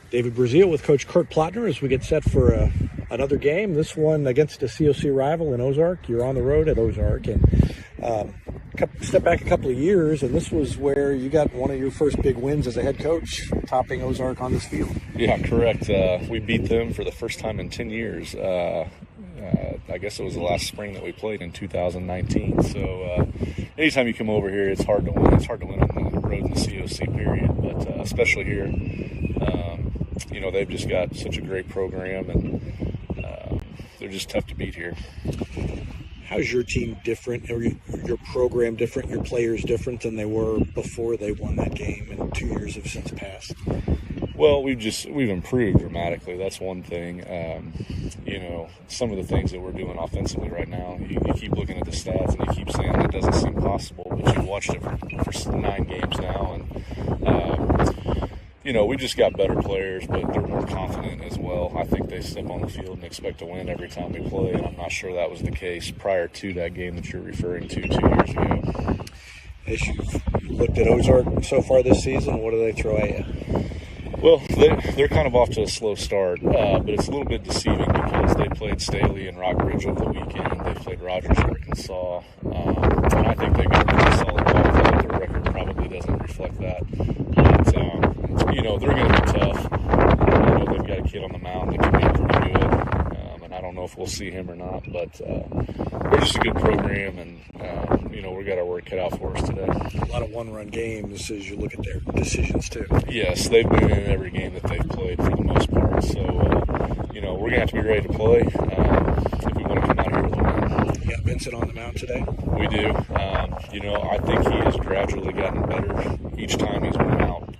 David Brazil with Coach Kurt Plotner as we get set for another game. This one against a COC rival in Ozark. You're on the road at Ozark, and step back a couple of years, and this was where you got one of your first big wins as a head coach, topping Ozark on this field. Yeah, correct. We beat them for the first time in 10 years. I guess it was the last spring that we played in 2019. So anytime you come over here, it's hard to win. It's hard to win on the road in the COC period, but especially here. They've just got such a great program, and they're just tough to beat here. How's your team different, or your program different, your players different than they were before they won that game, and 2 years have since passed? Well, we've improved dramatically. That's one thing. Some of the things that we're doing offensively right now, you keep looking at the stats and you keep saying that doesn't seem possible, but you've watched it for 9 games now, and we just got better players, but they're more confident as well. I think they step on the field and expect to win every time we play, and I'm not sure that was the case prior to that game that you're referring to 2 years ago. As you've looked at Ozark so far this season, what do they throw at you? Well, they're kind of off to a slow start, but it's a little bit deceiving because they played Staley and Rockbridge over the weekend. They played Rogers, Arkansas, and I think they've got a pretty solid ball club. Their record probably doesn't reflect that. But, they're going to be tough. They've got a kid on the mound that can be pretty good, and I don't know if we'll see him or not, but we're just a good program, and we've got our work cut out for us today. A lot of one-run games as you look at their decisions too. Yes, they've been in every game that they've played for the most part, so we're going to have to be ready to play if we want to come out here with a win. You got Vincent on the mound today? We do. I think he has gradually gotten better each time he's been out.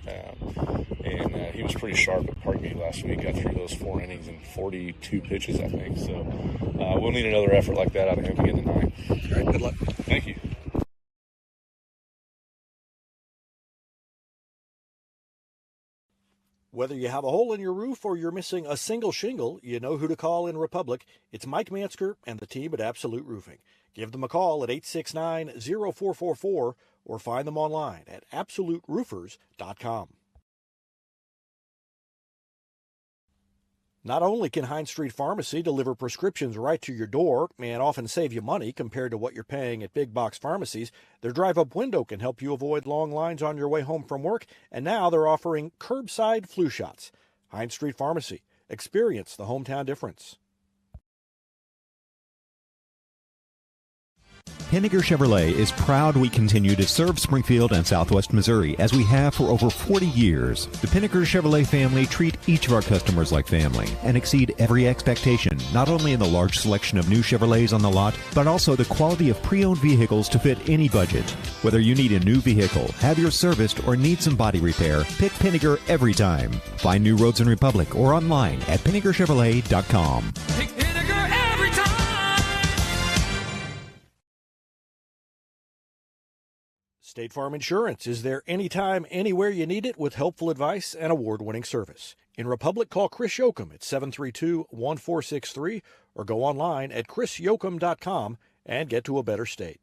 And he was pretty sharp at Parkgate last week. Got through those 4 innings and 42 pitches, I think. So we'll need another effort like that out of him again tonight. All right, good luck. Thank you. Whether you have a hole in your roof or you're missing a single shingle, you know who to call in Republic. It's Mike Mansker and the team at Absolute Roofing. Give them a call at 869-0444 or find them online at absoluteroofers.com. Not only can Hines Street Pharmacy deliver prescriptions right to your door and often save you money compared to what you're paying at big box pharmacies, their drive-up window can help you avoid long lines on your way home from work, and now they're offering curbside flu shots. Hines Street Pharmacy. Experience the hometown difference. Pinniger Chevrolet is proud we continue to serve Springfield and Southwest Missouri as we have for over 40 years. The Pinniger Chevrolet family treat each of our customers like family and exceed every expectation, not only in the large selection of new Chevrolets on the lot, but also the quality of pre-owned vehicles to fit any budget. Whether you need a new vehicle, have yours serviced, or need some body repair, pick Pinniger every time. Find new roads in Republic or online at PinnigerChevrolet.com. Pick Pinniger every time! State Farm Insurance is there anytime, anywhere you need it with helpful advice and award-winning service. In Republic, call Chris Yoakum at 732-1463 or go online at chrisyoakum.com and get to a better state.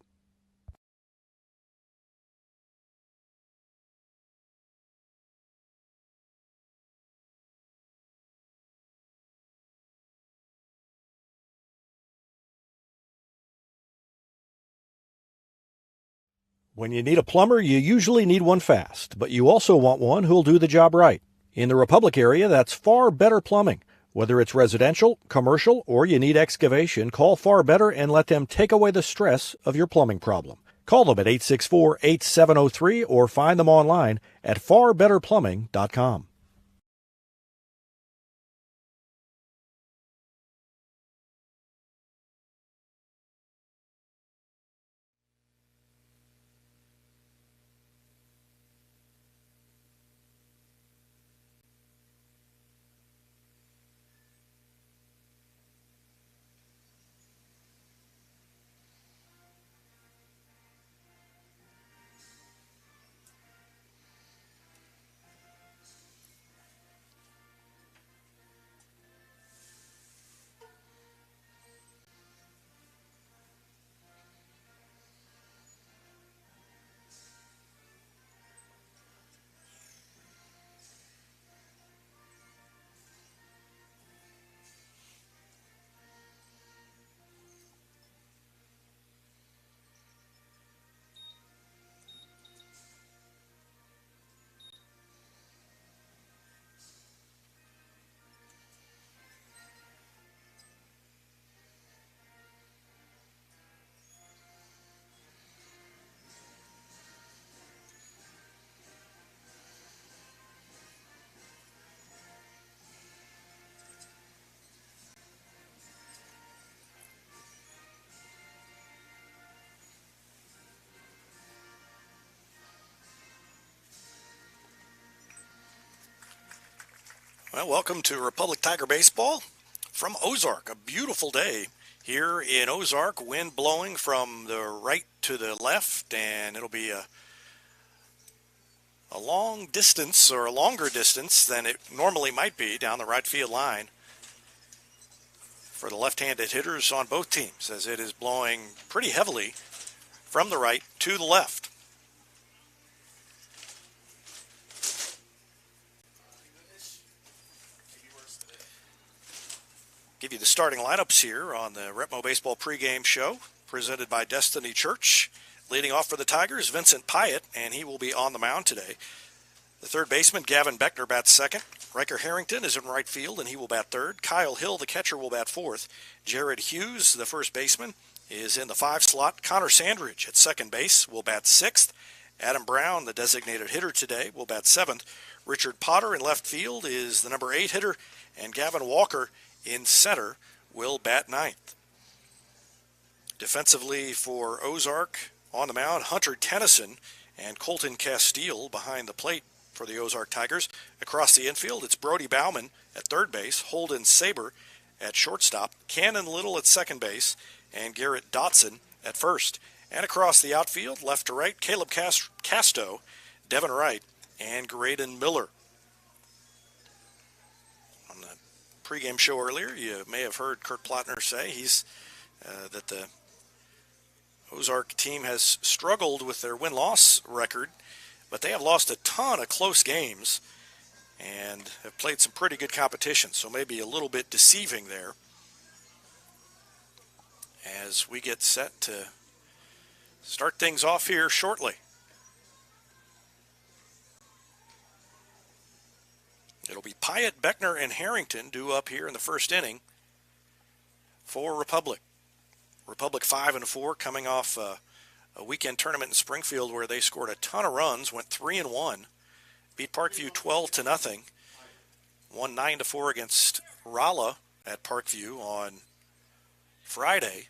When you need a plumber, you usually need one fast, but you also want one who'll do the job right. In the Republic area, that's Far Better Plumbing. Whether it's residential, commercial, or you need excavation, call Far Better and let them take away the stress of your plumbing problem. Call them at 864-8703 or find them online at farbetterplumbing.com. Well, welcome to Republic Tiger Baseball from Ozark. A beautiful day here in Ozark. Wind blowing from the right to the left, and it'll be a long distance, or a longer distance than it normally might be, down the right field line for the left-handed hitters on both teams, as it is blowing pretty heavily from the right to the left. Give you the starting lineups here on the Retmo Baseball pregame show, presented by Destiny Church. Leading off for the Tigers, Vincent Pyatt, and he will be on the mound today. The third baseman, Gavin Beckner, bats second. Riker Harrington is in right field, and he will bat third. Kyle Hill, the catcher, will bat fourth. Jared Hughes, the first baseman, is in the 5 slot. Connor Sandridge at second base will bat sixth. Adam Brown, the designated hitter today, will bat seventh. Richard Potter in left field is the number 8 hitter, and Gavin Walker in center will bat ninth. Defensively for Ozark, on the mound, Hunter Tennyson and Colton Castillo behind the plate for the Ozark Tigers. Across the infield, it's Brody Bauman at third base, Holden Saber at shortstop, Cannon Little at second base, and Garrett Dodson at first. And across the outfield, left to right, Caleb Casto, Devon Wright, and Graydon Miller. On the pregame show earlier, you may have heard Kurt Plotner say that the Ozark team has struggled with their win-loss record, but they have lost a ton of close games and have played some pretty good competition, so maybe a little bit deceiving there as we get set to start things off here shortly. It'll be Pyatt, Beckner, and Harrington due up here in the first inning for Republic. Republic 5-4, coming off a weekend tournament in Springfield where they scored a ton of runs, went 3-1, beat Parkview 12-0, won 9-4 against Rolla at Parkview on Friday,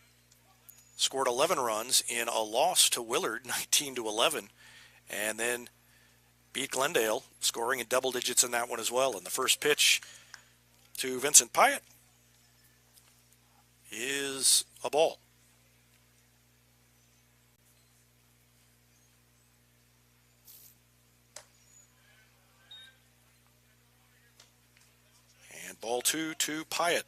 scored 11 runs in a loss to Willard 19-11, and then beat Glendale, scoring in double digits in that one as well. And the first pitch to Vincent Pyatt is a ball. And ball 2 to Pyatt.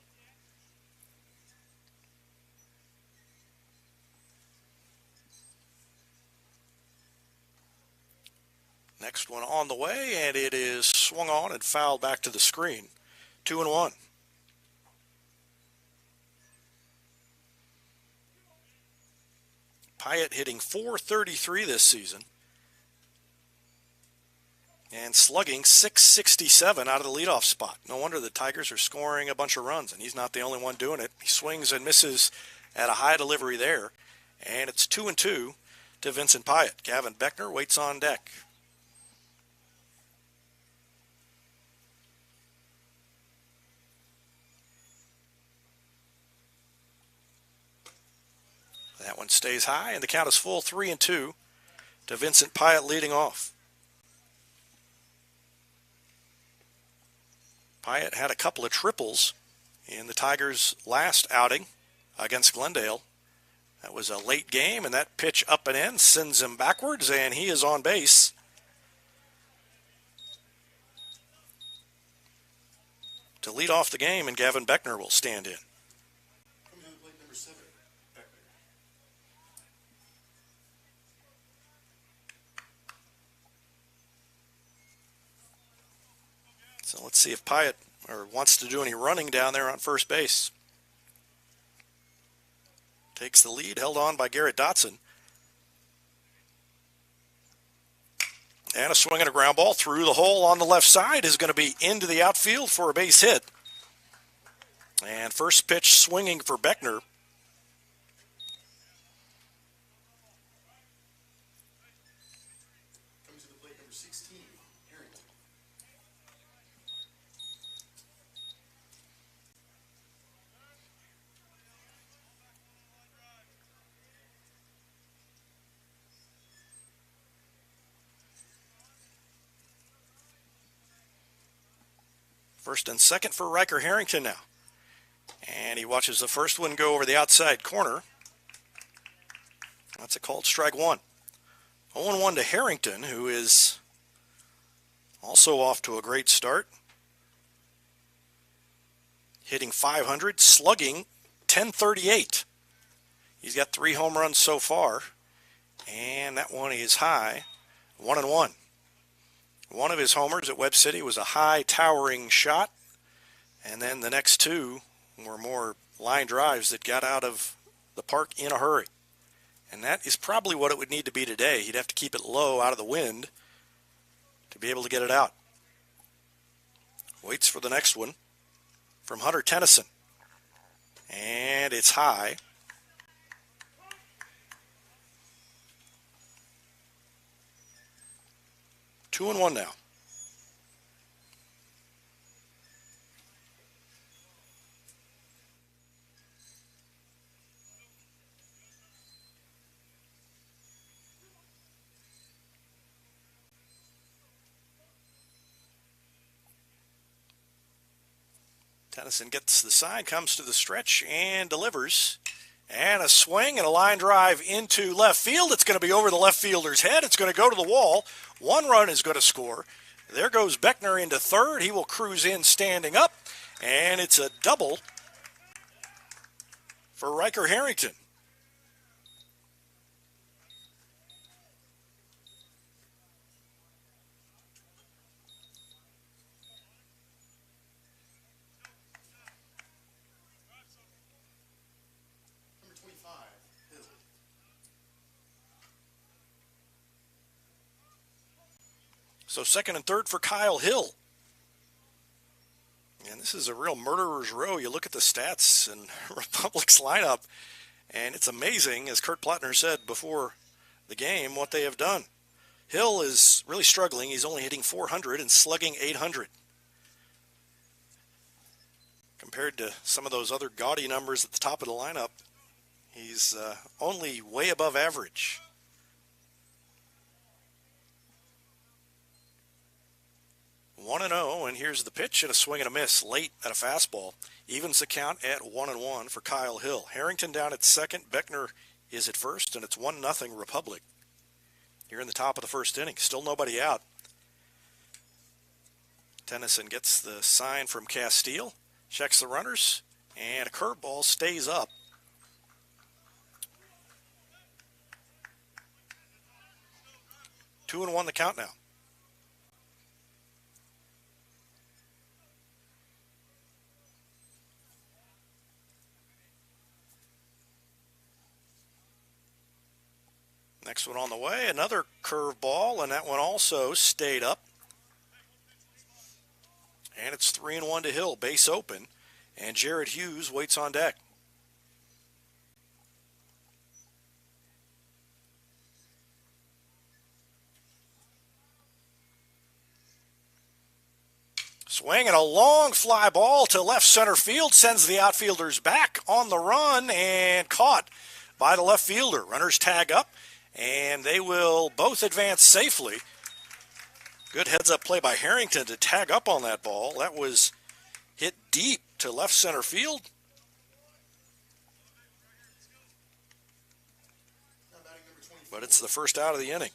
Next one on the way, and it is swung on and fouled back to the screen. 2-1. Pyatt hitting .433 this season and slugging .667 out of the leadoff spot. No wonder the Tigers are scoring a bunch of runs, and he's not the only one doing it. He swings and misses at a high delivery there, and it's 2-2 to Vincent Pyatt. Gavin Beckner waits on deck. That one stays high, and the count is full, 3-2 to Vincent Pyatt leading off. Pyatt had a couple of triples in the Tigers' last outing against Glendale. That was a late game, and that pitch up and in sends him backwards, and he is on base. To lead off the game, and Gavin Beckner will stand in. So let's see if Pyatt wants to do any running down there on first base. Takes the lead, held on by Garrett Dodson. And a swing and a ground ball through the hole on the left side is going to be into the outfield for a base hit. And first pitch swinging for Beckner. First and second for Riker Harrington now. And he watches the first one go over the outside corner. That's a called strike one. 0-1 to Harrington, who is also off to a great start. Hitting .500, slugging .1038. He's got 3 home runs so far. And that one is high, 1-1. One of his homers at Webb City was a high towering shot. And then the next 2 were more line drives that got out of the park in a hurry. And that is probably what it would need to be today. He'd have to keep it low out of the wind to be able to get it out. Waits for the next one from Hunter Tennyson. And it's high. Two and one now. Tennyson gets the sign, comes to the stretch, and delivers. And a swing and a line drive into left field. It's going to be over the left fielder's head. It's going to go to the wall. 1 run is going to score. There goes Beckner into third. He will cruise in standing up. And it's a double for Riker Harrington. So second and third for Kyle Hill. And this is a real murderer's row. You look at the stats in Republic's lineup, and it's amazing, as Kurt Plattner said before the game, what they have done. Hill is really struggling. He's only hitting .400 and slugging .800. Compared to some of those other gaudy numbers at the top of the lineup, he's only way above average. 1-0, and here's the pitch and a swing and a miss late at a fastball. Evens the count at 1-1 for Kyle Hill. Harrington down at second. Beckner is at first, and it's 1-0 Republic. Here in the top of the first inning. Still nobody out. Tennyson gets the sign from Castell. Checks the runners, and a curveball stays up. Two and one the count now. Next one on the way, another curveball, and that one also stayed up. And it's 3-1 to Hill, base open, and Garrett Hughes waits on deck. Swing and a long fly ball to left center field, sends the outfielders back on the run, and caught by the left fielder. Runners tag up, and they will both advance safely. Good heads-up play by Harrington to tag up on that ball. That was hit deep to left center field. But it's the first out of the inning.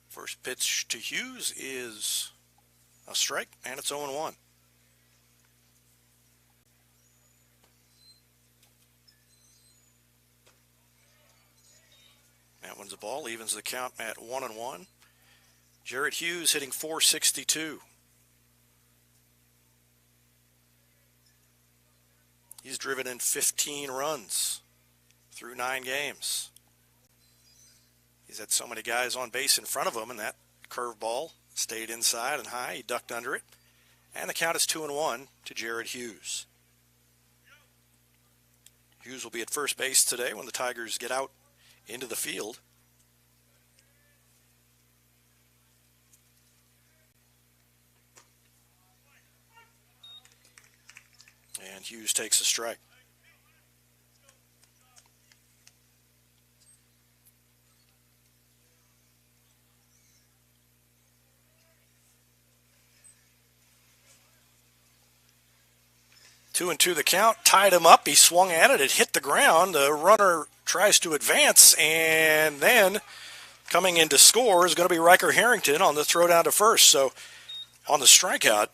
First pitch to Hughes is a strike, and it's 0-1. That one's a ball, evens the count at 1-1. Garrett Hughes hitting .462. He's driven in 15 runs through 9 games. He's had so many guys on base in front of him, and that curveball stayed inside and high. He ducked under it. And the count is 2-1 to Garrett Hughes. Hughes will be at first base today when the Tigers get out into the field. And Hughes takes a strike. Two and two the count, tied him up. He swung at it. It hit the ground. The runner tries to advance, and then coming in to score is going to be Riker Harrington on the throw down to first. So on the strikeout,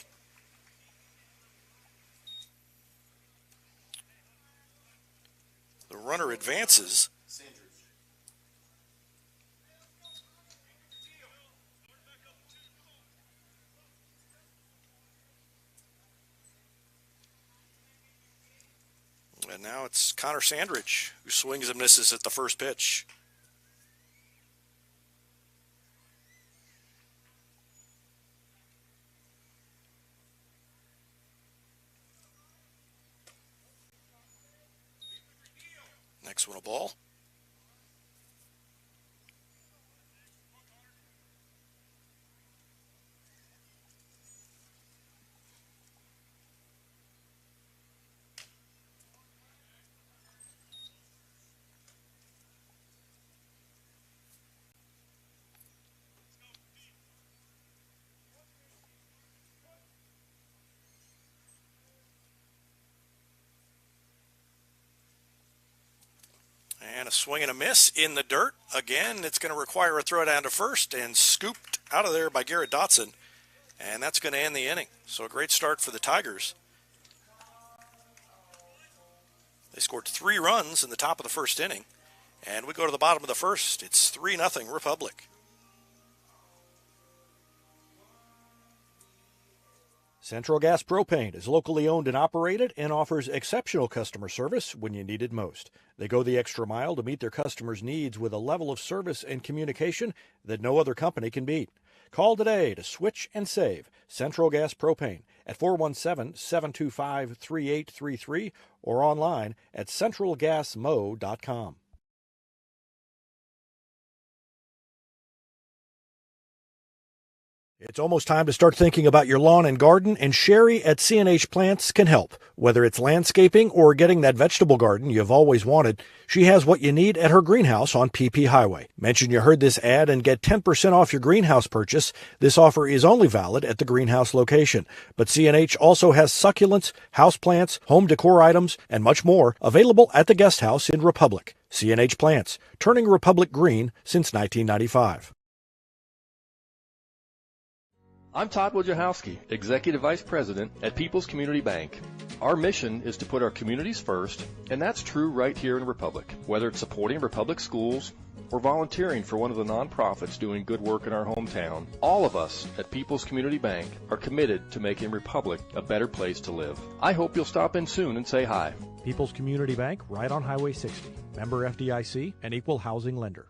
the runner advances. And now it's Connor Sandridge who swings and misses at the first pitch. Next one a ball. And a swing and a miss in the dirt. Again, it's going to require a throw down to first and scooped out of there by Garrett Dodson. And that's going to end the inning. So a great start for the Tigers. They scored 3 runs in the top of the first inning. And we go to the bottom of the first. It's 3-0 Republic. Central Gas Propane is locally owned and operated and offers exceptional customer service when you need it most. They go the extra mile to meet their customers' needs with a level of service and communication that no other company can beat. Call today to switch and save Central Gas Propane at 417-725-3833 or online at centralgasmo.com. It's almost time to start thinking about your lawn and garden, and Sherry at C&H Plants can help. Whether it's landscaping or getting that vegetable garden you've always wanted, she has what you need at her greenhouse on PP Highway. Mention you heard this ad and get 10% off your greenhouse purchase. This offer is only valid at the greenhouse location. But C&H also has succulents, houseplants, home decor items, and much more available at the guest house in Republic. C&H Plants, turning Republic green since 1995. I'm Todd Wojciechowski, Executive Vice President at People's Community Bank. Our mission is to put our communities first, and that's true right here in Republic. Whether it's supporting Republic schools or volunteering for one of the nonprofits doing good work in our hometown, all of us at People's Community Bank are committed to making Republic a better place to live. I hope you'll stop in soon and say hi. People's Community Bank, right on Highway 60. Member FDIC, an equal housing lender.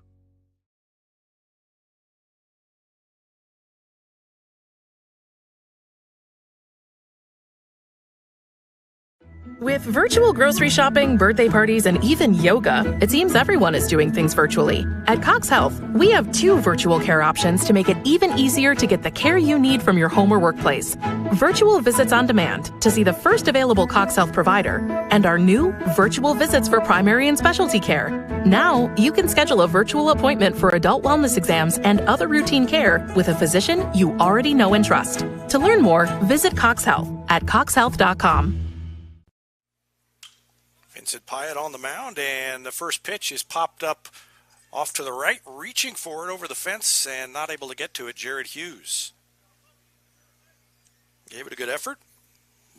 With virtual grocery shopping, birthday parties, and even yoga, it seems everyone is doing things virtually. At Cox Health, we have 2 virtual care options to make it even easier to get the care you need from your home or workplace. Virtual visits on demand to see the first available Cox Health provider, and our new virtual visits for primary and specialty care. Now, you can schedule a virtual appointment for adult wellness exams and other routine care with a physician you already know and trust. To learn more, visit Cox Health at coxhealth.com. Vincent Pyatt on the mound, and the first pitch is popped up off to the right, reaching for it over the fence and not able to get to it, Jared Hughes. Gave it a good effort,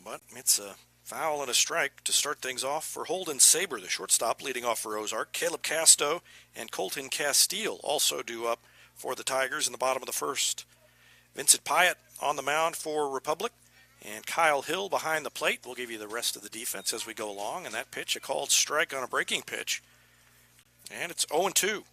but it's a foul and a strike to start things off for Holden Saber, the shortstop, leading off for Ozark. Caleb Castell and Colton Castillo also due up for the Tigers in the bottom of the first. Vincent Pyatt on the mound for Republic. And Kyle Hill behind the plate. We'll give you the rest of the defense as we go along. And that pitch, a called strike on a breaking pitch. And it's 0-2.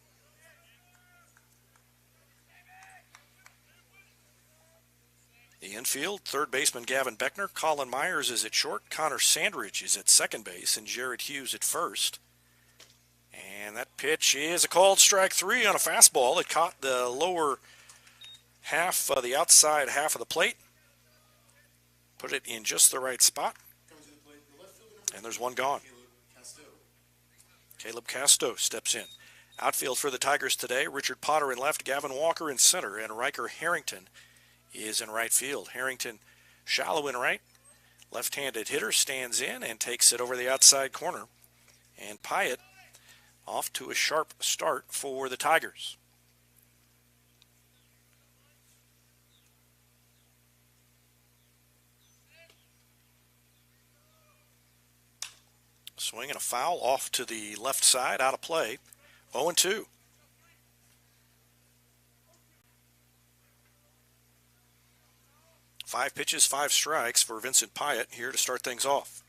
The infield, third baseman Gavin Beckner, Colin Myers is at short, Connor Sandridge is at second base, and Jared Hughes at first. And that pitch is a called strike 3 on a fastball. It caught the lower half, the outside half of the plate. Put it in just the right spot. And there's one gone. Caleb Castell steps in. Outfield for the Tigers today, Richard Potter in left, Gavin Walker in center, and Riker Harrington is in right field. Harrington shallow in right. Left-handed hitter stands in and takes it over the outside corner. And Pyatt off to a sharp start for the Tigers. Swing and a foul off to the left side, out of play. 0-2. Five pitches, 5 strikes for Vincent Pyatt here to start things off.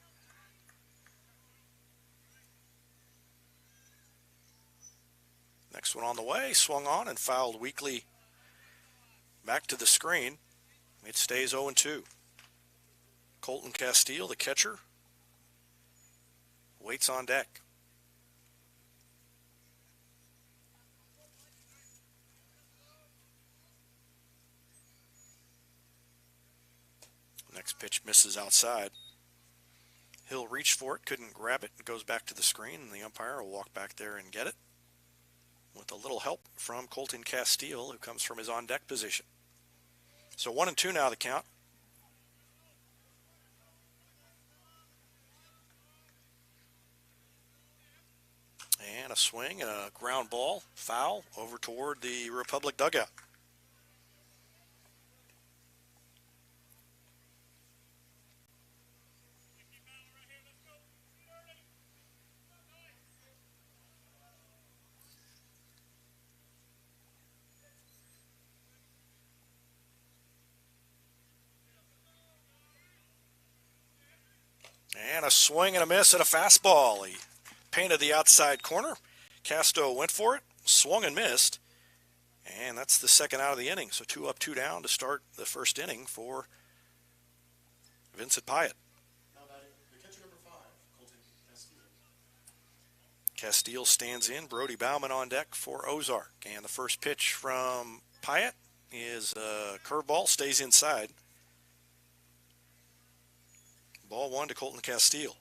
Next one on the way, swung on and fouled weakly back to the screen. It stays 0-2. Colton Castillo, the catcher, waits on deck. Next pitch misses outside. He'll reach for it, couldn't grab it, and goes back to the screen, and the umpire will walk back there and get it with a little help from Colton Castillo, who comes from his on-deck position. So 1-2 now the count. And a swing and a ground ball, foul, over toward the Republic dugout. And a swing and a miss at a fastball. He painted the outside corner. Castell went for it, swung and missed. And that's the second out of the inning. So 2 up, 2 down to start the first inning for Vincent Pyatt. Now batting, the catcher number 5, Colton Castillo. Castile stands in. Brody Bauman on deck for Ozark. And the first pitch from Pyatt is a curveball, stays inside. Ball 1 to Colton Castillo.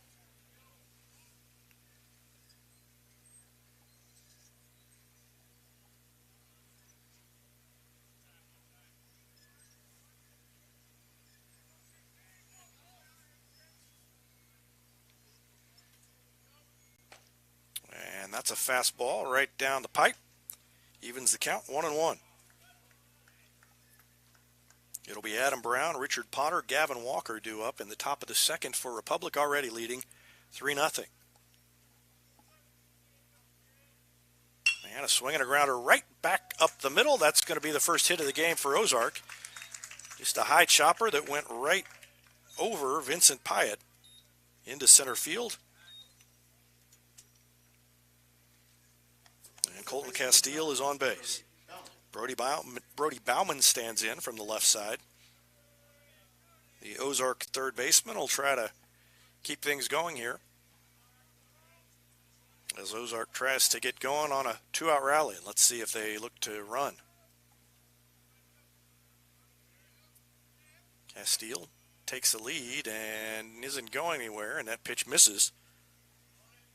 And that's a fastball right down the pipe. Evens the count, 1-1. It'll be Adam Brown, Richard Potter, Gavin Walker due up in the top of the second for Republic, already leading 3-0. And a swing and a grounder right back up the middle. That's going to be the first hit of the game for Ozark. Just a high chopper that went right over Vincent Pyatt into center field. And Colton Castillo is on base. Brody Bauman stands in from the left side. The Ozark third baseman will try to keep things going here as Ozark tries to get going on a 2-out rally. Let's see if they look to run. Castile takes the lead and isn't going anywhere, and that pitch misses.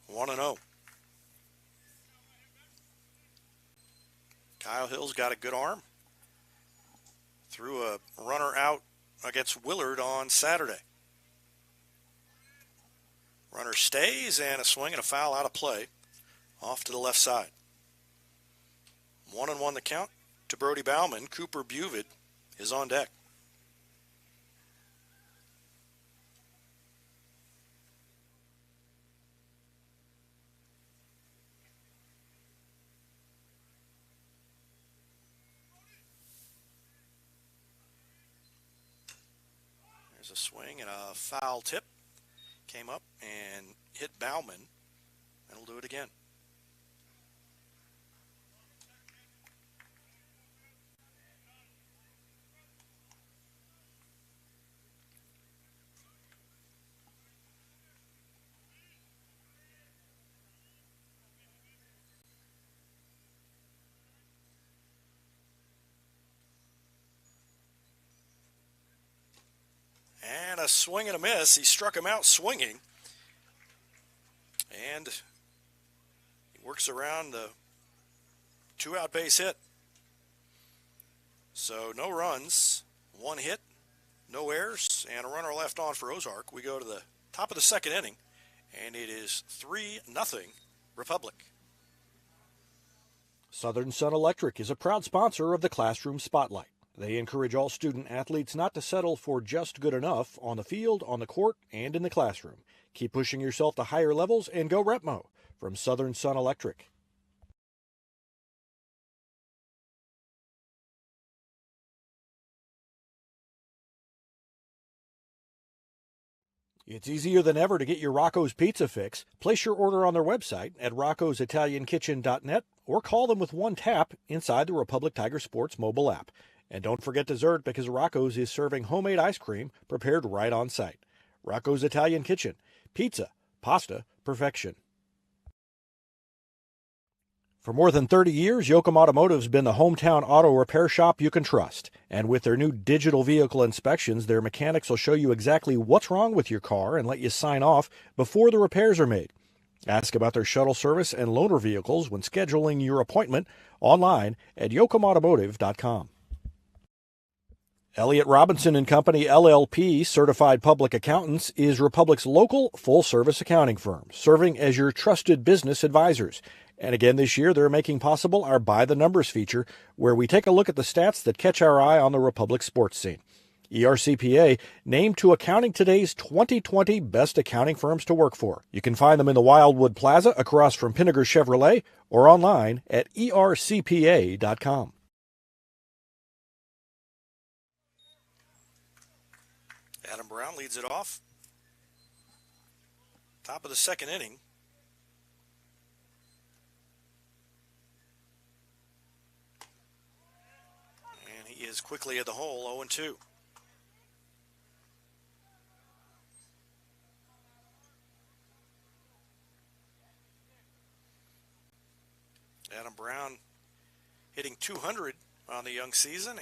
1-0. Kyle Hill's got a good arm. Threw a runner out against Willard on Saturday. Runner stays, and a swing and a foul out of play off to the left side. 1-1 the count to Brody Bauman. Cooper Buvid is on deck. There's a swing and a foul tip. Came up and hit Bauman, and we'll do it again. And a swing and a miss. He struck him out swinging. And he works around the 2-out base hit. So no runs, 1 hit, no errors, and a runner left on for Ozark. We go to the top of the 2nd inning, and it is 3-0 Republic. Southern Sun Electric is a proud sponsor of the Classroom Spotlight. They encourage all student athletes not to settle for just good enough on the field, on the court, and in the classroom. Keep pushing yourself to higher levels and go Repmo from Southern Sun Electric. It's easier than ever to get your Rocco's Pizza fix. Place your order on their website at roccositaliankitchen.net or call them with one tap inside the Republic Tiger Sports mobile app. And don't forget dessert because Rocco's is serving homemade ice cream prepared right on site. Rocco's Italian Kitchen. Pizza, pasta, perfection. For more than 30 years, Yoakum Automotive's been the hometown auto repair shop you can trust. And with their new digital vehicle inspections, their mechanics will show you exactly what's wrong with your car and let you sign off before the repairs are made. Ask about their shuttle service and loaner vehicles when scheduling your appointment online at yoakumautomotive.com. Elliott Robinson and Company, LLP, Certified Public Accountants, is Republic's local full-service accounting firm, serving as your trusted business advisors. And again this year, they're making possible our By the Numbers feature, where we take a look at the stats that catch our eye on the Republic sports scene. ERCPA named to Accounting Today's 2020 Best Accounting Firms to Work For. You can find them in the Wildwood Plaza across from Pinnaker Chevrolet or online at ercpa.com. Adam Brown leads it off. Top of the 2nd inning. And he is quickly at the hole, 0-2. Adam Brown hitting 200 on the young season,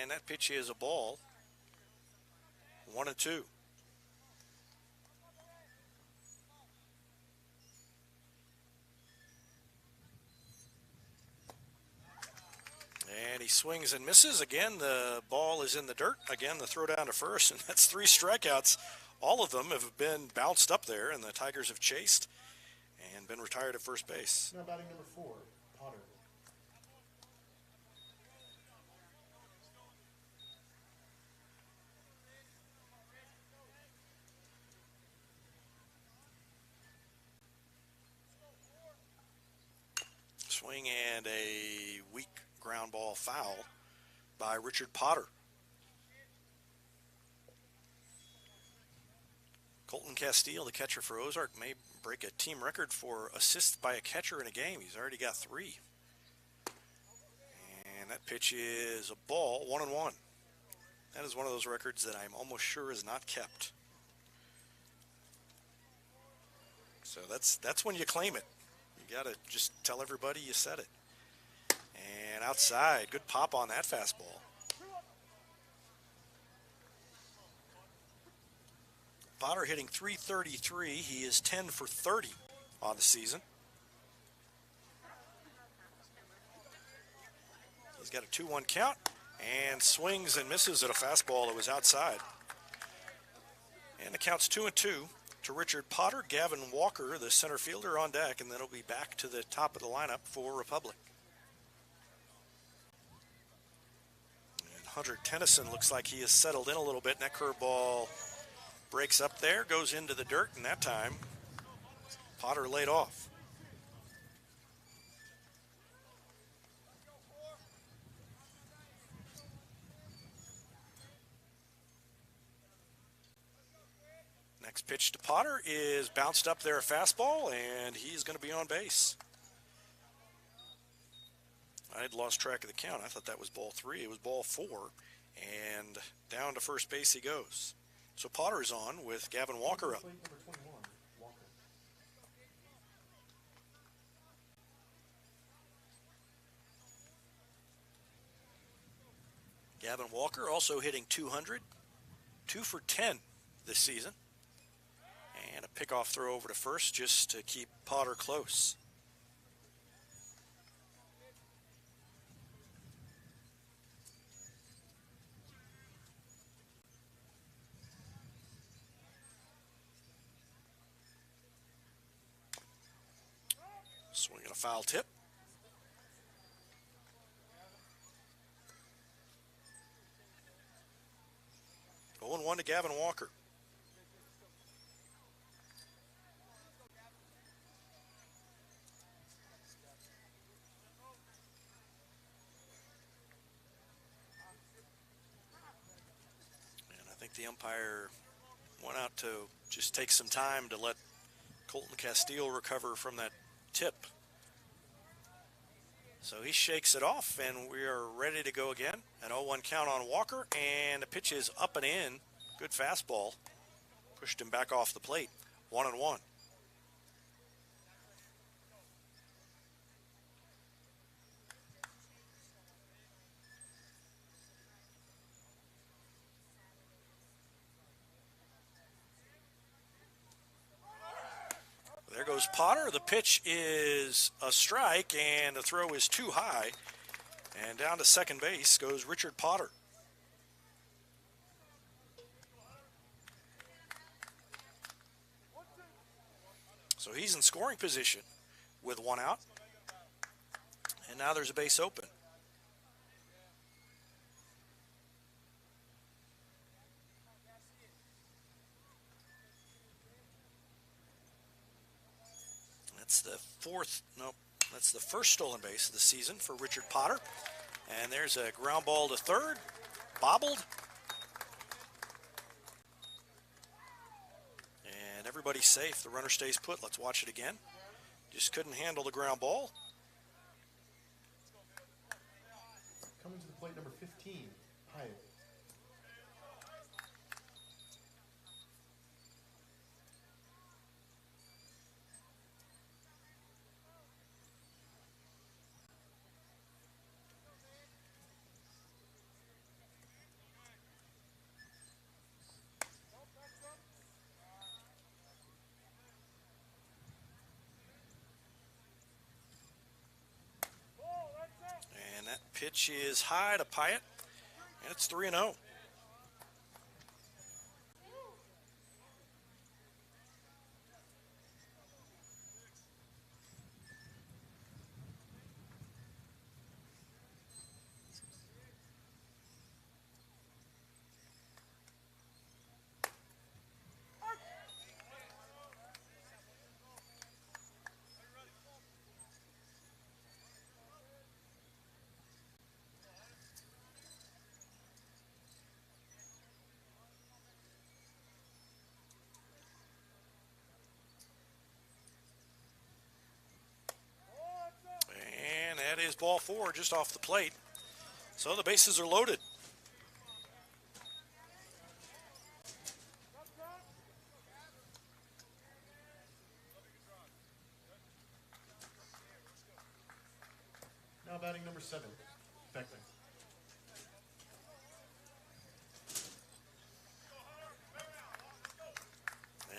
and that pitch is a ball. 1-2. And he swings and misses. Again, the ball is in the dirt. Again, the throw down to first, and that's 3 strikeouts. All of them have been bounced up there, and the Tigers have chased and been retired at first base. Now batting number 4, Potter. Swing and a weak ground ball foul by Richard Potter. Colton Castillo, the catcher for Ozark, may break a team record for assists by a catcher in a game. He's already got 3. And that pitch is a ball, 1-1. That is one of those records that I'm almost sure is not kept. So that's when you claim it. You got to just tell everybody you said it. And outside, good pop on that fastball. Potter hitting .333. He is 10 for 30 on the season. He's got a 2-1 count and swings and misses at a fastball that was outside. And the count's 2-2 to Richard Potter. Gavin Walker, the center fielder, on deck, and then it'll be back to the top of the lineup for Republic. And Hunter Tennyson looks like he has settled in a little bit, and that curveball breaks up there, goes into the dirt, and that time Potter laid off. Next pitch to Potter is bounced up there, a fastball, and he's going to be on base. I had lost track of the count. I thought that was ball 3. It was ball 4, and down to first base he goes. So Potter's on with Gavin Walker up. Gavin Walker also hitting 200. 2 for 10 this season. And a pickoff throw over to first just to keep Potter close. Swinging a foul tip. 0-1 to Gavin Walker. And I think the umpire went out to just take some time to let Colton Castillo recover from that tip. So he shakes it off, and we are ready to go again. An 0-1 count on Walker, and the pitch is up and in. Good fastball. Pushed him back off the plate. 1-1. There goes Potter. The pitch is a strike, and the throw is too high. And down to second base goes Richard Potter. So he's in scoring position with one out. And now there's a base open. That's the first stolen base of the season for Richard Potter. And there's a ground ball to third, bobbled. And everybody's safe. The runner stays put. Let's watch it again. Just couldn't handle the ground ball. Coming to the plate, number 15, Hyatt. Pitch is high to Pyatt, and it's 3-0. That is ball four just off the plate. So the bases are loaded. Now batting number 7, Beckman.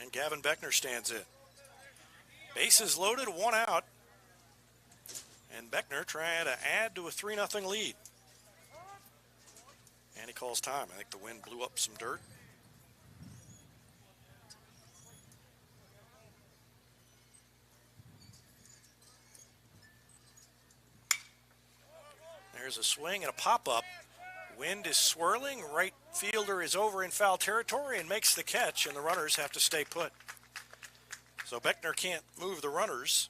And Gavin Beckner stands in. Bases loaded, one out. And Beckner trying to add to a 3-0 lead. And he calls time. I think the wind blew up some dirt. There's a swing and a pop-up. Wind is swirling. Right fielder is over in foul territory and makes the catch, and the runners have to stay put. So Beckner can't move the runners.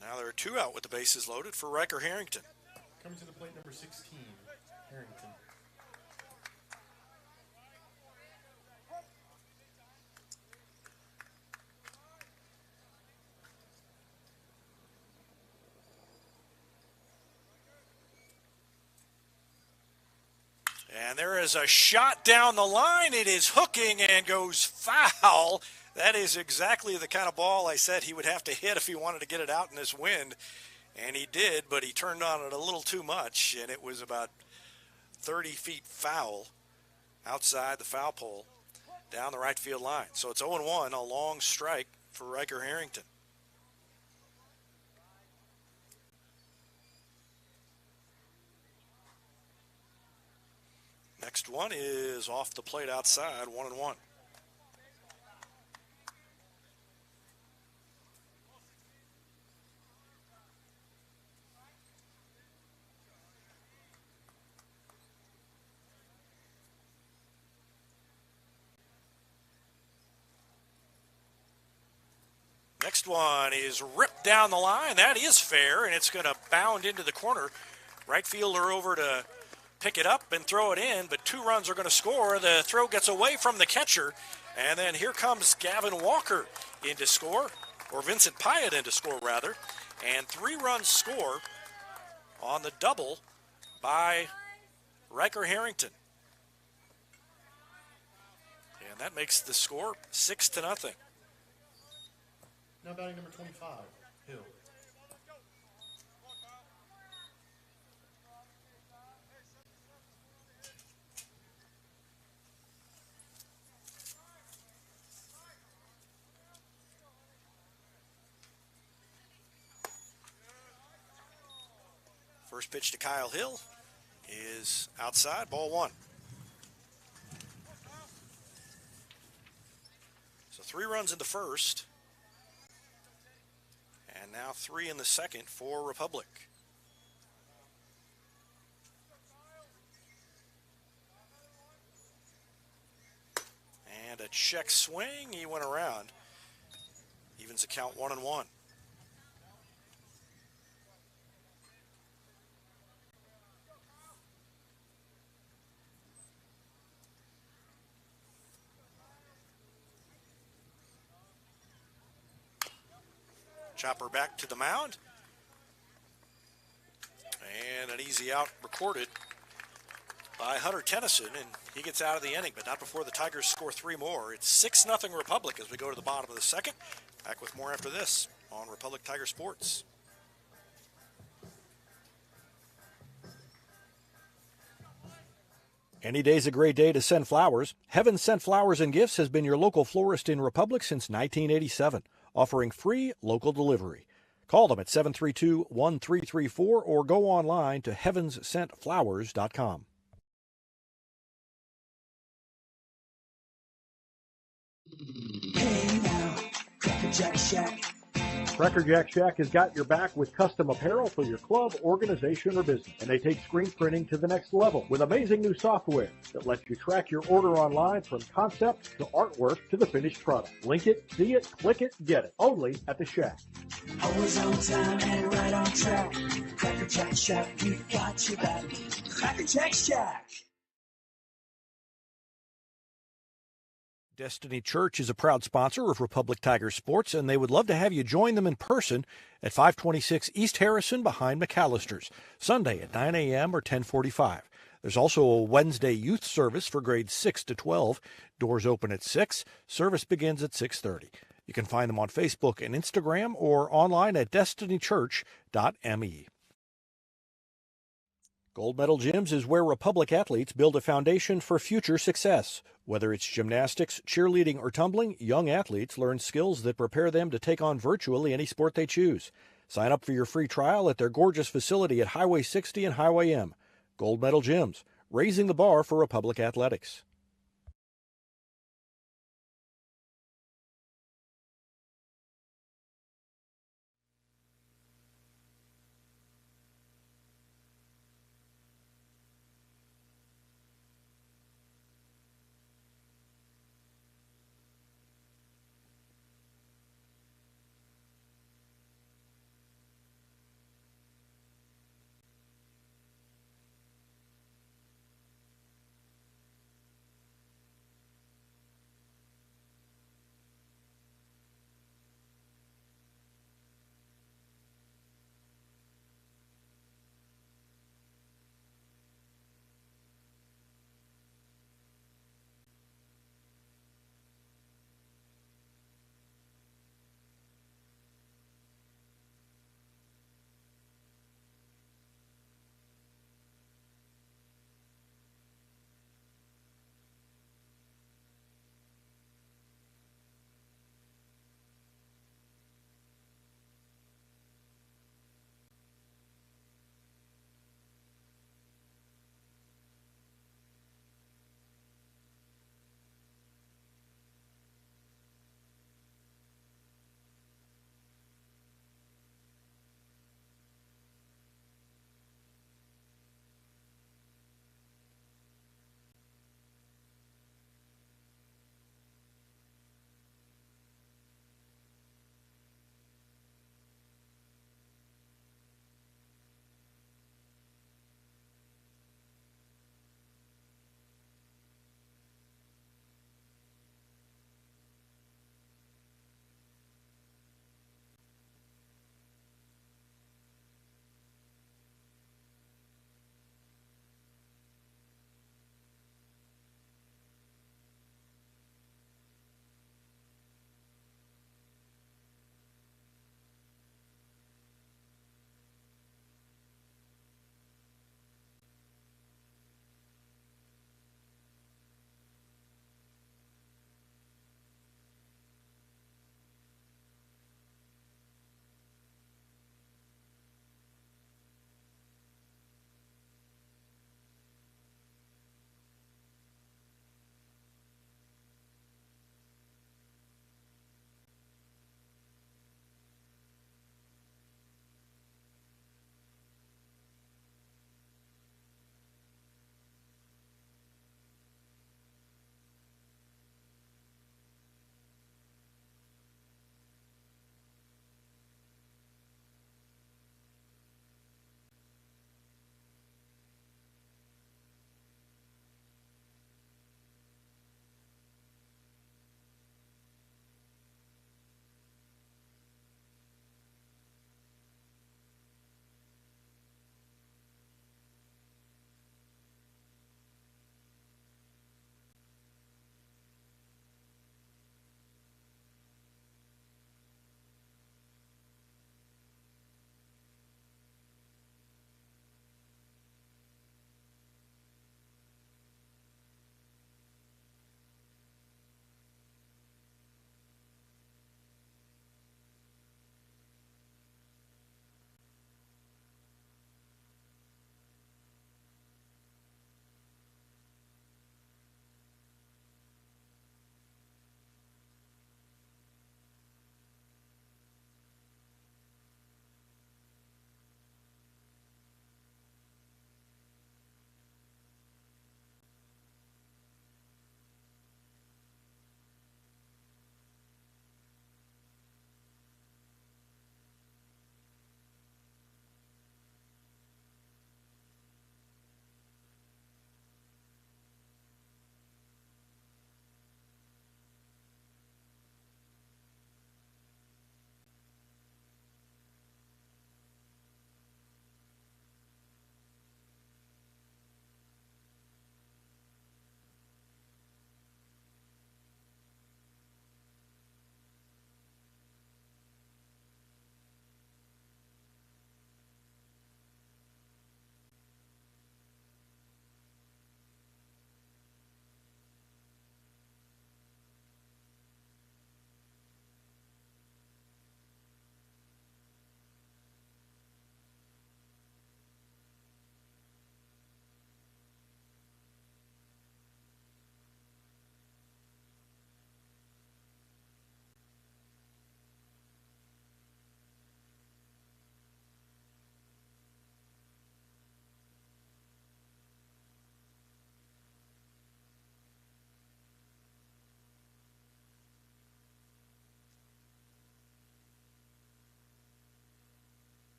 Now there are two out with the bases loaded for Riker Harrington. Coming to the plate, number 16, Harrington. And there is a shot down the line. It is hooking and goes foul. That is exactly the kind of ball I said he would have to hit if he wanted to get it out in this wind. And he did, but he turned on it a little too much, and it was about 30 feet foul outside the foul pole down the right field line. So it's 0-1, a long strike for Riker Harrington. Next one is off the plate outside, 1-1. Next one is ripped down the line. That is fair, and it's going to bound into the corner. Right fielder over to pick it up and throw it in, but 2 runs are going to score. The throw gets away from the catcher, and then here comes Gavin Walker in to score, or Vincent Pyatt in to score, rather. And 3 runs score on the double by Riker Harrington. And that makes the score 6-0. Now batting number 25, Hill. First pitch to Kyle Hill is outside, ball 1. So 3 runs in the first. And now 3 in the second for Republic. And a check swing. He went around. Evens the count 1-1. Chopper back to the mound. And an easy out recorded by Hunter Tennyson, and he gets out of the inning, but not before the Tigers score 3 more. It's 6-0 Republic as we go to the bottom of the second. Back with more after this on Republic Tiger Sports. Any day's a great day to send flowers. Heaven Sent Flowers and Gifts has been your local florist in Republic since 1987. Offering free local delivery. Call them at 732-1334 or go online to heavenssentflowers.com. Hey now, Cracker Jack Shack. Cracker Jack Shack has got your back with custom apparel for your club, organization, or business. And they take screen printing to the next level with amazing new software that lets you track your order online from concept to artwork to the finished product. Link it, see it, click it, get it. Only at the Shack. Always on time and right on track. Cracker Jack Shack, we've got your back. Cracker Jack Shack. Destiny Church is a proud sponsor of Republic Tiger Sports, and they would love to have you join them in person at 526 East Harrison behind McAllister's, Sunday at 9 a.m. or 10:45. There's also a Wednesday youth service for grades 6 to 12. Doors open at 6. Service begins at 6:30. You can find them on Facebook and Instagram or online at destinychurch.me. Gold Medal Gyms is where Republic athletes build a foundation for future success. Whether it's gymnastics, cheerleading, or tumbling, young athletes learn skills that prepare them to take on virtually any sport they choose. Sign up for your free trial at their gorgeous facility at Highway 60 and Highway M. Gold Medal Gyms, raising the bar for Republic athletics.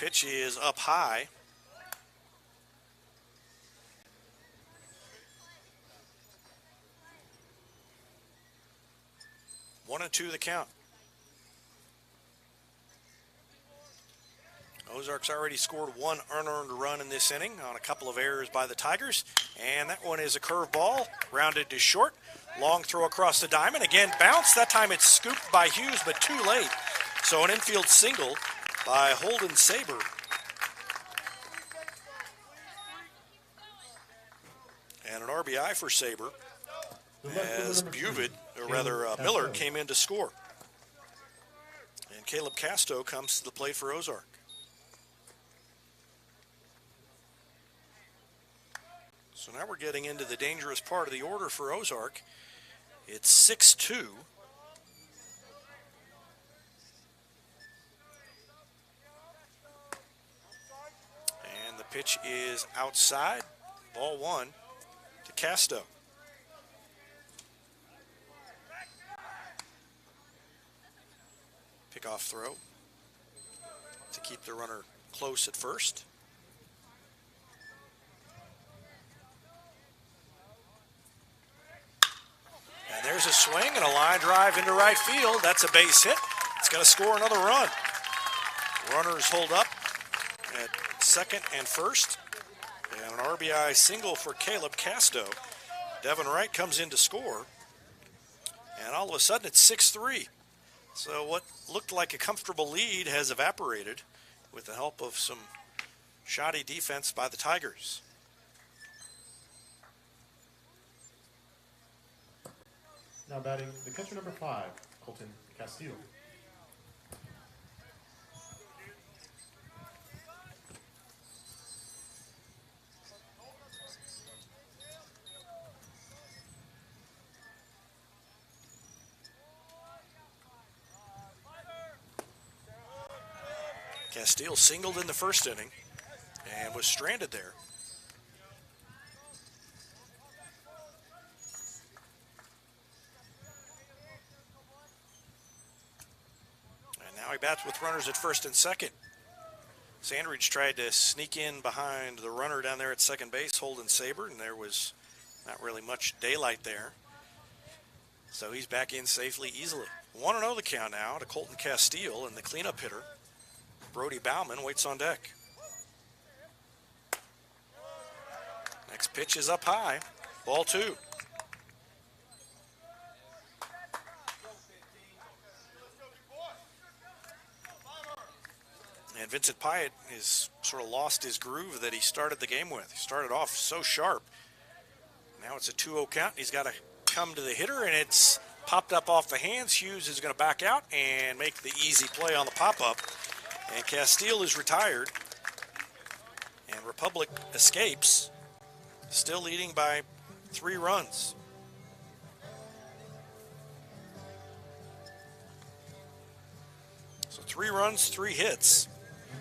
pitch is up high. One and two the count. Ozark's already scored one unearned run in this inning on a couple of errors by the Tigers. And that one is a curveball, rounded to short. Long throw across the diamond. Again, bounce. That time it's scooped by Hughes, but too late. So an infield single by Holden Saber. And an RBI for Saber as Miller came in to score. And Caleb Castell comes to the plate for Ozark. So now we're getting into the dangerous part of the order for Ozark. It's 6-2. And the pitch is outside. Ball one to Castell. Pickoff throw to keep the runner close at first. And there's a swing and a line drive into right field. That's a base hit. It's going to score another run. Runners hold up at second and first. And an RBI single for Caleb Castell. Devon Wright comes in to score. And all of a sudden it's 6-3. So what looked like a comfortable lead has evaporated with the help of some shoddy defense by the Tigers. Now batting the catcher number 5, Colton Castillo. Castile singled in the first inning and was stranded there. And now he bats with runners at first and second. Sandridge tried to sneak in behind the runner down there at second base, Holden Saber, and there was not really much daylight there. So he's back in safely, easily. 1-0 the count now to Colton Castillo, and the cleanup hitter, Brody Bauman, waits on deck. Next pitch is up high. Ball two. And Vincent Pyatt has sort of lost his groove that he started the game with. He started off so sharp. Now it's a 2-0 count. He's got to come to the hitter, and it's popped up off the hands. Hughes is going to back out and make the easy play on the pop-up. And Castile is retired. And Republic escapes, still leading by 3 runs. So 3 runs, 3 hits.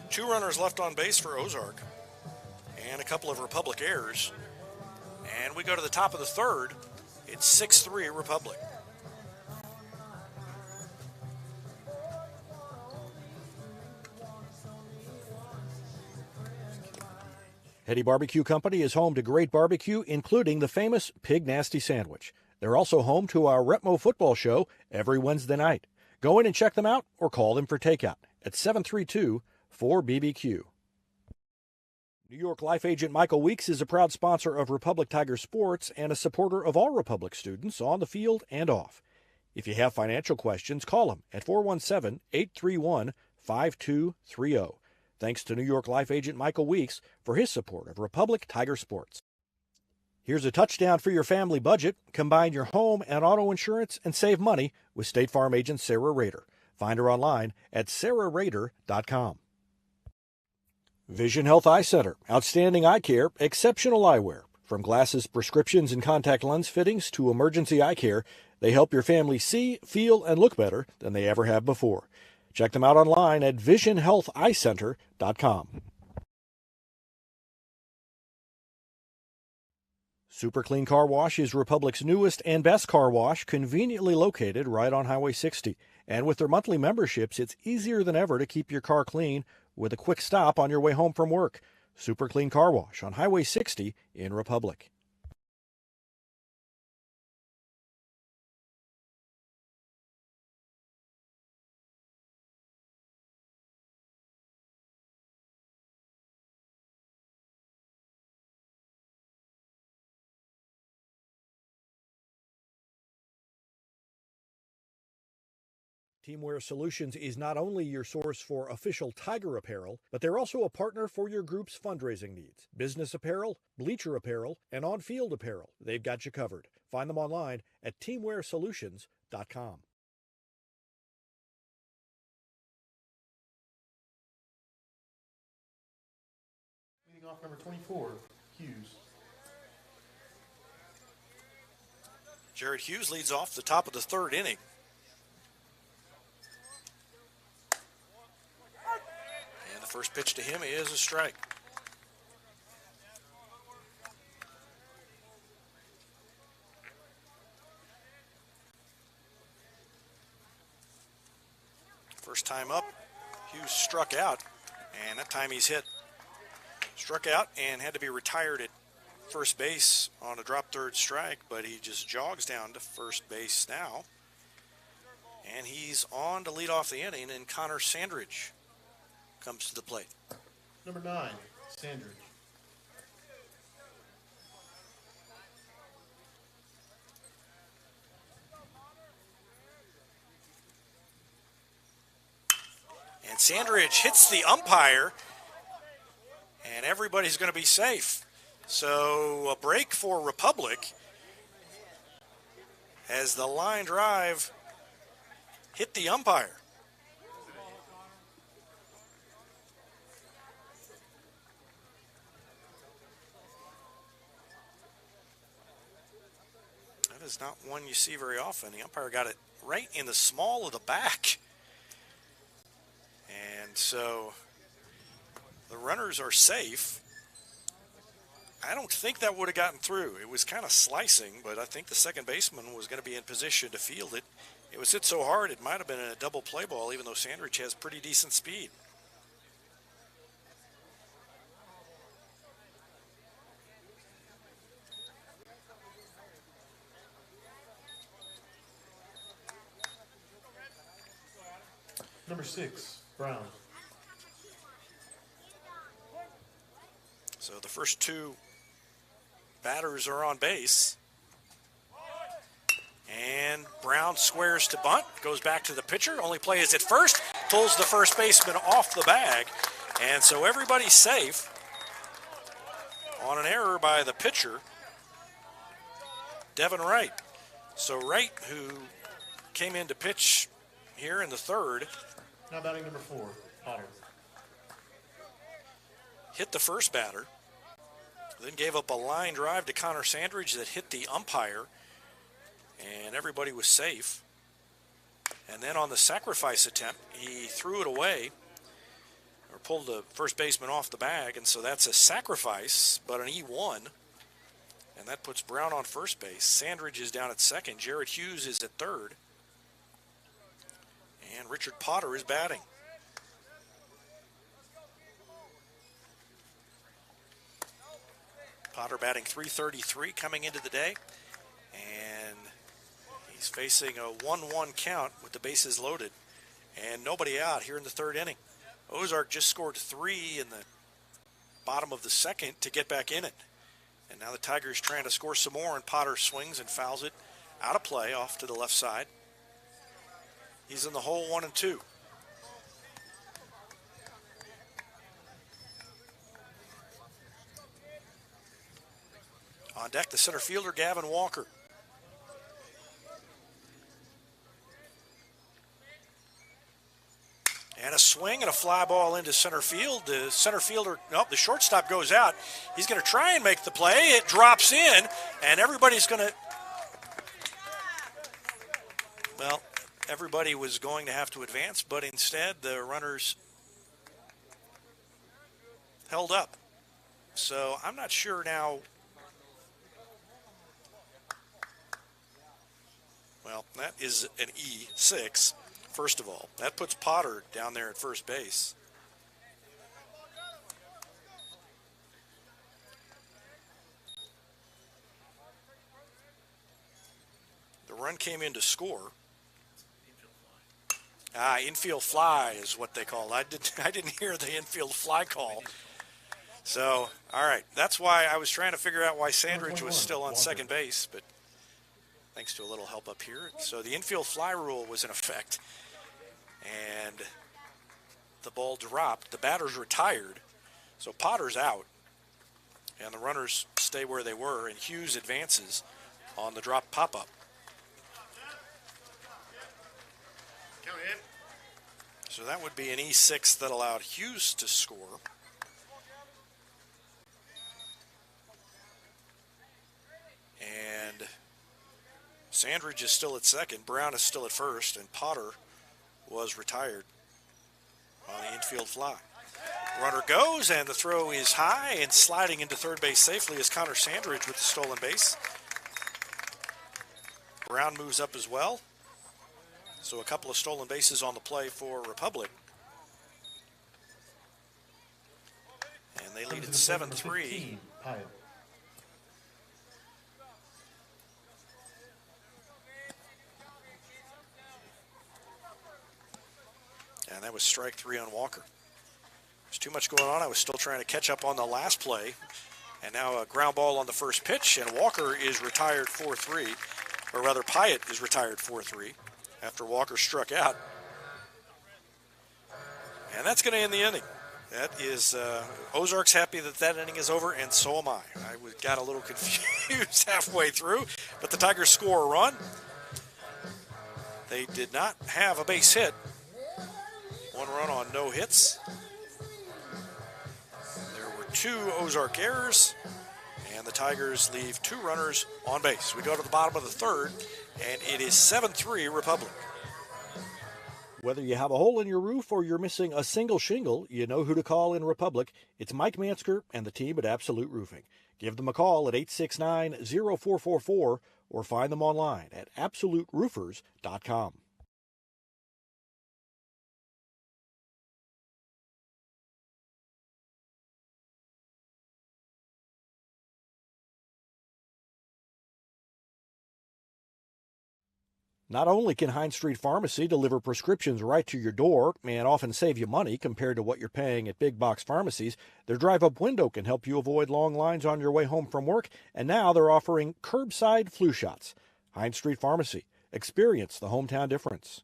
2 runners left on base for Ozark. And a couple of Republic errors. And we go to the top of the third. It's 6-3 Republic. Hetty Barbecue Company is home to great barbecue, including the famous Pig Nasty Sandwich. They're also home to our Retmo football show every Wednesday night. Go in and check them out or call them for takeout at 732-4BBQ. New York Life agent Michael Weeks is a proud sponsor of Republic Tiger Sports and a supporter of all Republic students on the field and off. If you have financial questions, call him at 417-831-5230. Thanks to New York Life agent Michael Weeks for his support of Republic Tiger Sports. Here's a touchdown for your family budget. Combine your home and auto insurance and save money with State Farm agent Sarah Rader. Find her online at sarahrader.com. Vision Health Eye Center. Outstanding eye care, exceptional eyewear. From glasses, prescriptions, and contact lens fittings to emergency eye care, they help your family see, feel, and look better than they ever have before. Check them out online at visionhealtheyecenter.com. Super Clean Car Wash is Republic's newest and best car wash, conveniently located right on Highway 60. And with their monthly memberships, it's easier than ever to keep your car clean with a quick stop on your way home from work. Super Clean Car Wash on Highway 60 in Republic. Teamwear Solutions is not only your source for official Tiger apparel, but they're also a partner for your group's fundraising needs. Business apparel, bleacher apparel, and on-field apparel. They've got you covered. Find them online at teamwearsolutions.com. Leading off number 24, Hughes. Garrett Hughes leads off the top of the third inning. First pitch to him is a strike. First time up, Hughes struck out, and that time he's hit. Struck out and had to be retired at first base on a drop third strike, but he just jogs down to first base now. And he's on to lead off the inning, and Connor Sandridge comes to the plate. Number 9, Sandridge. And Sandridge hits the umpire, and everybody's going to be safe. So a break for Republic as the line drive hit the umpire. That is not one you see very often. The umpire got it right in the small of the back. And so the runners are safe. I don't think that would have gotten through. It was kind of slicing, but I think the second baseman was going to be in position to field it. It was hit so hard it might have been a double play ball, even though Sandridge has pretty decent speed. Number 6, Brown. So the first two batters are on base. And Brown squares to bunt, goes back to the pitcher. Only play is at first, pulls the first baseman off the bag. And so everybody's safe on an error by the pitcher, Devon Wright. So Wright, who came in to pitch here in the third, Now batting number 4, Potter. hit the first batter, then gave up a line drive to Connor Sandridge that hit the umpire, and everybody was safe. And then on the sacrifice attempt, he threw it away, or pulled the first baseman off the bag, and so that's a sacrifice, but an E1, and that puts Brown on first base. Sandridge is down at second. Garrett Hughes is at third. And Richard Potter is batting. Potter batting .333 coming into the day. And he's facing a 1-1 count with the bases loaded. And nobody out here in the third inning. Ozark just scored 3 in the bottom of the second to get back in it. And now the Tigers trying to score some more, and Potter swings and fouls it out of play off to the left side. He's in the hole 1-2. On deck, the center fielder, Gavin Walker. And a swing and a fly ball into center field. The center fielder, nope, the shortstop goes out. He's going to try and make the play. It drops in, and everybody's going to, well, everybody was going to have to advance, but instead the runners held up. So I'm not sure now. Well, that is an E6, first of all. That puts Potter down there at first base. run came in to score. Infield fly is what they call it. I didn't hear the infield fly call. So, all right. That's why I was trying to figure out why Sandridge was still on second base, but thanks to a little help up here. So the infield fly rule was in effect, and the ball dropped. The batter's retired, so Potter's out, and the runners stay where they were, and Hughes advances on the drop pop-up. So that would be an E6 that allowed Hughes to score. And Sandridge is still at second, Brown is still at first, and Potter was retired on the infield fly. Runner goes, and the throw is high, and sliding into third base safely is Connor Sandridge with the stolen base. Brown moves up as well. So a couple of stolen bases on the play for Republic. And they lead at 7-3. And that was strike 3 on Walker. There's too much going on. I was still trying to catch up on the last play. And now a ground ball on the first pitch, and Walker is retired 4-3. Or rather, Pyatt is retired 4-3 after Walker struck out. And that's going to end the inning. That is, Ozark's happy that inning is over, and so am I. I got a little confused halfway through, but the Tigers score a run. They did not have a base hit. 1 run on no hits. There were 2 Ozark errors, and the Tigers leave 2 runners on base. We go to the bottom of the third, and it is 7-3 Republic. Whether you have a hole in your roof or you're missing a single shingle, you know who to call in Republic. It's Mike Mansker and the team at Absolute Roofing. Give them a call at 869-0444 or find them online at absoluteroofers.com. Not only can Hines Street Pharmacy deliver prescriptions right to your door and often save you money compared to what you're paying at big box pharmacies, their drive-up window can help you avoid long lines on your way home from work, and now they're offering curbside flu shots. Hines Street Pharmacy. Experience the hometown difference.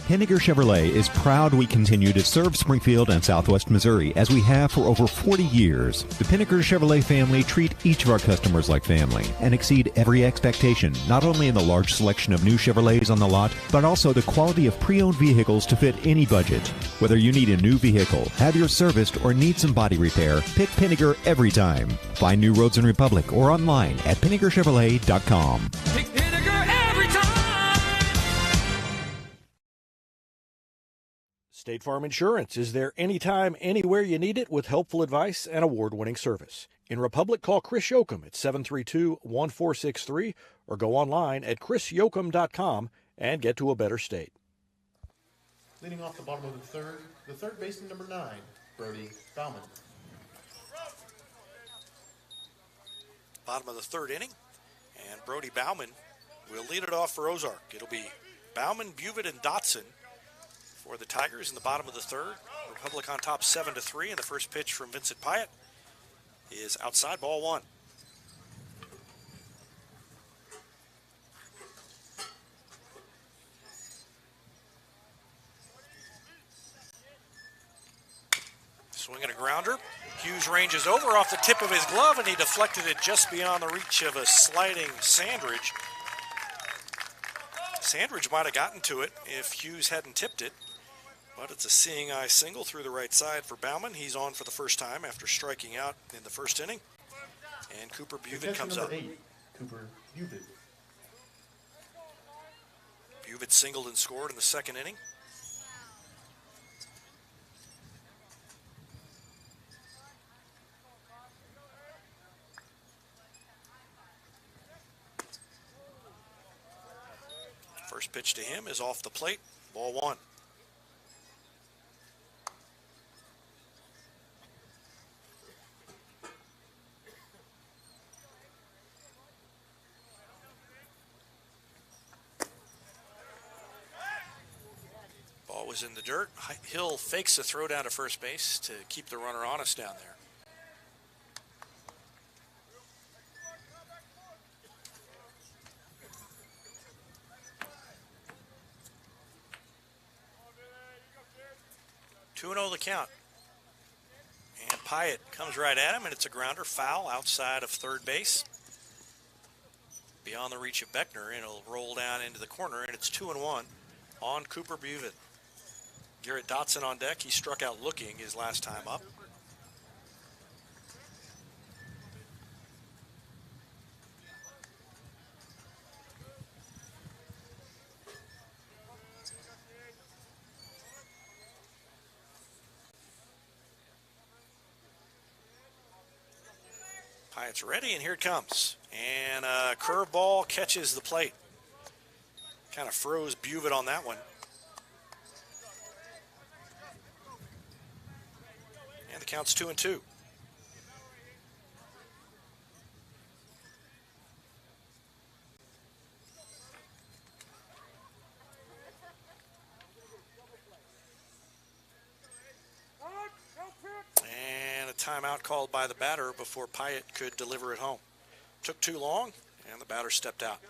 Henniger Chevrolet is proud we continue to serve Springfield and Southwest Missouri as we have for over 40 years. The Pinnaker Chevrolet family treat each of our customers like family and exceed every expectation, not only in the large selection of new Chevrolets on the lot, but also the quality of pre-owned vehicles to fit any budget. Whether you need a new vehicle, have yours serviced, or need some body repair, pick Pinnaker every time. Find new roads in Republic or online at PinnakerChevrolet.com. Pick Pinnaker every time. State Farm Insurance is there anytime, anywhere you need it with helpful advice and award-winning service. In Republic, call Chris Yoakum at 732-1463 or go online at chrisyoakum.com and get to a better state. Leading off the bottom of the third baseman, number 9, Brody Bauman. Bottom of the third inning, and Brody Bauman will lead it off for Ozark. It'll be Bauman, Buvett, and Dodson for the Tigers in the bottom of the third. Republic on top 7-3, and the first pitch from Vincent Pyatt is outside, ball 1. Swinging a grounder. Hughes ranges over off the tip of his glove, and he deflected it just beyond the reach of a sliding Sandridge. Sandridge might have gotten to it if Hughes hadn't tipped it, but it's a seeing eye single through the right side for Bauman. He's on for the first time after striking out in the first inning. And Cooper Buvett comes up. 8, Cooper Buvett. Buvett singled and scored in the second inning. First pitch to him is off the plate, ball 1. was in the dirt. Hill fakes a throw down to first base to keep the runner honest down there. Two and 0 the count. And Pyatt comes right at him, and it's a grounder foul outside of third base. Beyond the reach of Beckner, and it'll roll down into the corner, and it's 2-1 on Cooper Buvett. Garrett Dodson on deck. He struck out looking his last time up. Pyatt's ready, and here it comes. And a curveball catches the plate. Kind of froze Buvett on that one. And the count's 2-2. And a timeout called by the batter before Pyatt could deliver it home. Took too long, and the batter stepped out.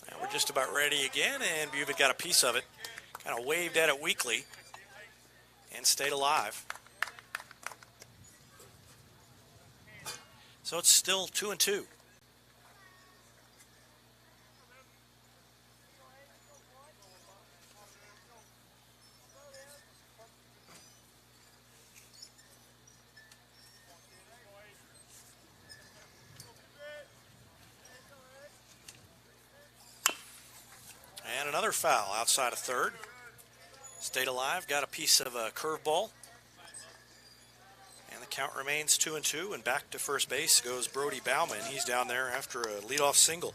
And we're just about ready again, and Buvett got a piece of it. Kind of waved at it weakly and stayed alive. So it's still 2-2. And another foul outside of third. Stayed alive, got a piece of a curveball. And the count remains 2-2, and back to first base goes Brody Bauman. He's down there after a leadoff single.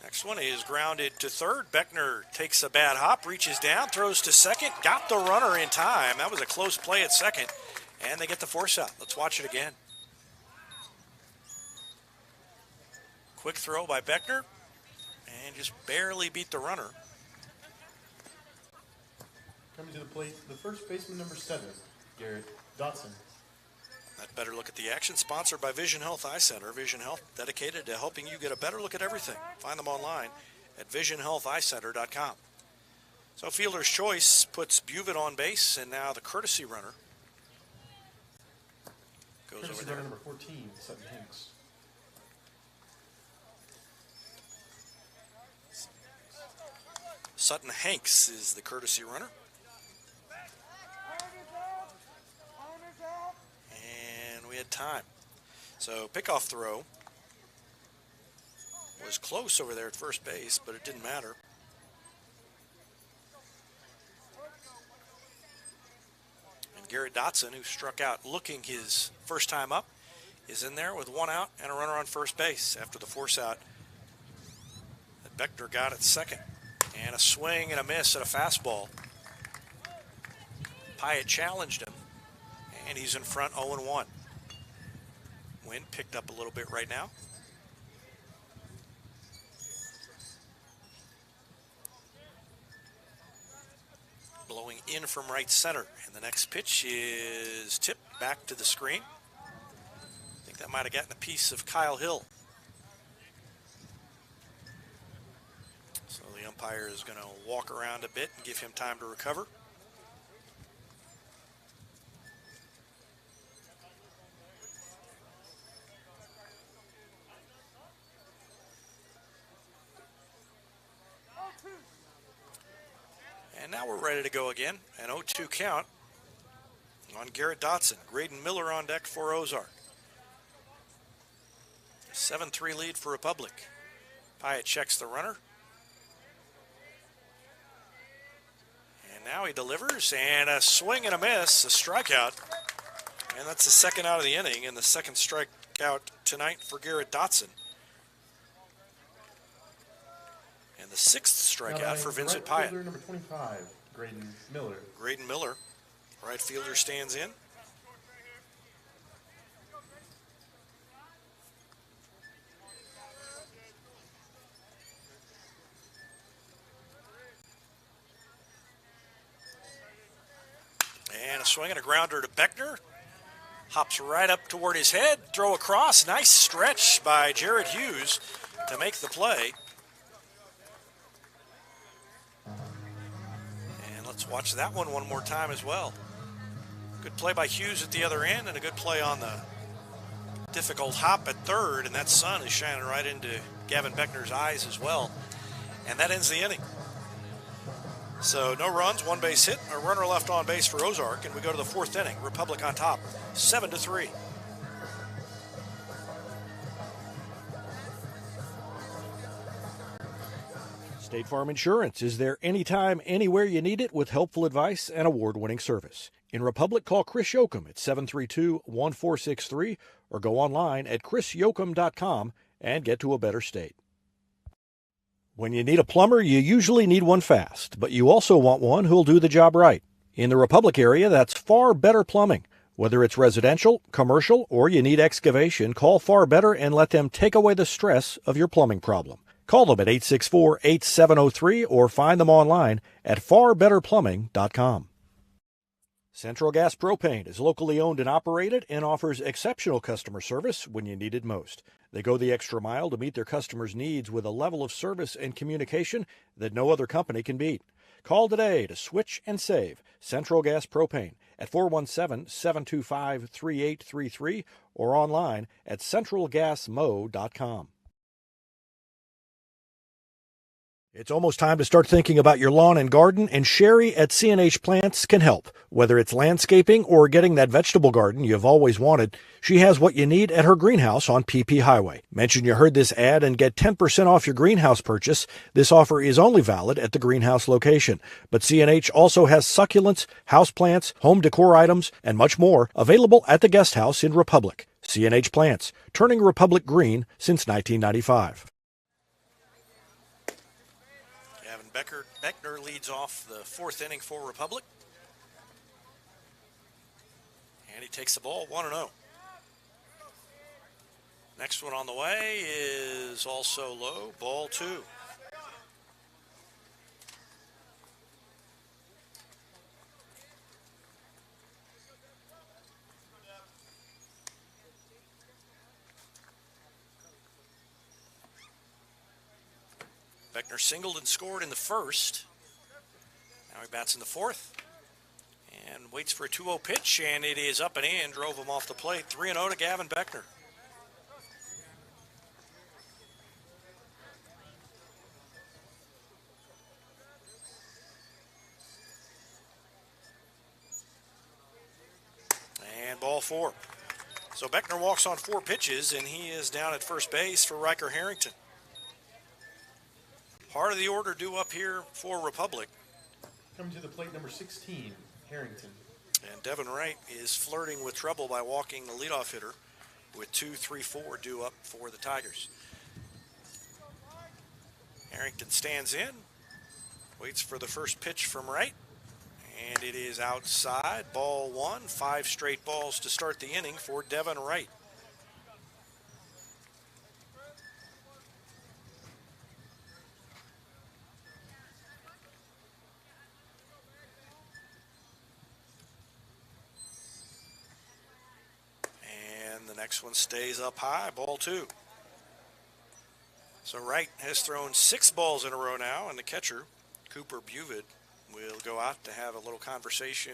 Next one is grounded to third. Beckner takes a bad hop, reaches down, throws to second, got the runner in time. That was a close play at second, and they get the force out. Let's watch it again. Quick throw by Beckner, and just barely beat the runner. Coming to the plate, the first baseman, number 7, Garrett Dodson. That better look at the action, sponsored by Vision Health Eye Center. Vision Health, dedicated to helping you get a better look at everything. Find them online at visionhealtheyecenter.com. So fielder's choice puts Buvett on base, and now the courtesy runner goes Courtesy over there. runner number 14, Sutton Hanks. Sutton Hanks is the courtesy runner. And we had time. So pickoff throw was close over there at first base, but it didn't matter. And Garrett Dodson, who struck out looking his first time up, is in there with one out and a runner on first base after the force out that Beckner got at second. And a swing and a miss at a fastball. Pyatt challenged him, and he's in front 0-1. Wind picked up a little bit right now. Blowing in from right center, and the next pitch is tipped back to the screen. I think that might have gotten a piece of Kyle Hill. So the umpire is going to walk around a bit and give him time to recover. And now we're ready to go again. An 0-2 count on Garrett Dodson. Graydon Miller on deck for Ozark. 7-3 lead for Republic. Pyatt checks the runner. And Now he delivers, and a swing and a miss, a strikeout. And that's the second out of the inning, and the second strikeout tonight for Garrett Dodson. And the sixth strikeout for Vincent Pyatt. Number 25, Graydon Miller. Graydon Miller, right fielder, stands in. And a swing and a grounder to Beckner. Hops right up toward his head, throw across. Nice stretch by Jared Hughes to make the play. And let's watch that one more time as well. Good play by Hughes at the other end, and a good play on the difficult hop at third, and that sun is shining right into Gavin Beckner's eyes as well. And that ends the inning. So no runs, one base hit, a runner left on base for Ozark, and we go to the fourth inning. Republic on top, 7-3. State Farm Insurance is there anytime, anywhere you need it with helpful advice and award-winning service. In Republic, call Chris Yoakum at 732-1463 or go online at chrisyoakum.com and get to a better state. When you need a plumber, you usually need one fast, but you also want one who'll do the job right. In the Republic area, that's Far Better Plumbing. Whether it's residential, commercial, or you need excavation, call Far Better and let them take away the stress of your plumbing problem. Call them at 864-8703 or find them online at farbetterplumbing.com. Central Gas Propane is locally owned and operated and offers exceptional customer service when you need it most. They go the extra mile to meet their customers' needs with a level of service and communication that no other company can beat. Call today to switch and save Central Gas Propane at 417-725-3833 or online at centralgasmo.com. It's almost time to start thinking about your lawn and garden, and Sherry at C&H Plants can help. Whether it's landscaping or getting that vegetable garden you've always wanted, she has what you need at her greenhouse on PP Highway. Mention you heard this ad and get 10% off your greenhouse purchase. This offer is only valid at the greenhouse location. But C&H also has succulents, houseplants, home decor items, and much more available at the guest house in Republic. C&H Plants, turning Republic green since 1995. Beckner leads off the fourth inning for Republic. And he takes the ball 1-0. Next one on the way is also low, ball 2. Beckner singled and scored in the first. Now he bats in the fourth and waits for a 2-0 pitch, and it is up and in. Drove him off the plate. 3-0 to Gavin Beckner. And ball 4. So Beckner walks on 4 pitches, and he is down at first base for Riker Harrington. Part of the order due up here for Republic. Coming to the plate, number 16, Harrington. And Devon Wright is flirting with trouble by walking the leadoff hitter with 2-3-4 due up for the Tigers. Harrington stands in, waits for the first pitch from Wright, and it is outside. Ball 1, 5 straight balls to start the inning for Devon Wright. Next one stays up high, ball 2. So Wright has thrown 6 balls in a row now, and the catcher, Cooper Buvid, will go out to have a little conversation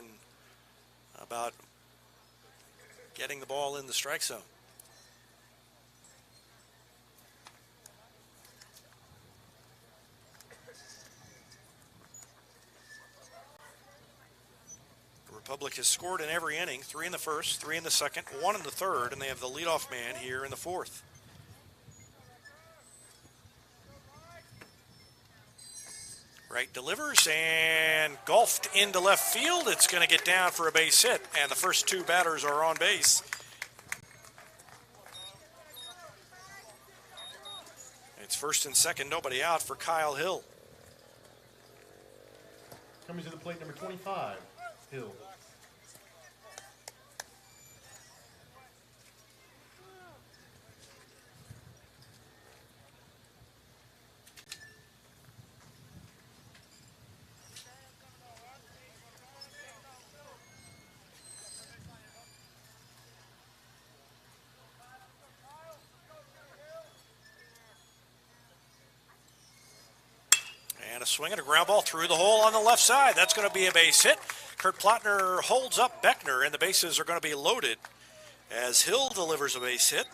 about getting the ball in the strike zone. Republic has scored in every inning, 3 in the first, 3 in the second, 1 in the third, and they have the leadoff man here in the fourth. Wright delivers and golfed into left field. It's going to get down for a base hit, and the first two batters are on base. It's first and second, nobody out for Kyle Hill. Coming to the plate, number 25, Hill. And a swing and a ground ball through the hole on the left side. That's going to be a base hit. Kurt Plotner holds up Beckner, and the bases are going to be loaded as Hill delivers a base hit.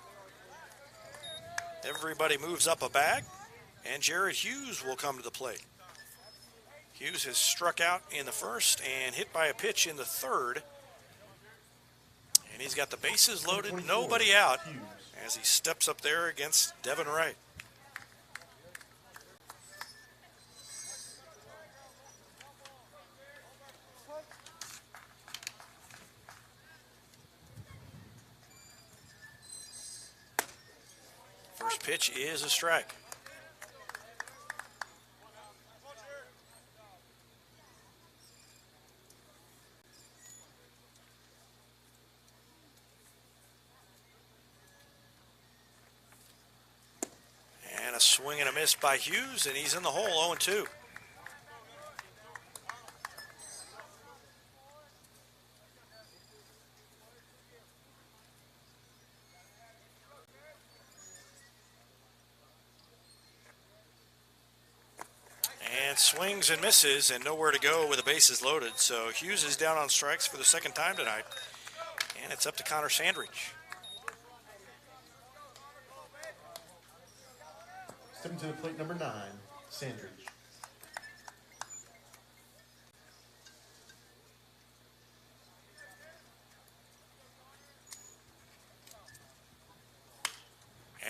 Everybody moves up a bag, and Jared Hughes will come to the plate. Hughes has struck out in the first and hit by a pitch in the third. And he's got the bases loaded, nobody out, as he steps up there against Devon Wright. First pitch is a strike. And a swing and a miss by Hughes, and he's in the hole, 0-2. Swings and misses, and nowhere to go with the bases loaded. So Hughes is down on strikes for the second time tonight, and it's up to Connor Sandridge. Stepping to the plate, number 9, Sandridge.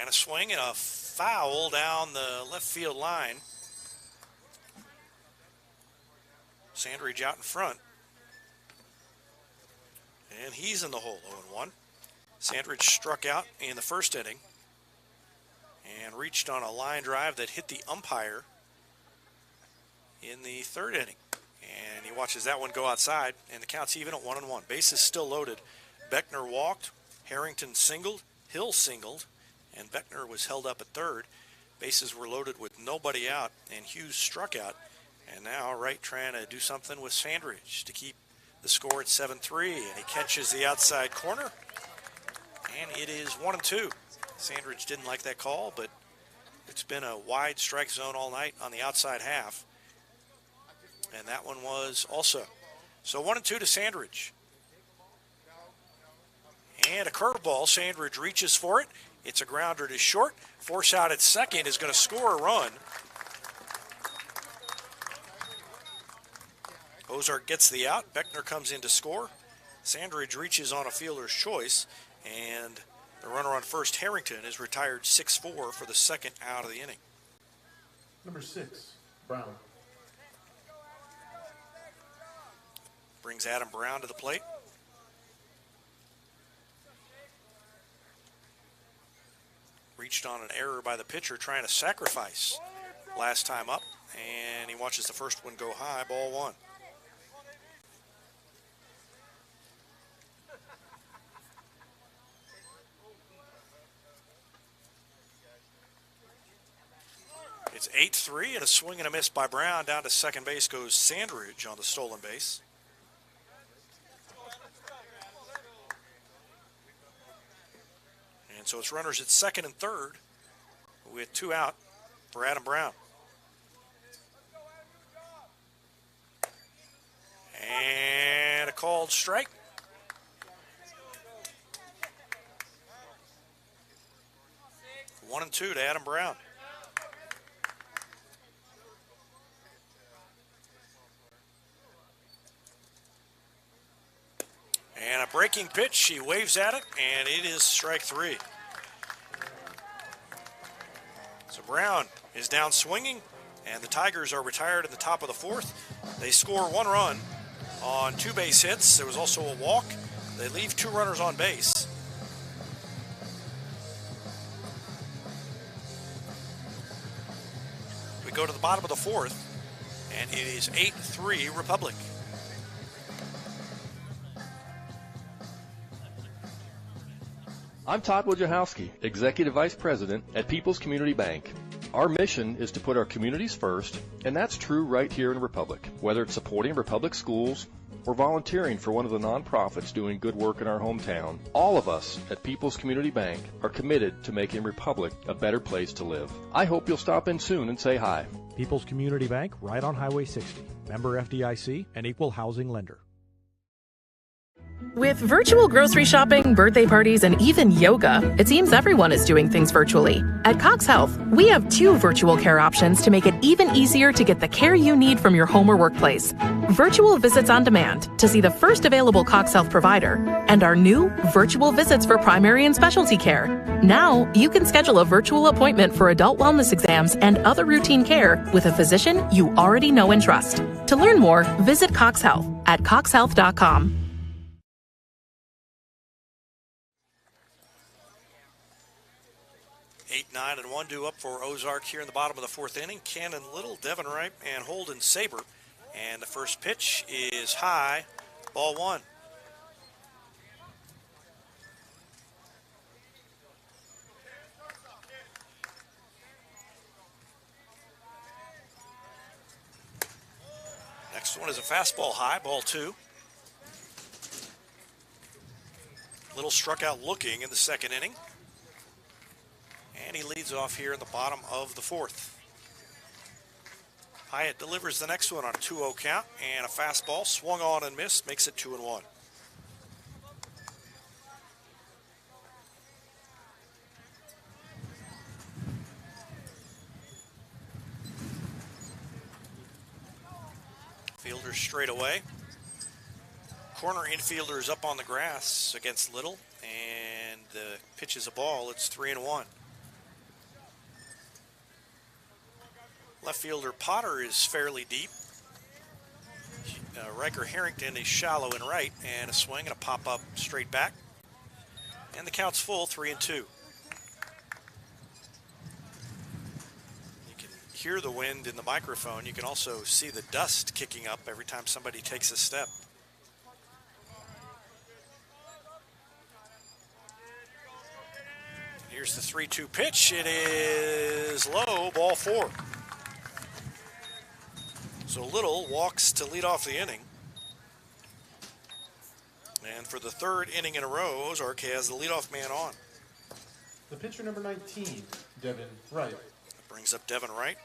And a swing and a foul down the left field line. Sandridge out in front. And he's in the hole, 0-1. Sandridge struck out in the first inning and reached on a line drive that hit the umpire in the third inning. And he watches that one go outside, and the count's even at 1-1. Bases still loaded. Beckner walked, Harrington singled, Hill singled, and Beckner was held up at third. Bases were loaded with nobody out, and Hughes struck out. And now Wright trying to do something with Sandridge to keep the score at 7-3, and he catches the outside corner, and it is 1-2. Sandridge didn't like that call, but it's been a wide strike zone all night on the outside half, and that one was also. So 1-2 to Sandridge. And a curveball. Sandridge reaches for it. It's a grounder to short. Force out at second is going to score a run. Ozark gets the out. Beckner comes in to score. Sandridge reaches on a fielder's choice, and the runner on first, Harrington, is retired 6-4 for the second out of the inning. Number 6, Brown. Brings Adam Brown to the plate. Reached on an error by the pitcher trying to sacrifice last time up, and he watches the first one go high, ball 1. It's 8-3, and a swing and a miss by Brown. Down to second base goes Sandridge on the stolen base. And so it's runners at second and third with 2 out for Adam Brown. And a called strike. One and 2 to Adam Brown. And a breaking pitch, he waves at it, and it is strike 3. So Brown is down swinging, And the Tigers are retired in the top of the fourth. They score 1 run on 2 base hits. There was also a walk. They leave 2 runners on base. We go to the bottom of the fourth, and it is 8-3 Republic. I'm Todd Wojciechowski, Executive Vice President at People's Community Bank. Our mission is to put our communities first, and that's true right here in Republic. Whether it's supporting Republic schools or volunteering for one of the nonprofits doing good work in our hometown, all of us at People's Community Bank are committed to making Republic a better place to live. I hope you'll stop in soon and say hi. People's Community Bank, right on Highway 60. Member FDIC, an equal housing lender. With virtual grocery shopping, birthday parties, and even yoga, it seems everyone is doing things virtually. At Cox Health, we have 2 virtual care options to make it even easier to get the care you need from your home or workplace. Virtual visits on demand to see the first available Cox Health provider, and our new virtual visits for primary and specialty care. Now, you can schedule a virtual appointment for adult wellness exams and other routine care with a physician you already know and trust. To learn more, visit Cox Health at coxhealth.com. 8-9-1 due up for Ozark here in the bottom of the fourth inning. Cannon Little, Devon Wright, and Holden Saber. And the first pitch is high, ball 1. Next one is a fastball high, ball 2. Little struck out looking in the second inning. And he leads off here in the bottom of the fourth. Hyatt delivers the next one on a 2-0 count, and a fastball swung on and missed, makes it 2-1. Fielder straight away. Corner infielder is up on the grass against Little, and the pitch is a ball. It's 3-1. Left fielder Potter is fairly deep. Riker Harrington is shallow and right, and a swing and a pop-up straight back. And the count's full, 3-2. You can hear the wind in the microphone. You can also see the dust kicking up every time somebody takes a step. Here's the 3-2 pitch. It is low, ball 4. So Little walks to lead off the inning. And for the 3rd inning in a row, Ozark has the leadoff man on. The pitcher number 19, Devon Wright. That brings up Devon Wright.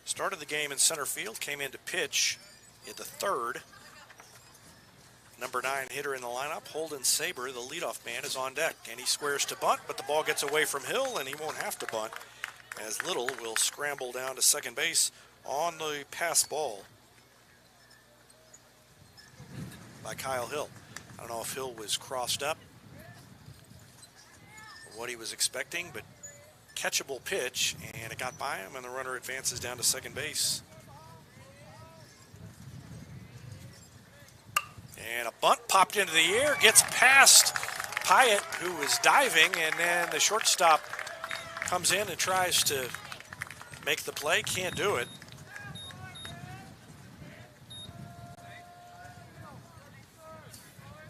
Started the game in center field, came in to pitch in the 3rd. Number 9 hitter in the lineup, Holden Saber, the leadoff man, is on deck. And he squares to bunt, but the ball gets away from Hill, and he won't have to bunt, as Little will scramble down to second base on the pass ball by Kyle Hill. I don't know if Hill was crossed up or what he was expecting, but catchable pitch, and it got by him, and the runner advances down to second base. And a bunt popped into the air, gets past Pyatt, who was diving, and then the shortstop comes in and tries to make the play, can't do it.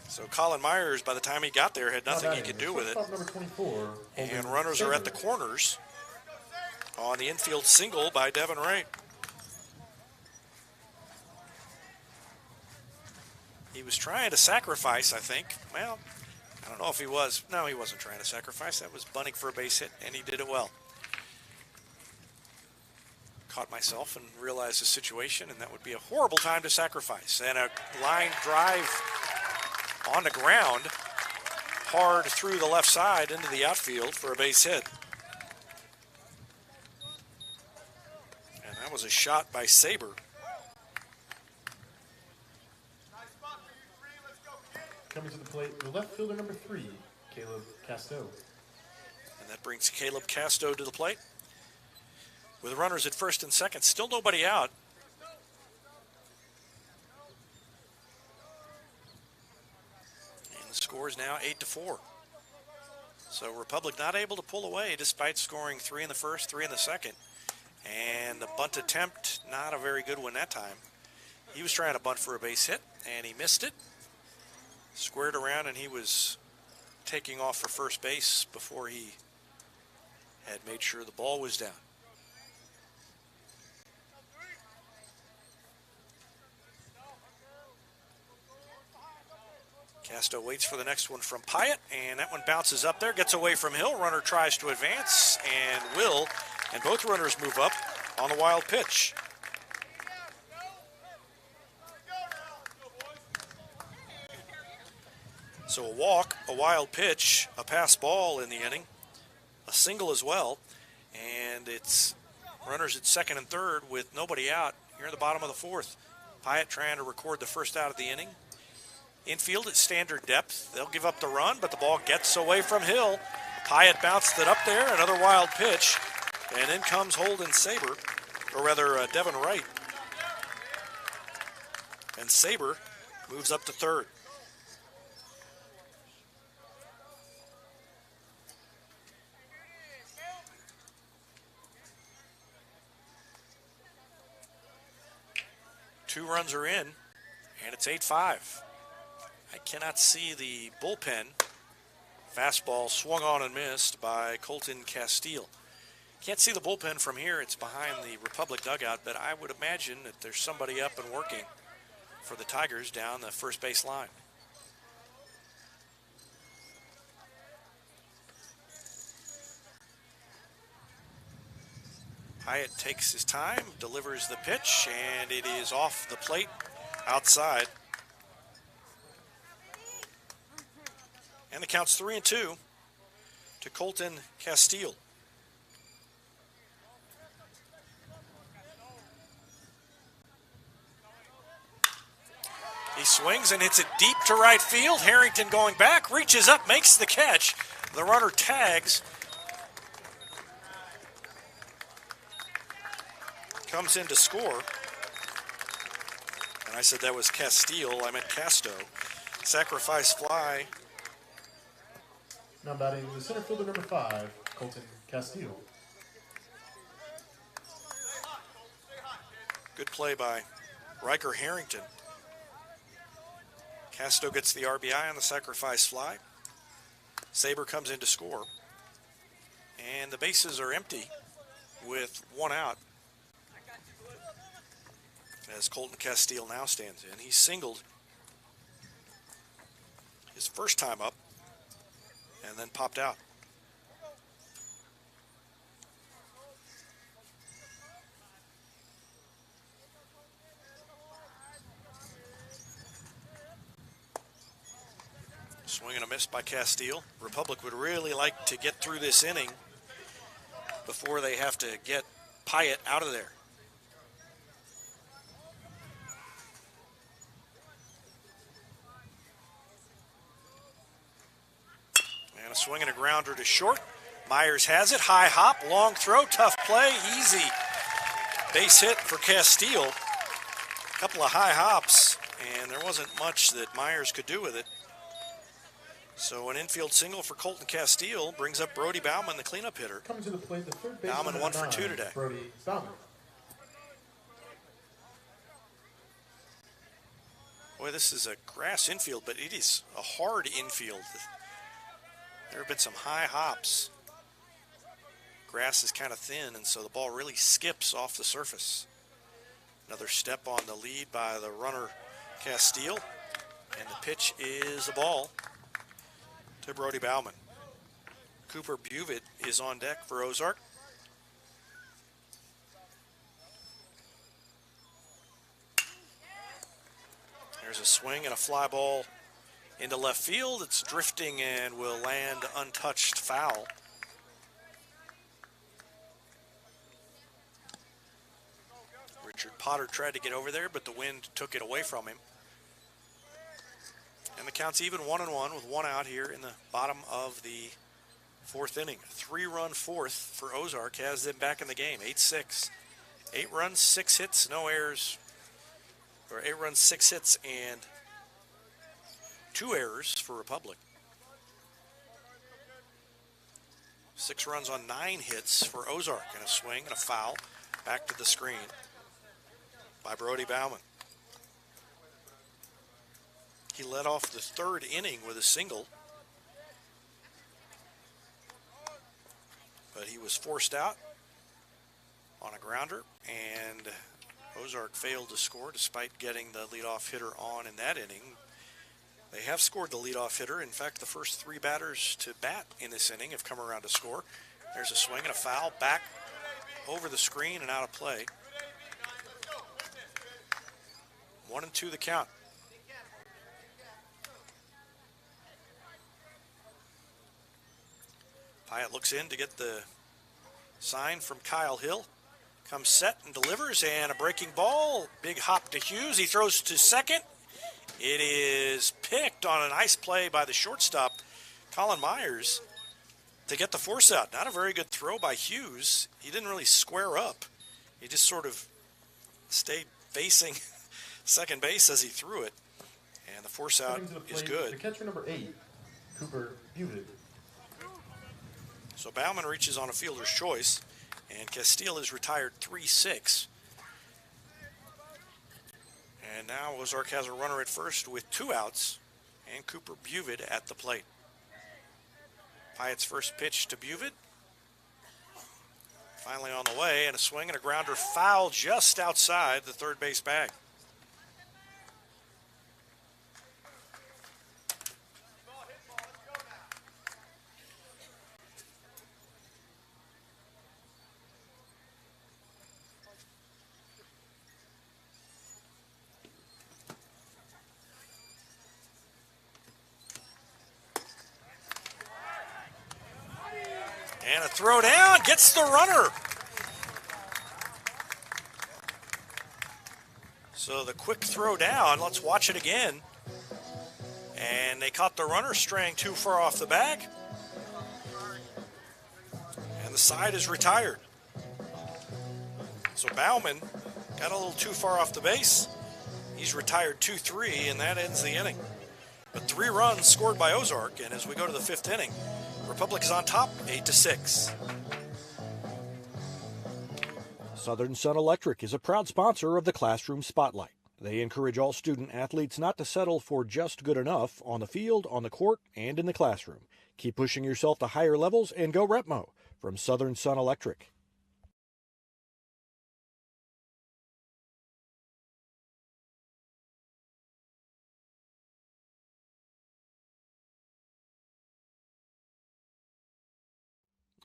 So Colin Myers, by the time he got there, had nothing he could do with it. And runners are at the corners on the infield single by Devon Wright. He was trying to sacrifice, I think. Well, I don't know if he was. No, he wasn't trying to sacrifice. That was bunting for a base hit, and he did it well. Caught myself and realized the situation, and that would be a horrible time to sacrifice. And a line drive on the ground, hard through the left side into the outfield for a base hit. And that was a shot by Saber. Coming to the plate, the left fielder number 3, Caleb Castell. And that brings Caleb Castell to the plate. With runners at first and second, still nobody out. And the score is now 8-4. So Republic not able to pull away despite scoring 3 in the first, 3 in the second. And the bunt attempt, not a very good one that time. He was trying to bunt for a base hit, and he missed it. Squared around, and he was taking off for first base before he had made sure the ball was down. Castell waits for the next one from Pyatt, and that one bounces up there, gets away from Hill. Runner tries to advance, and will, and both runners move up on the wild pitch. So a walk, a wild pitch, a pass ball in the inning, a single as well, and it's runners at second and third with nobody out here in the bottom of the fourth. Pyatt trying to record the first out of the inning. Infield at standard depth. They'll give up the run, but the ball gets away from Hill. Pyatt bounced it up there, another wild pitch, and in comes Holden Saber, or rather Devon Wright. And Saber moves up to third. Two runs are in, and it's 8-5. I cannot see the bullpen. Fastball swung on and missed by Colton Castillo. Can't see the bullpen from here. It's behind the Republic dugout, but I would imagine that there's somebody up and working for the Tigers down the first base line. Pyatt takes his time, delivers the pitch, and it is off the plate outside. And the count's 3-2 to Colton Castillo. He swings and hits it deep to right field. Harrington going back, reaches up, makes the catch. The runner tags. Comes in to score. And I said that was Castile, I meant Casto. Sacrifice fly. Now batting the center fielder, number 5, Colton Castillo. Good play by Riker Harrington. Casto gets the RBI on the sacrifice fly. Saber comes in to score. And the bases are empty with one out. As Colton Castillo now stands in. He singled his first time up and then popped out. Swing and a miss by Castile. Republic would really like to get through this inning before they have to get Pyatt out of there. And a swing and a grounder to short. Myers has it. High hop, long throw, tough play, easy base hit for Castile. A couple of high hops, and there wasn't much that Myers could do with it. So an infield single for Colton Castile brings up Brody Bauman, the cleanup hitter. Coming to the plate, the third baseman, Bauman 1 for 2 today. Brody Bauman. Boy, this is a grass infield, but it is a hard infield. There have been some high hops. Grass is kind of thin, and so the ball really skips off the surface. Another step on the lead by the runner Castile, and the pitch is a ball to Brody Bauman. Cooper Buvett is on deck for Ozark. There's a swing and a fly ball into left field. It's drifting and will land untouched foul. Richard Potter tried to get over there, but the wind took it away from him. And the count's even 1-1 with one out here in the bottom of the Fourth inning, 3-run fourth for Ozark has them back in the game, 8-6. 8 runs, 6 hits, no errors. Or 8 runs, 6 hits, and 2 errors for Republic. 6 runs on 9 hits for Ozark, and a swing and a foul back to the screen by Brody Bauman. He led off the third inning with a single, but he was forced out on a grounder, and Ozark failed to score despite getting the leadoff hitter on in that inning. They have scored the leadoff hitter. In fact, the first 3 batters to bat in this inning have come around to score. There's a swing and a foul back over the screen and out of play. 1-2 the count. Pyatt looks in to get the sign from Kyle Hill. Comes set and delivers, and a breaking ball. Big hop to Hughes. He throws to second. It is picked on a nice play by the shortstop, Colin Myers, to get the force out. Not a very good throw by Hughes. He didn't really square up. He just sort of stayed facing second base as he threw it. And the force out is good. The catcher number 8, Cooper Buvitt. So Bauman reaches on a fielder's choice, and Castell is retired 3-6. And now Ozark has a runner at first with 2 outs, and Cooper Buvitt at the plate. Pyatt's first pitch to Buvitt. Finally on the way, and a swing and a grounder foul just outside the third base bag. And a throw down, gets the runner. So the quick throw down, let's watch it again. And they caught the runner straying too far off the bag. And the side is retired. So Bauman got a little too far off the base. He's retired 2-3, and that ends the inning. But 3 runs scored by Ozark, and as we go to the 5th inning, Republic is on top, 8-6. Southern Sun Electric is a proud sponsor of the Classroom Spotlight. They encourage all student athletes not to settle for just good enough on the field, on the court, and in the classroom. Keep pushing yourself to higher levels and go Repmo from Southern Sun Electric.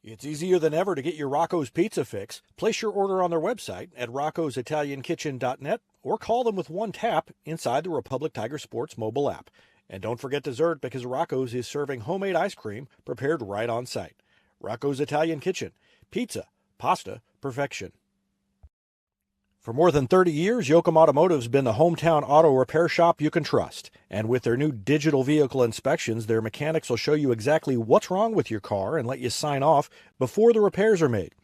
It's easier than ever to get your Rocco's Pizza fix. Place your order on their website at roccositaliankitchen.net or call them with one tap inside the Republic Tiger Sports mobile app. And don't forget dessert, because Rocco's is serving homemade ice cream prepared right on site. Rocco's Italian Kitchen. Pizza, pasta, perfection. For more than 30 years, Yoakum Automotive's been the hometown auto repair shop you can trust. And with their new digital vehicle inspections, their mechanics will show you exactly what's wrong with your car and let you sign off before the repairs are made.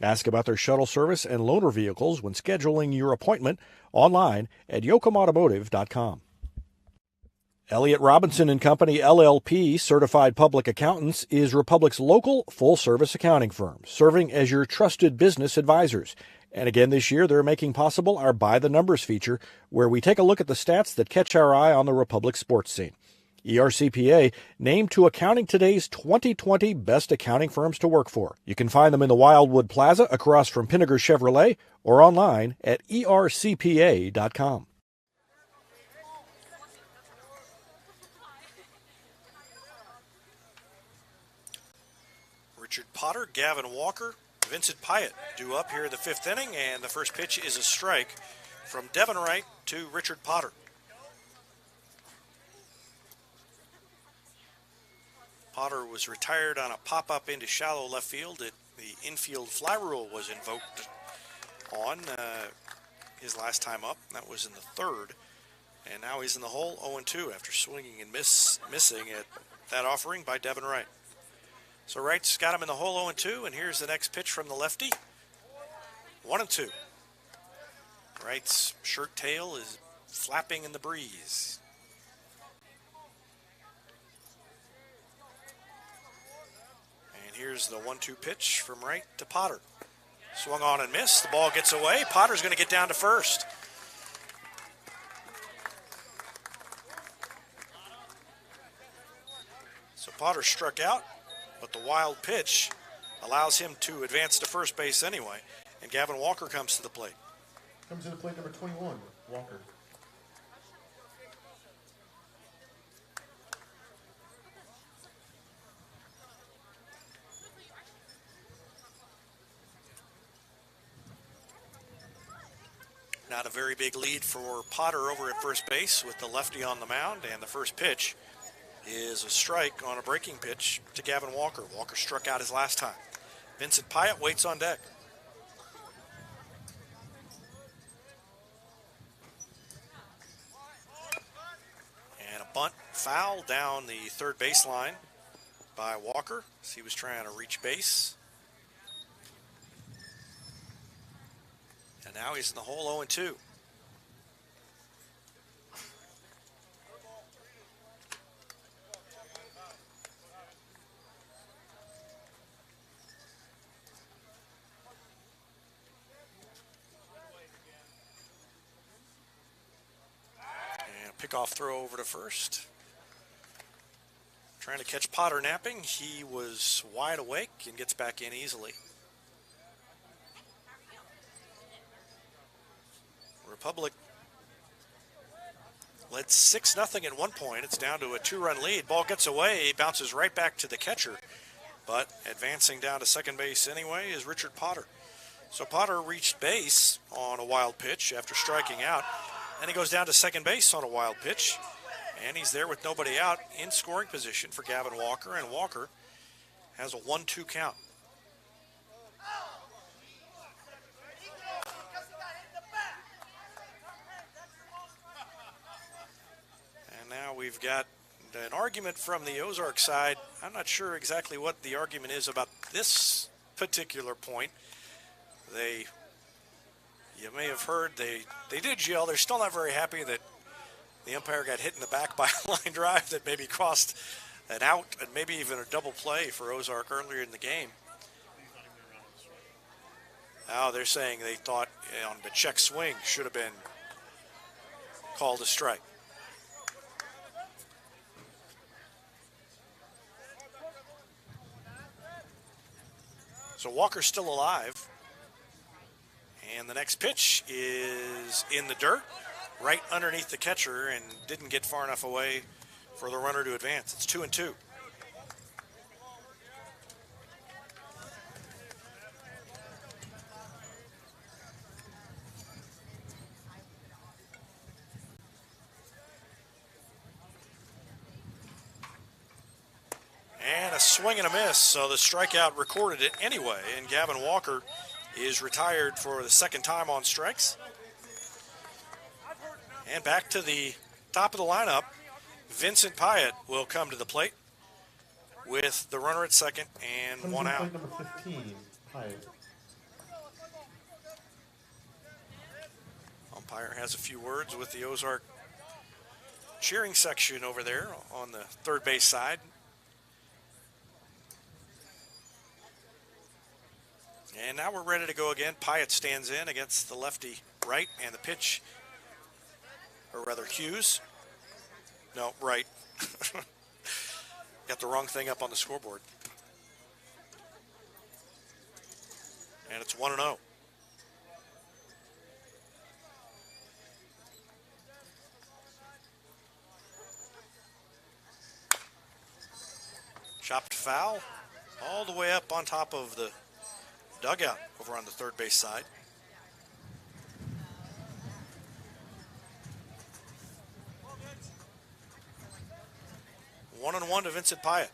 Ask about their shuttle service and loaner vehicles when scheduling your appointment online at yoakumautomotive.com. Elliott Robinson and Company, LLP, Certified Public Accountants, is Republic's local full-service accounting firm, serving as your trusted business advisors. And again this year, they're making possible our By the Numbers feature, where we take a look at the stats that catch our eye on the Republic sports scene. ERCPA named to Accounting Today's 2020 Best Accounting Firms to Work For. You can find them in the Wildwood Plaza across from Pinnaker Chevrolet or online at ercpa.com. Richard Potter, Gavin Walker, Vincent Pyatt due up here in the 5th inning, and the first pitch is a strike from Devon Wright to Richard Potter. Potter was retired on a pop-up into shallow left field that the infield fly rule was invoked on his last time up. That was in the 3rd, and now he's in the hole 0-2 after swinging and missing at that offering by Devon Wright. So Wright's got him in the hole 0-2, and here's the next pitch from the lefty. 1-2. Wright's shirt tail is flapping in the breeze. And here's the 1-2 pitch from Wright to Potter. Swung on and missed. The ball gets away. Potter's going to get down to first. So Potter struck out, but the wild pitch allows him to advance to first base anyway. And Gavin Walker comes to the plate. Comes to the plate number 21, Walker. Not a very big lead for Potter over at first base with the lefty on the mound, and the first pitch is a strike on a breaking pitch to Gavin Walker. Walker struck out his last time. Vincent Pyatt waits on deck. And a bunt foul down the third baseline by Walker as he was trying to reach base. And now he's in the hole 0-2. Pickoff throw over to first. Trying to catch Potter napping. He was wide awake and gets back in easily. Republic led 6-0 at one point. It's down to a 2-run lead. Ball gets away, bounces right back to the catcher. But advancing down to second base anyway is Richard Potter. So Potter reached base on a wild pitch after striking out. And he goes down to second base on a wild pitch. And he's there with nobody out in scoring position for Gavin Walker. And Walker has a 1-2 count. And now we've got an argument from the Ozark side. I'm not sure exactly what the argument is about this particular point. You may have heard they did yell. They're still not very happy that the umpire got hit in the back by a line drive that maybe cost an out and maybe even a double play for Ozark earlier in the game. Now they're saying they thought on the check swing should have been called a strike. So Walker's still alive. And the next pitch is in the dirt, right underneath the catcher, and didn't get far enough away for the runner to advance. It's 2-2. And a swing and a miss, so the strikeout recorded it anyway, and Gavin Walker is retired for the second time on strikes. And back to the top of the lineup, Vincent Pyatt will come to the plate with the runner at second and one out. Number 15, Pyatt. Umpire has a few words with the Ozark cheering section over there on the third base side. And now we're ready to go again. Pyatt stands in against the lefty Wright, and the pitch, or rather Hughes. No, Wright. Got the wrong thing up on the scoreboard. And it's 1-0. Chopped foul all the way up on top of the dugout over on the third base side. One and one to Vincent Pyatt.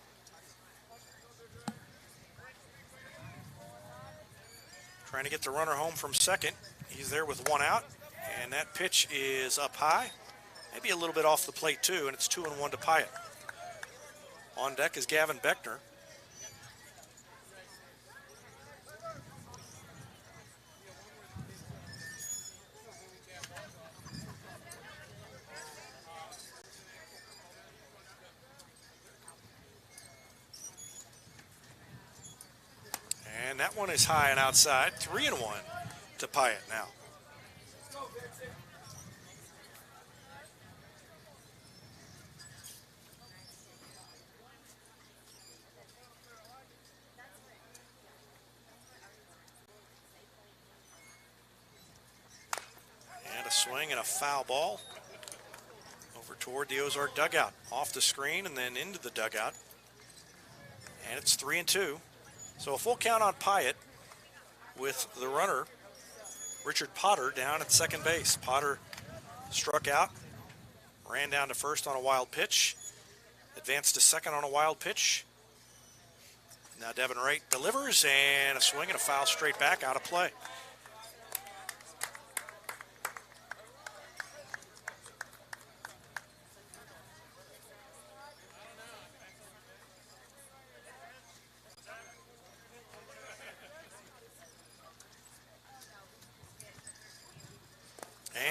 Trying to get the runner home from second. He's there with one out, and that pitch is up high. Maybe a little bit off the plate too, and it's 2-1 to Pyatt. On deck is Gavin Beckner. And that one is high and outside. 3-1 to Pyatt now. And a swing and a foul ball over toward the Ozark dugout. Off the screen and then into the dugout. And it's 3-2. So a full count on Pyatt with the runner, Richard Potter, down at second base. Potter struck out, ran down to first on a wild pitch, advanced to second on a wild pitch. Now Devon Wright delivers, and a swing and a foul straight back, out of play.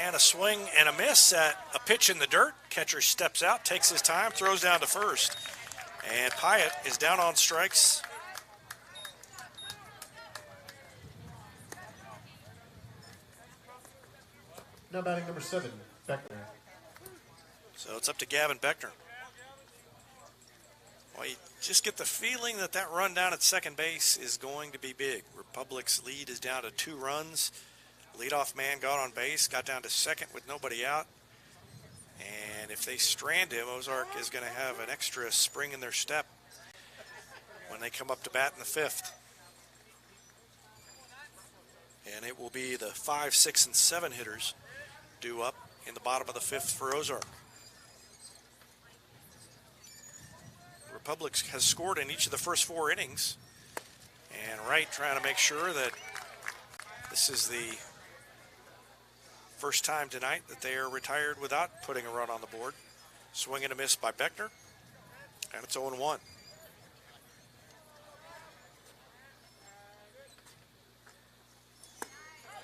And a swing and a miss at a pitch in the dirt. Catcher steps out, takes his time, throws down to first. And Pyatt is down on strikes. Now batting number 7, Beckner. So it's up to Gavin Beckner. Well, you just get the feeling that that run down at second base is going to be big. Republic's lead is down to 2 runs. Leadoff man got on base, got down to second with nobody out. And if they strand him, Ozark is going to have an extra spring in their step when they come up to bat in the 5th. And it will be the 5, 6, and 7 hitters due up in the bottom of the 5th for Ozark. Republic has scored in each of the first 4 innings. And Wright trying to make sure that this is the first time tonight that they are retired without putting a run on the board. Swing and a miss by Beckner, and it's 0-1.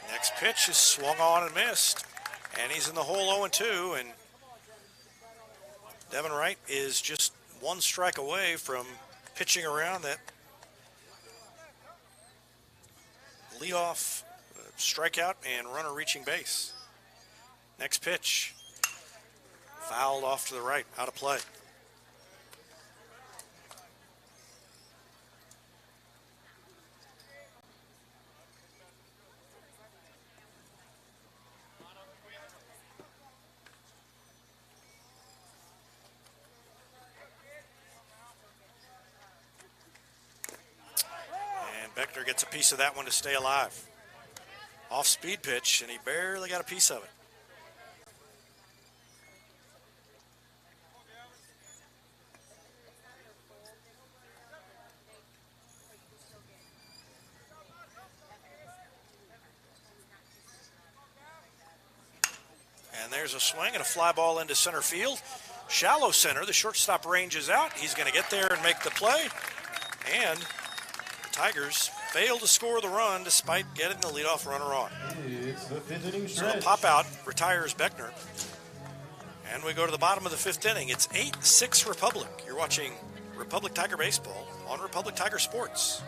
Next pitch is swung on and missed, and he's in the hole 0-2, and Devon Wright is just 1 strike away from pitching around that leadoff strikeout and runner reaching base. Next pitch, fouled off to the right, out of play. And Beckner gets a piece of that one to stay alive. Off-speed pitch, and he barely got a piece of it. And there's a swing and a fly ball into center field. Shallow center, the shortstop ranges out. He's going to get there and make the play. And the Tigers fail to score the run despite getting the leadoff runner on. It's the 5th inning So stretch. the pop out retires Beckner. And we go to the bottom of the 5th inning. It's 8-6 Republic. You're watching Republic Tiger Baseball on Republic Tiger Sports.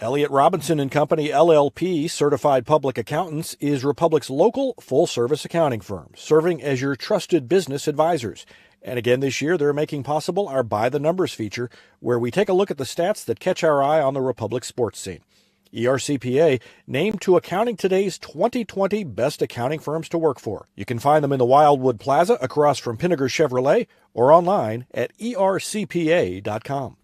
Elliott Robinson and Company, LLP, Certified Public Accountants, is Republic's local full-service accounting firm, serving as your trusted business advisors. And again this year, they're making possible our By the Numbers feature, where we take a look at the stats that catch our eye on the Republic sports scene. ERCPA named to Accounting Today's 2020 Best Accounting Firms to Work For. You can find them in the Wildwood Plaza across from Pinnaker Chevrolet or online at ercpa.com.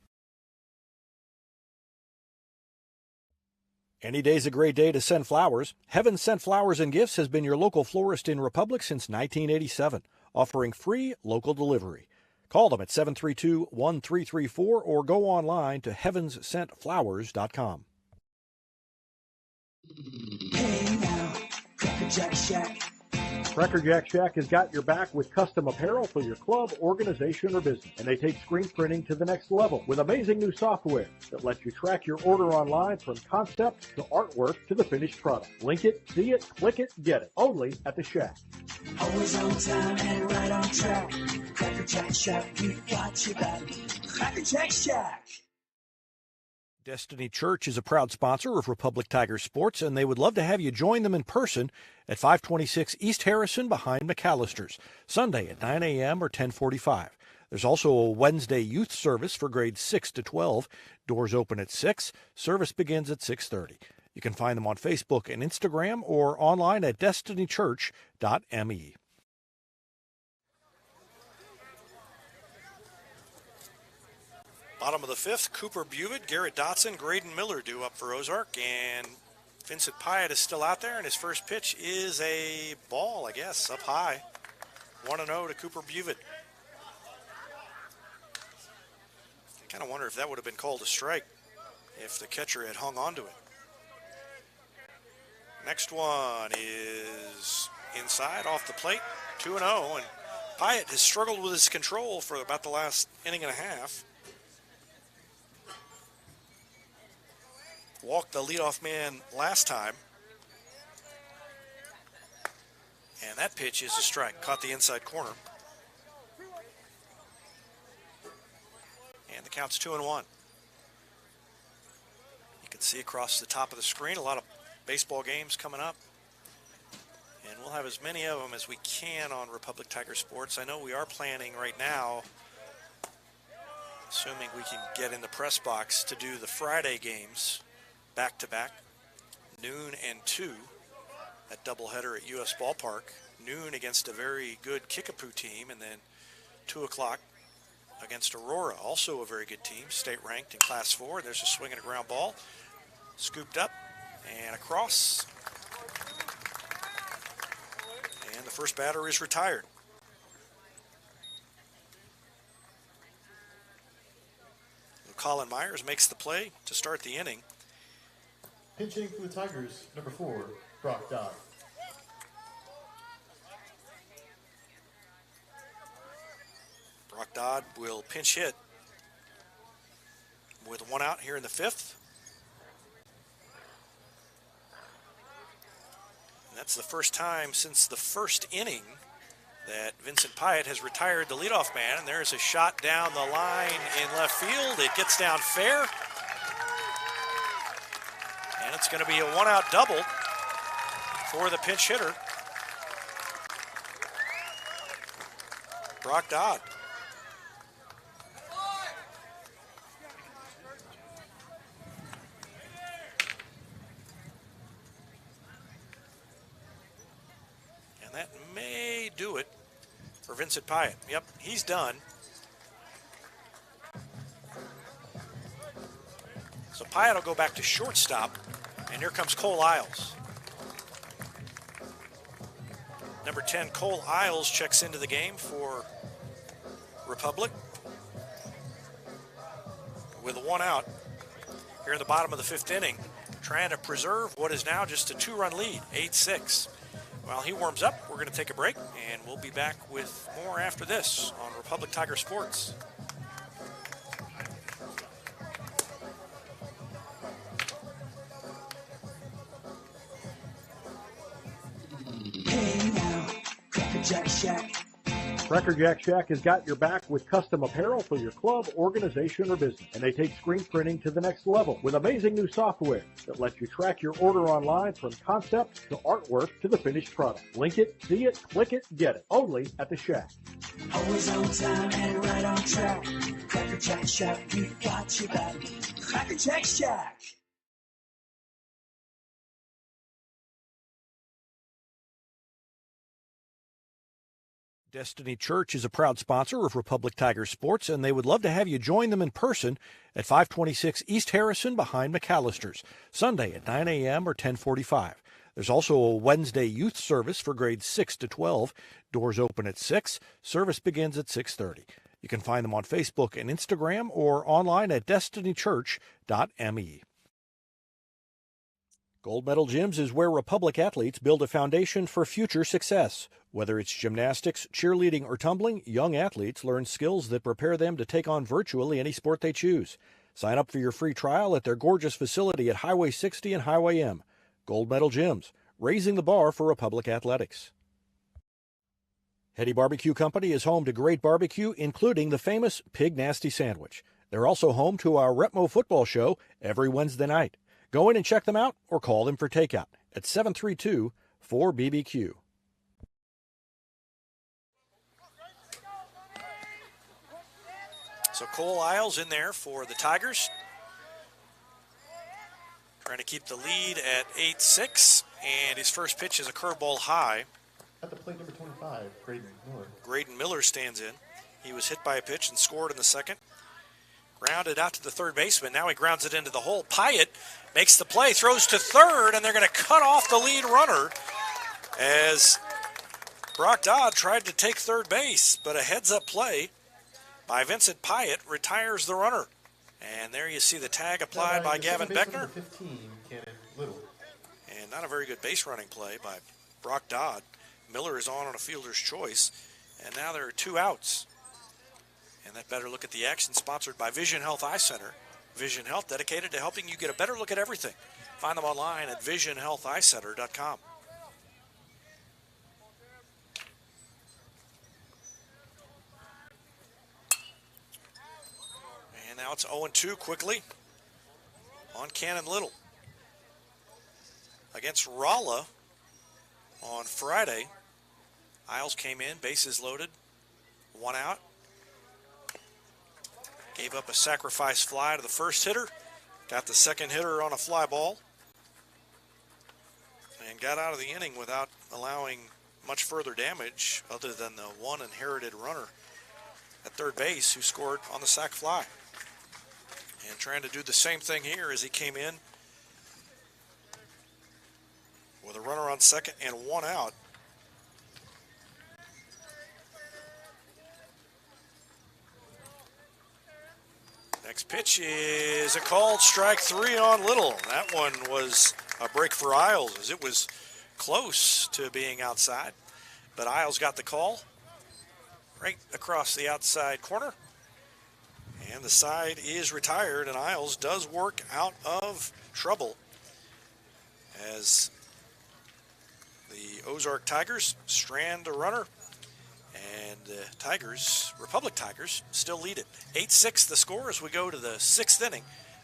Any day's a great day to send flowers. Heaven Sent Flowers and Gifts has been your local florist in Republic since 1987, offering free local delivery. Call them at 732-1334 or go online to heavenssentflowers.com. Hey now, Cracker Jack Shack. Crackerjack Shack has got your back with custom apparel for your club, organization, or business. And they take screen printing to the next level with amazing new software that lets you track your order online from concept to artwork to the finished product. Link it, see it, click it, get it. Only at the Shack. Always on time and right on track. Crackerjack Shack, we got your back. Crackerjack Shack. Destiny Church is a proud sponsor of Republic Tiger Sports, and they would love to have you join them in person at 526 East Harrison behind McAllister's, Sunday at 9 a.m. or 10:45. There's also a Wednesday youth service for grades 6 to 12. Doors open at 6. Service begins at 6:30. You can find them on Facebook and Instagram or online at destinychurch.me. Bottom of the fifth, Cooper Buvitt, Garrett Dodson, Graydon Miller due up for Ozark, and Vincent Pyatt is still out there, and his first pitch is a ball, I guess, up high. 1-0 to Cooper Buvitt. I kind of wonder if that would have been called a strike if the catcher had hung on to it. Next one is inside off the plate, 2-0, and Pyatt has struggled with his control for about the last inning and a half. Walked the leadoff man last time. And that pitch is a strike. Caught the inside corner. And the count's 2-1. You can see across the top of the screen a lot of baseball games coming up. And we'll have as many of them as we can on Republic Tiger Sports. I know we are planning right now, assuming we can get in the press box, to do the Friday games back-to-back, noon and 2, that doubleheader at U.S. Ballpark. Noon against a very good Kickapoo team, and then 2 o'clock against Aurora, also a very good team, state-ranked in Class 4. There's a swing and a ground ball, scooped up and across. And the first batter is retired. Colin Myers makes the play to start the inning. Pinch hitting for the Tigers, number 4, Brock Dodd. Brock Dodd will pinch hit with 1 out here in the 5th. And that's the first time since the first inning that Vincent Pyatt has retired the leadoff man. And there's a shot down the line in left field. It gets down fair. And it's going to be a 1-out double for the pinch hitter, Brock Dodd. And that may do it for Vincent Pyatt. Yep, he's done. So Pyatt will go back to shortstop, and here comes Cole Isles. Number 10, Cole Isles, checks into the game for Republic with a 1 out here in the bottom of the 5th inning, trying to preserve what is now just a 2-run lead, 8-6. While he warms up, we're going to take a break, and we'll be back with more after this on Republic Tiger Sports. Hey now, Crackerjack Shack. Crackerjack Shack has got your back with custom apparel for your club, organization, or business. And they take screen printing to the next level with amazing new software that lets you track your order online from concept to artwork to the finished product. Link it, see it, click it, get it. Only at the Shack. Always on time and right on track. Crackerjack Shack, we got your back. Crackerjack Shack. Destiny Church is a proud sponsor of Republic Tiger Sports, and they would love to have you join them in person at 526 East Harrison behind McAllister's, Sunday at 9 a.m. or 10:45. There's also a Wednesday youth service for grades 6 to 12. Doors open at 6. Service begins at 6:30. You can find them on Facebook and Instagram or online at destinychurch.me. Gold Medal Gyms is where Republic athletes build a foundation for future success. Whether it's gymnastics, cheerleading, or tumbling, young athletes learn skills that prepare them to take on virtually any sport they choose. Sign up for your free trial at their gorgeous facility at Highway 60 and Highway M. Gold Medal Gyms, raising the bar for Republic athletics. Hetty Barbecue Company is home to great barbecue, including the famous Pig Nasty Sandwich. They're also home to our Retmo football show every Wednesday night. Go in and check them out or call them for takeout at 732-4BBQ. So Cole Isles in there for the Tigers. Trying to keep the lead at 8-6, and his first pitch is a curveball high. At the plate, number 25, Graydon Miller. Graydon Miller stands in. He was hit by a pitch and scored in the second. Grounded out to the third baseman. Now he grounds it into the hole. Pyatt makes the play, throws to third, and they're going to cut off the lead runner as Brock Dodd tried to take third base, but a heads-up play by Vincent Pyatt retires the runner. And there you see the tag applied by Gavin Beckner. 15, Cannon Little. And not a very good base running play by Brock Dodd. Miller is on a fielder's choice, and now there are 2 outs. And that better look at the action, sponsored by Vision Health Eye Center. Vision Health, dedicated to helping you get a better look at everything. Find them online at visionhealtheyecenter.com. And now it's 0-2 quickly on Cannon Little. Against Rolla on Friday, Isles came in, bases loaded, 1 out. Gave up a sacrifice fly to the first hitter, got the second hitter on a fly ball, and got out of the inning without allowing much further damage other than the one inherited runner at third base who scored on the sac fly. And trying to do the same thing here as he came in with a runner on second and 1 out. Next pitch is a called strike 3 on Little. That one was a break for Isles as it was close to being outside. But Isles got the call right across the outside corner. And the side is retired, and Isles does work out of trouble as the Ozark Tigers strand a runner. And Republic Tigers, still lead it. 8-6 the score as we go to the 6th inning.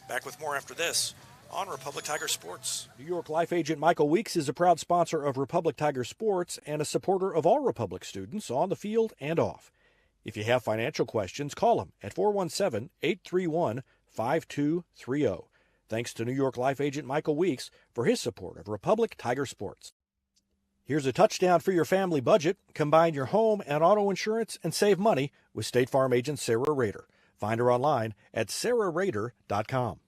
Back with more after this on Republic Tiger Sports. New York Life agent Michael Weeks is a proud sponsor of Republic Tiger Sports and a supporter of all Republic students on the field and off. If you have financial questions, call him at 417-831-5230. Thanks to New York Life agent Michael Weeks for his support of Republic Tiger Sports. Here's a touchdown for your family budget. Combine your home and auto insurance and save money with State Farm agent Sarah Rader. Find her online at sarahrader.com.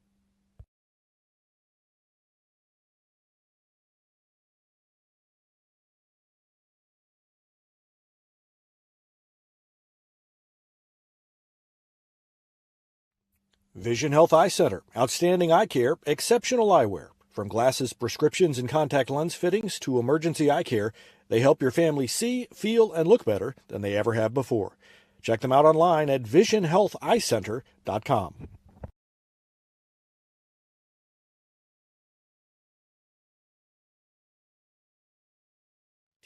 Vision Health Eye Center. Outstanding eye care, exceptional eyewear. From glasses, prescriptions, and contact lens fittings to emergency eye care, they help your family see, feel, and look better than they ever have before. Check them out online at visionhealtheyecenter.com.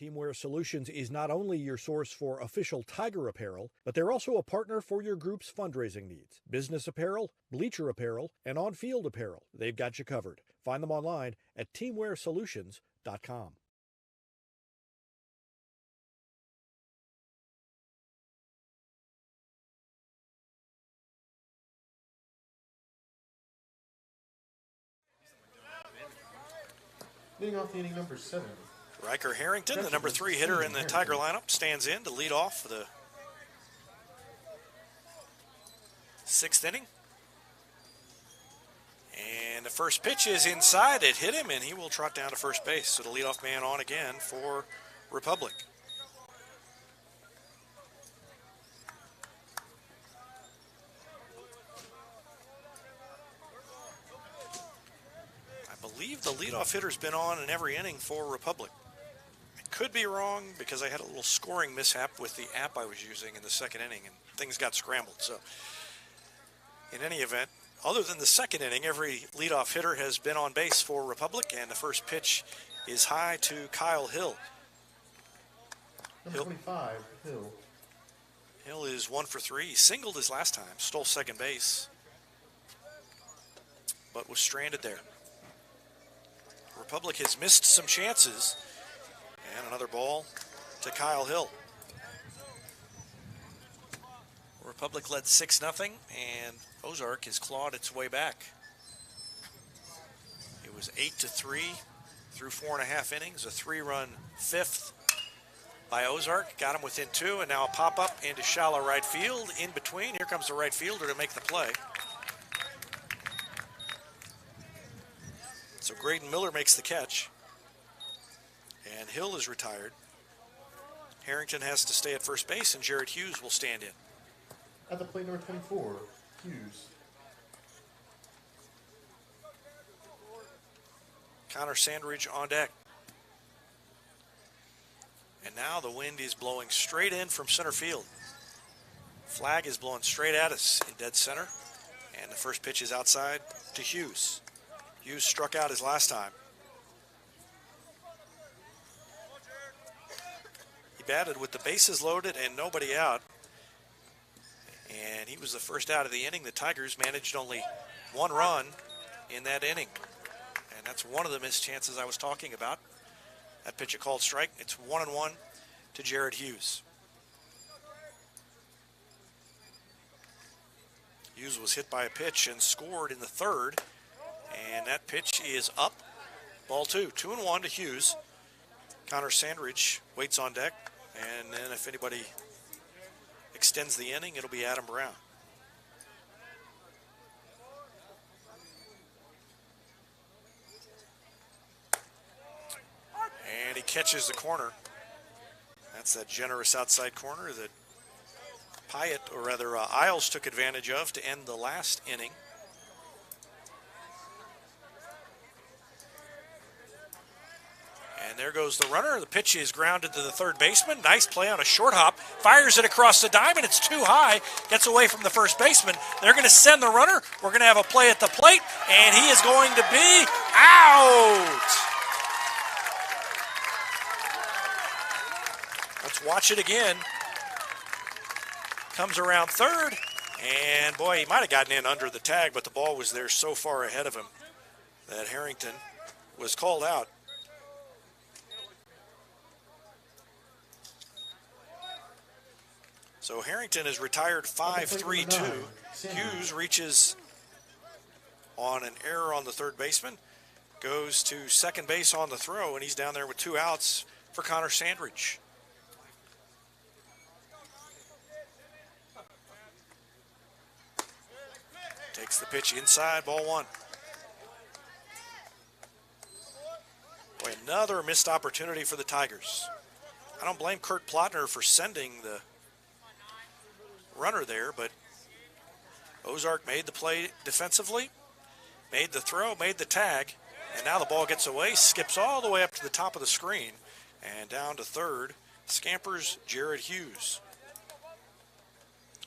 Teamwear Solutions is not only your source for official Tiger apparel, but they're also a partner for your group's fundraising needs. Business apparel, bleacher apparel, and on-field apparel. They've got you covered. Find them online at teamwearsolutions.com. Leading off the inning, number 7. Riker Harrington, the number 3 hitter in the Tiger lineup, stands in to lead off for the 6th inning. And the first pitch is inside. It hit him, and he will trot down to first base. So the leadoff man on again for Republic. I believe believe the leadoff hitter's been on in every inning for Republic. I could be wrong because I had a little scoring mishap with the app I was using in the second inning, and things got scrambled. So, in any event, other than the second inning, every leadoff hitter has been on base for Republic, and the first pitch is high to Kyle Hill. Number 25, Hill. Hill is 1 for 3. He singled his last time, stole second base, but was stranded there. Republic has missed some chances, and another ball to Kyle Hill. Republic led 6-0, and Ozark has clawed its way back. It was 8-3 through 4.5 innings, a 3-run fifth by Ozark, got him within 2, and now a pop-up into shallow right field. In between, here comes the right fielder to make the play. So Graydon Miller makes the catch, and Hill is retired. Harrington has to stay at first base, and Garrett Hughes will stand in. At the plate, number 24, Hughes. Connor Sandridge on deck. And now the wind is blowing straight in from center field. Flag is blowing straight at us in dead center. And the first pitch is outside to Hughes. Hughes struck out his last time. He batted with the bases loaded and nobody out. And he was the first out of the inning. The Tigers managed only 1 run in that inning. And that's one of the missed chances I was talking about. That pitch a called strike. It's 1-1 to Garrett Hughes. Hughes was hit by a pitch and scored in the third. And that pitch is up. Ball 2. 2-1 to Hughes. Connor Sandridge waits on deck. And then if anybody extends the inning, it'll be Adam Brown. And he catches the corner. That's that generous outside corner that Isles took advantage of to end the last inning. And there goes the runner. The pitch is grounded to the third baseman. Nice play on a short hop. Fires it across the diamond. It's too high. Gets away from the first baseman. They're going to send the runner. We're going to have a play at the plate. And he is going to be out. Let's watch it again. Comes around third. And boy, he might have gotten in under the tag, but the ball was there so far ahead of him that Harrington was called out. So Harrington is retired 5-3-2. Hughes reaches on an error on the third baseman, goes to second base on the throw, and he's down there with 2 outs for Connor Sandridge. Takes the pitch inside, ball 1. Boy, another missed opportunity for the Tigers. I don't blame Kurt Plotner for sending the runner there, but Ozark made the play defensively, made the throw, made the tag, and now the ball gets away, skips all the way up to the top of the screen, and down to third, scampers Garrett Hughes.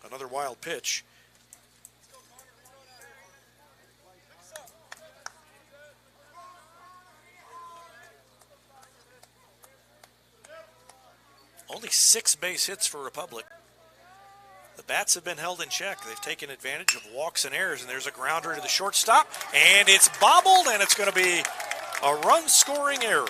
Another wild pitch. Only 6 base hits for Republic. The bats have been held in check. They've taken advantage of walks and errors, and there's a grounder to the shortstop, and it's bobbled, and it's going to be a run-scoring error.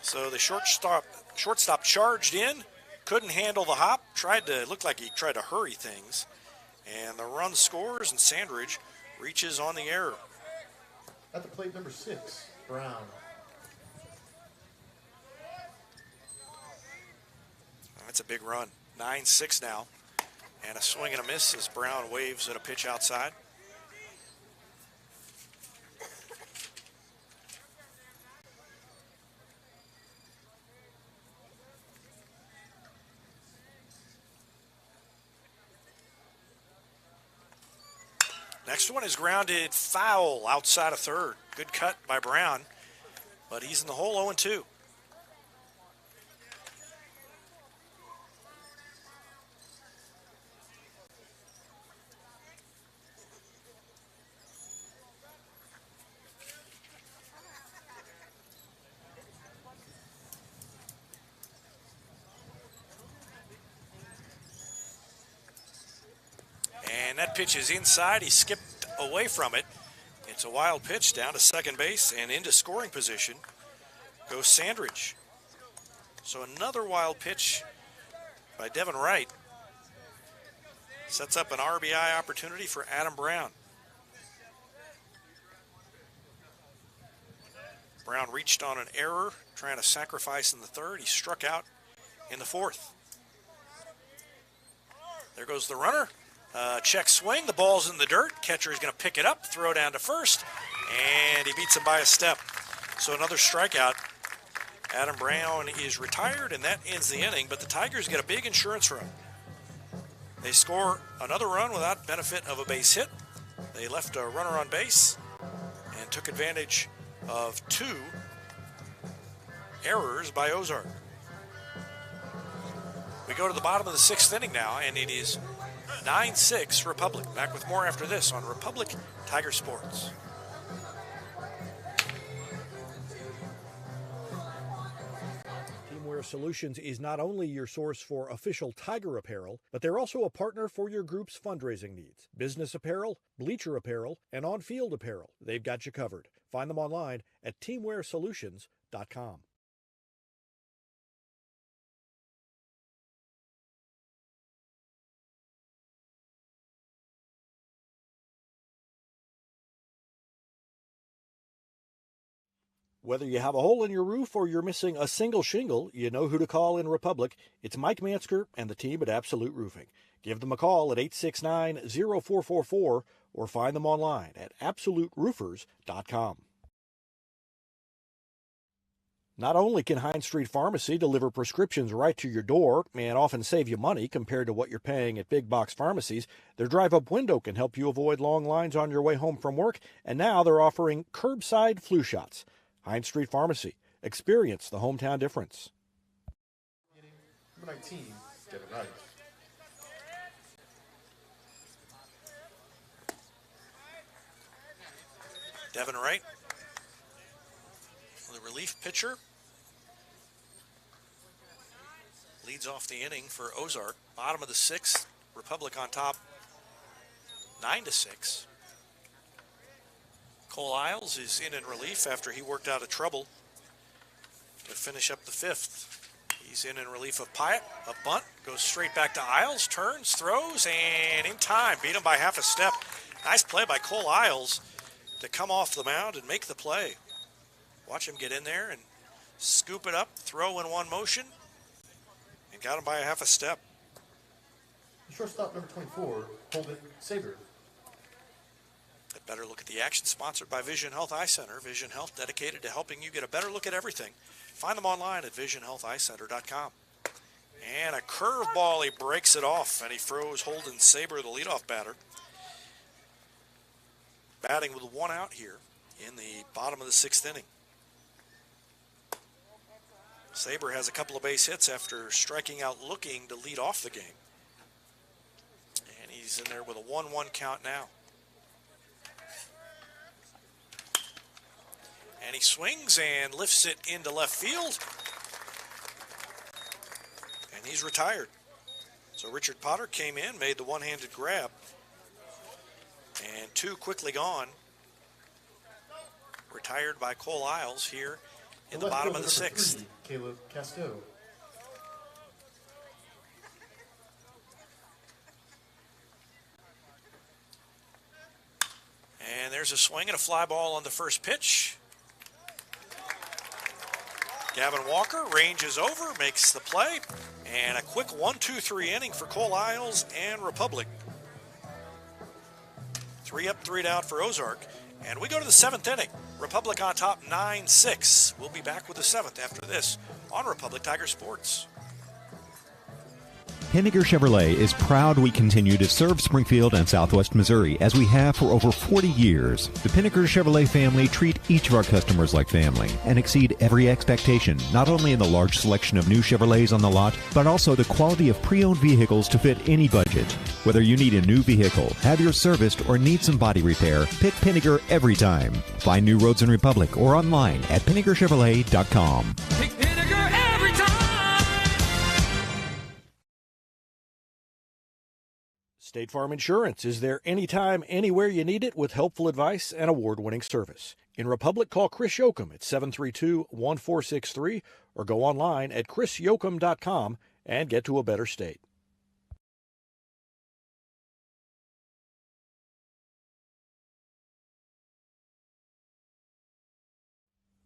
So the shortstop charged in, couldn't handle the hop, looked like he tried to hurry things, and the run scores, and Sandridge reaches on the error. At the plate, number 6, Brown. That's a big run. 9-6 now. And a swing and a miss as Brown waves at a pitch outside. Next one is grounded foul outside of third. Good cut by Brown, but he's in the hole 0-2. And that pitch is inside. He skipped away from it. It's a wild pitch down to second base and into scoring position goes Sandridge. So another wild pitch by Devon Wright sets up an RBI opportunity for Adam Brown. Brown reached on an error, trying to sacrifice in the third. He struck out in the fourth. There goes the runner. Check swing, the ball's in the dirt. Catcher is going to pick it up, throw down to first, and he beats him by a step. So another strikeout. Adam Brown is retired, and that ends the inning, but the Tigers get a big insurance run. They score another run without benefit of a base hit. They left a runner on base and took advantage of two errors by Ozark. We go to the bottom of the sixth inning now, and it is 9-6 Republic. Back with more after this on Republic Tiger Sports. Teamwear Solutions is not only your source for official Tiger apparel, but they're also a partner for your group's fundraising needs. Business apparel, bleacher apparel, and on-field apparel. They've got you covered. Find them online at teamwearsolutions.com. Whether you have a hole in your roof or you're missing a single shingle, you know who to call in Republic. It's Mike Mansker and the team at Absolute Roofing. Give them a call at 869-0444 or find them online at absoluteroofers.com. Not only can Hines Street Pharmacy deliver prescriptions right to your door and often save you money compared to what you're paying at big box pharmacies, their drive-up window can help you avoid long lines on your way home from work, and now they're offering curbside flu shots. Hines Street Pharmacy. Experience the hometown difference. Number 19, Devon Wright. Devon Wright, the relief pitcher, leads off the inning for Ozark. Bottom of the sixth, Republic on top, 9-6. Cole Isles is in relief after he worked out of trouble to finish up the fifth. He's in relief of Pyatt. A bunt goes straight back to Isles, turns, throws, and in time, beat him by half a step. Nice play by Cole Isles to come off the mound and make the play. Watch him get in there and scoop it up, throw in one motion, and got him by a half a step. Shortstop number 24, Colton Castillo. A better look at the action, sponsored by Vision Health Eye Center. Vision Health, dedicated to helping you get a better look at everything. Find them online at visionhealtheyecenter.com. And a curveball, he breaks it off, and he throws Holden Saber, the leadoff batter. Batting with one out here in the bottom of the sixth inning. Saber has a couple of base hits after striking out looking to lead off the game. And he's in there with a 1-1 count now. And he swings and lifts it into left field. And he's retired. So Richard Potter came in, made the one-handed grab. And two quickly gone. Retired by Cole Isles here in the bottom of the sixth. Castell. And there's a swing and a fly ball on the first pitch. Gavin Walker ranges over, makes the play, and a quick 1-2-3 inning for Cole Isles and Republic. 3 up, 3 down for Ozark. And we go to the seventh inning. Republic on top, 9-6. We'll be back with the seventh after this on Republic Tiger Sports. Pinniger Chevrolet is proud we continue to serve Springfield and Southwest Missouri as we have for over 40 years. The Pinniger Chevrolet family treat each of our customers like family and exceed every expectation, not only in the large selection of new Chevrolets on the lot, but also the quality of pre-owned vehicles to fit any budget. Whether you need a new vehicle, have yours serviced, or need some body repair, pick Pinniger every time. Find new roads in Republic or online at PinnigerChevrolet.com. Pick Pinniger every time. State Farm Insurance is there anytime, anywhere you need it with helpful advice and award-winning service. In Republic, call Chris Yoakum at 732-1463 or go online at chrisyoakum.com and get to a better state.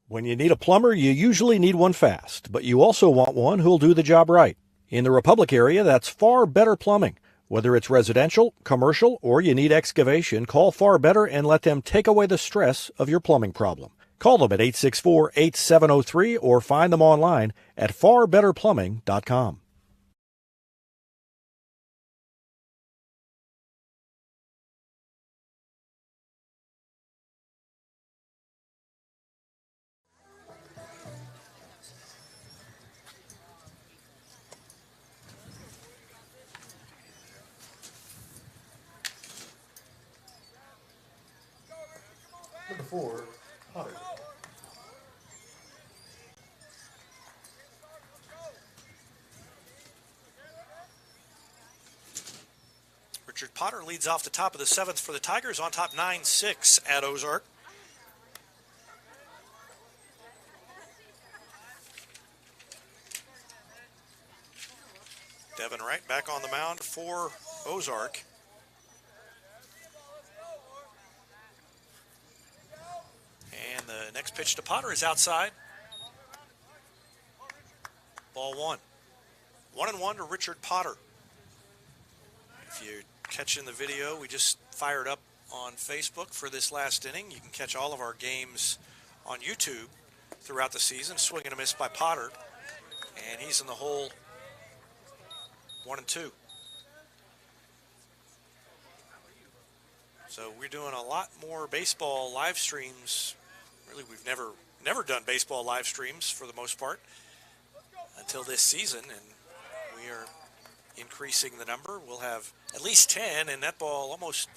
When you need a plumber, you usually need one fast, but you also want one who'll do the job right. In the Republic area, that's Far Better Plumbing. Whether it's residential, commercial, or you need excavation, call Far Better and let them take away the stress of your plumbing problem. Call them at 864-8703 or find them online at farbetterplumbing.com. Number 4, Potter. Richard Potter leads off the top of the 7th for the Tigers, on top 9-6 at Ozark. Devon Wright back on the mound for Ozark. And the next pitch to Potter is outside. Ball 1. 1-1 to Richard Potter. If you're catching the video, we just fired up on Facebook for this last inning. You can catch all of our games on YouTube throughout the season. Swing and a miss by Potter. And he's in the hole 1-2. So we're doing a lot more baseball live streams. Really, we've never done baseball live streams for the most part until this season, and we are increasing the number. We'll have at least 10, and that ball almost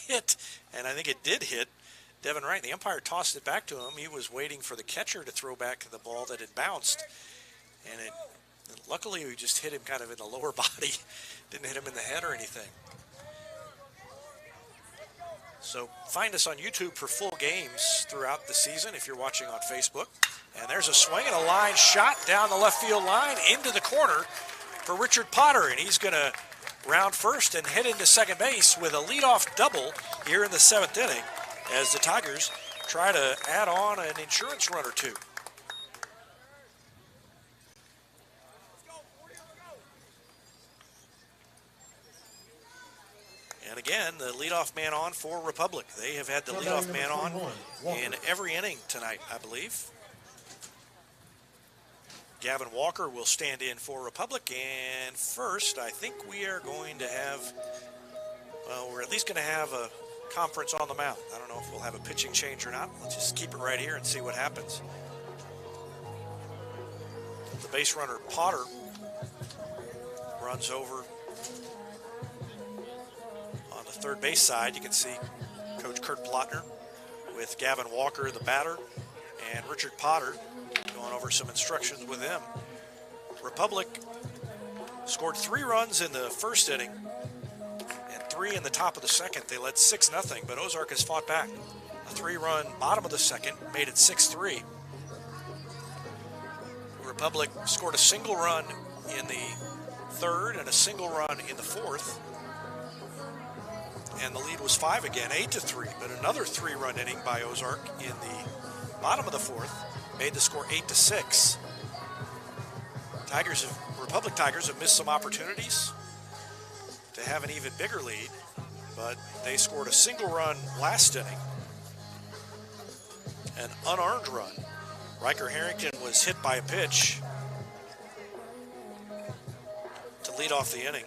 hit, and I think it did hit Devon Wright. The umpire tossed it back to him. He was waiting for the catcher to throw back the ball that had bounced, and luckily we just hit him kind of in the lower body. Didn't hit him in the head or anything. So find us on YouTube for full games throughout the season if you're watching on Facebook. And there's a swing and a line shot down the left field line into the corner for Richard Potter. And he's going to round first and head into second base with a leadoff double here in the 7th inning as the Tigers try to add on an insurance run or two. And again, the leadoff man on for Republic. They have had the leadoff man on in every inning tonight, I believe. Gavin Walker will stand in for Republic. And first, I think we are going to have, well, we're at least going to have a conference on the mound. I don't know if we'll have a pitching change or not. Let's just keep it right here and see what happens. The base runner, Potter, runs over on the third base side. You can see Coach Kurt Plotner with Gavin Walker, the batter, and Richard Potter going over some instructions with him. Republic scored 3 runs in the first inning and 3 in the top of the second. They led 6-0, but Ozark has fought back. A 3-run bottom of the second made it 6-3. Republic scored a single run in the third and a single run in the fourth. And the lead was 5 again, 8-3. But another 3-run inning by Ozark in the bottom of the fourth made the score 8-6. Republic Tigers have missed some opportunities to have an even bigger lead, but they scored a single run last inning, an unearned run. Riker Harrington was hit by a pitch to lead lead off the inning.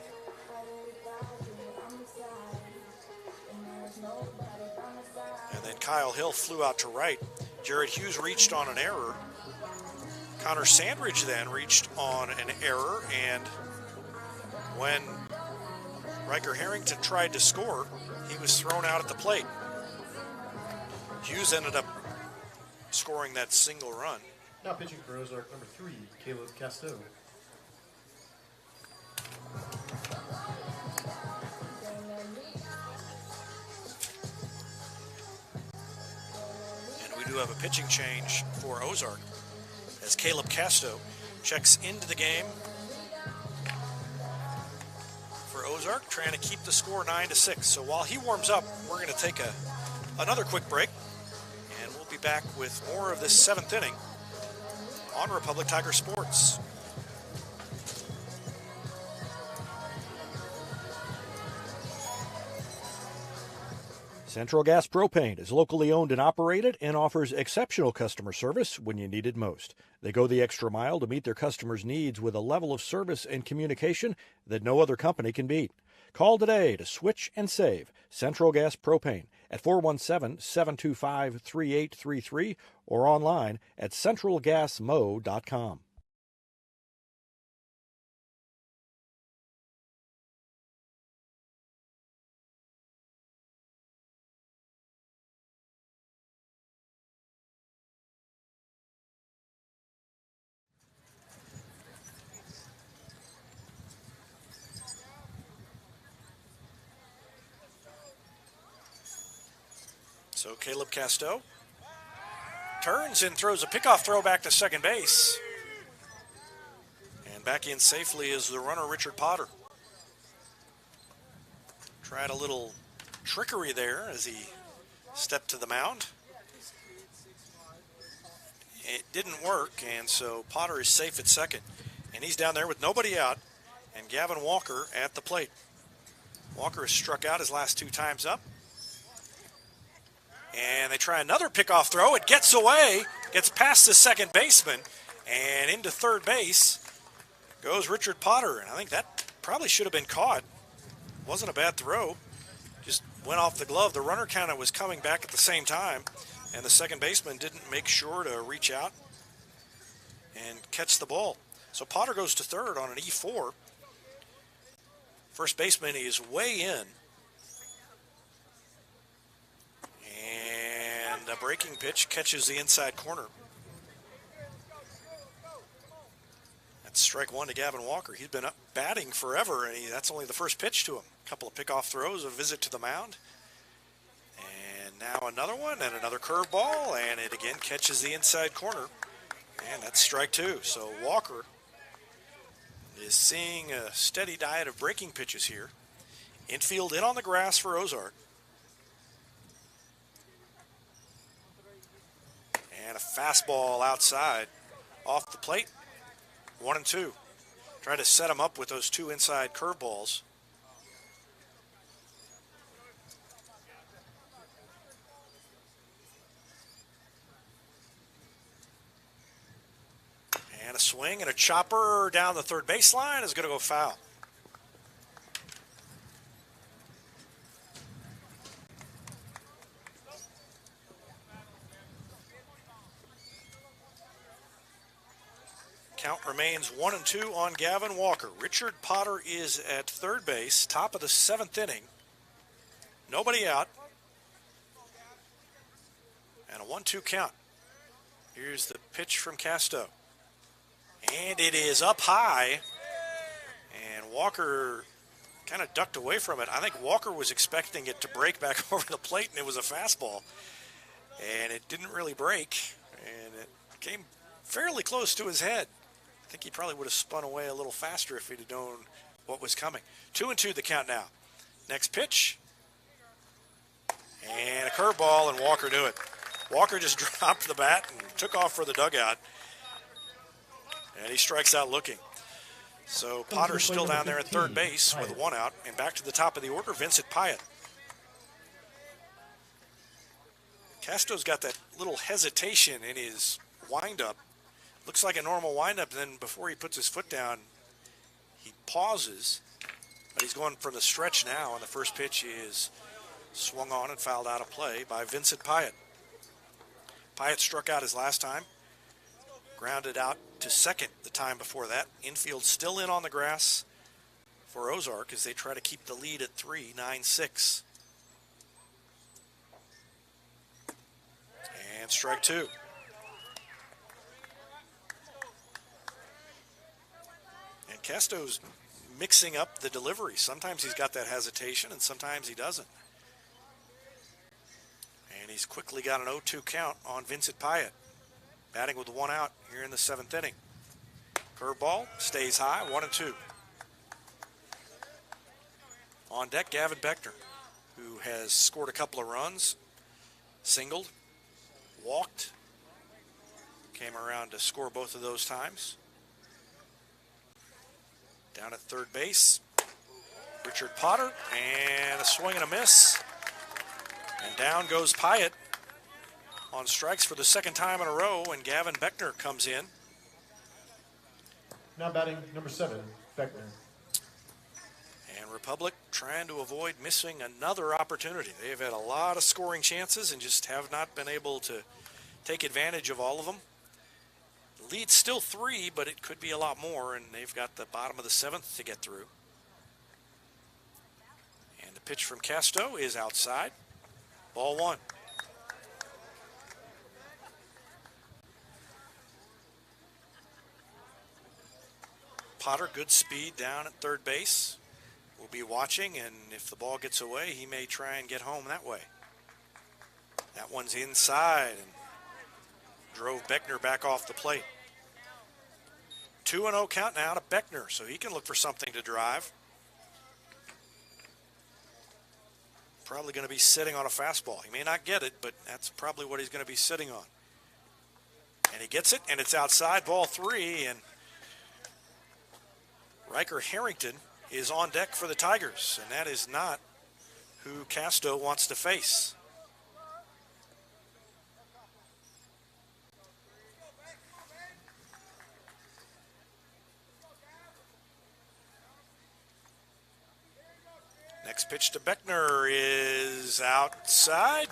And then Kyle Hill flew out to right. Jared Hughes reached on an error. Connor Sandridge then reached on an error, and when Riker Harrington tried to score, he was thrown out at the plate. Hughes ended up scoring that single run. Now pitching for Ozark number 3, Caleb Castell. And we do have a pitching change for Ozark as Caleb Castell checks into the game for Ozark, trying to keep the score 9-6. So while he warms up, we're going to take another quick break, and we'll be back with more of this 7th inning on Republic Tiger Sports. Central Gas Propane is locally owned and operated and offers exceptional customer service when you need it most. They go the extra mile to meet their customers' needs with a level of service and communication that no other company can beat. Call today to switch and save Central Gas Propane at 417-725-3833 or online at centralgasmo.com. So Caleb Castell turns and throws a pickoff throw back to second base. And back in safely is the runner, Richard Potter. Tried a little trickery there as he stepped to the mound. It didn't work, and so Potter is safe at second. And he's down there with nobody out, and Gavin Walker at the plate. Walker has struck out his last 2 times up. And they try another pickoff throw. It gets away, gets past the second baseman, and into third base goes Richard Potter. And I think that probably should have been caught. Wasn't a bad throw. Just went off the glove. The runner kind of was coming back at the same time, and the second baseman didn't make sure to reach out and catch the ball. So Potter goes to third on an E4. First baseman is way in. And a breaking pitch catches the inside corner. That's strike 1 to Gavin Walker. He's been up batting forever, and that's only the first pitch to him. A couple of pickoff throws, a visit to the mound. And now another one, and another curveball, and it again catches the inside corner. And that's strike 2. So Walker is seeing a steady diet of breaking pitches here. Infield in on the grass for Ozark. And a fastball outside off the plate. 1-2. Trying to set him up with those 2 inside curveballs. And a swing and a chopper down the third baseline is going to go foul. Count remains 1-2 on Gavin Walker. Richard Potter is at third base, top of the 7th inning. Nobody out. And a 1-2 count. Here's the pitch from Castell. And it is up high. And Walker kind of ducked away from it. I think Walker was expecting it to break back over the plate, and it was a fastball. And it didn't really break. And it came fairly close to his head. I think he probably would have spun away a little faster if he'd have known what was coming. 2-2 the count now. Next pitch. And a curveball, and Walker knew it. Walker just dropped the bat and took off for the dugout. And he strikes out looking. So Potter's still down there at third base with 1 out. And back to the top of the order, Vincent Pyatt. Casto's got that little hesitation in his windup. Looks like a normal windup, then before he puts his foot down, he pauses, but he's going from the stretch now, and the first pitch is swung on and fouled out of play by Vincent Pyatt. Pyatt struck out his last time, grounded out to second the time before that. Infield still in on the grass for Ozark as they try to keep the lead at 3, 9-6. And strike two. And Casto's mixing up the delivery. Sometimes he's got that hesitation and sometimes he doesn't. And he's quickly got an 0-2 count on Vincent Pyatt, batting with one out here in the 7th inning. Curveball stays high, 1-2. On deck, Gavin Beckner, who has scored a couple of runs, singled, walked, came around to score both of those times. Down at third base, Richard Potter, and a swing and a miss. And down goes Pyatt on strikes for the second time in a row, and Gavin Beckner comes in. Now batting number 7, Beckner. And Republic trying to avoid missing another opportunity. They've had a lot of scoring chances and just have not been able to take advantage of all of them. The lead's still 3, but it could be a lot more, and they've got the bottom of the 7th to get through. And the pitch from Castell is outside. Ball 1. Potter, good speed down at third base. We'll be watching, and if the ball gets away, he may try and get home that way. That one's inside and drove Beckner back off the plate. 2-0 count now to Beckner, so he can look for something to drive. Probably going to be sitting on a fastball. He may not get it, but that's probably what he's going to be sitting on. And he gets it, and it's outside, ball 3, and Riker Harrington is on deck for the Tigers, and that is not who Castell wants to face. Next pitch to Beckner is outside,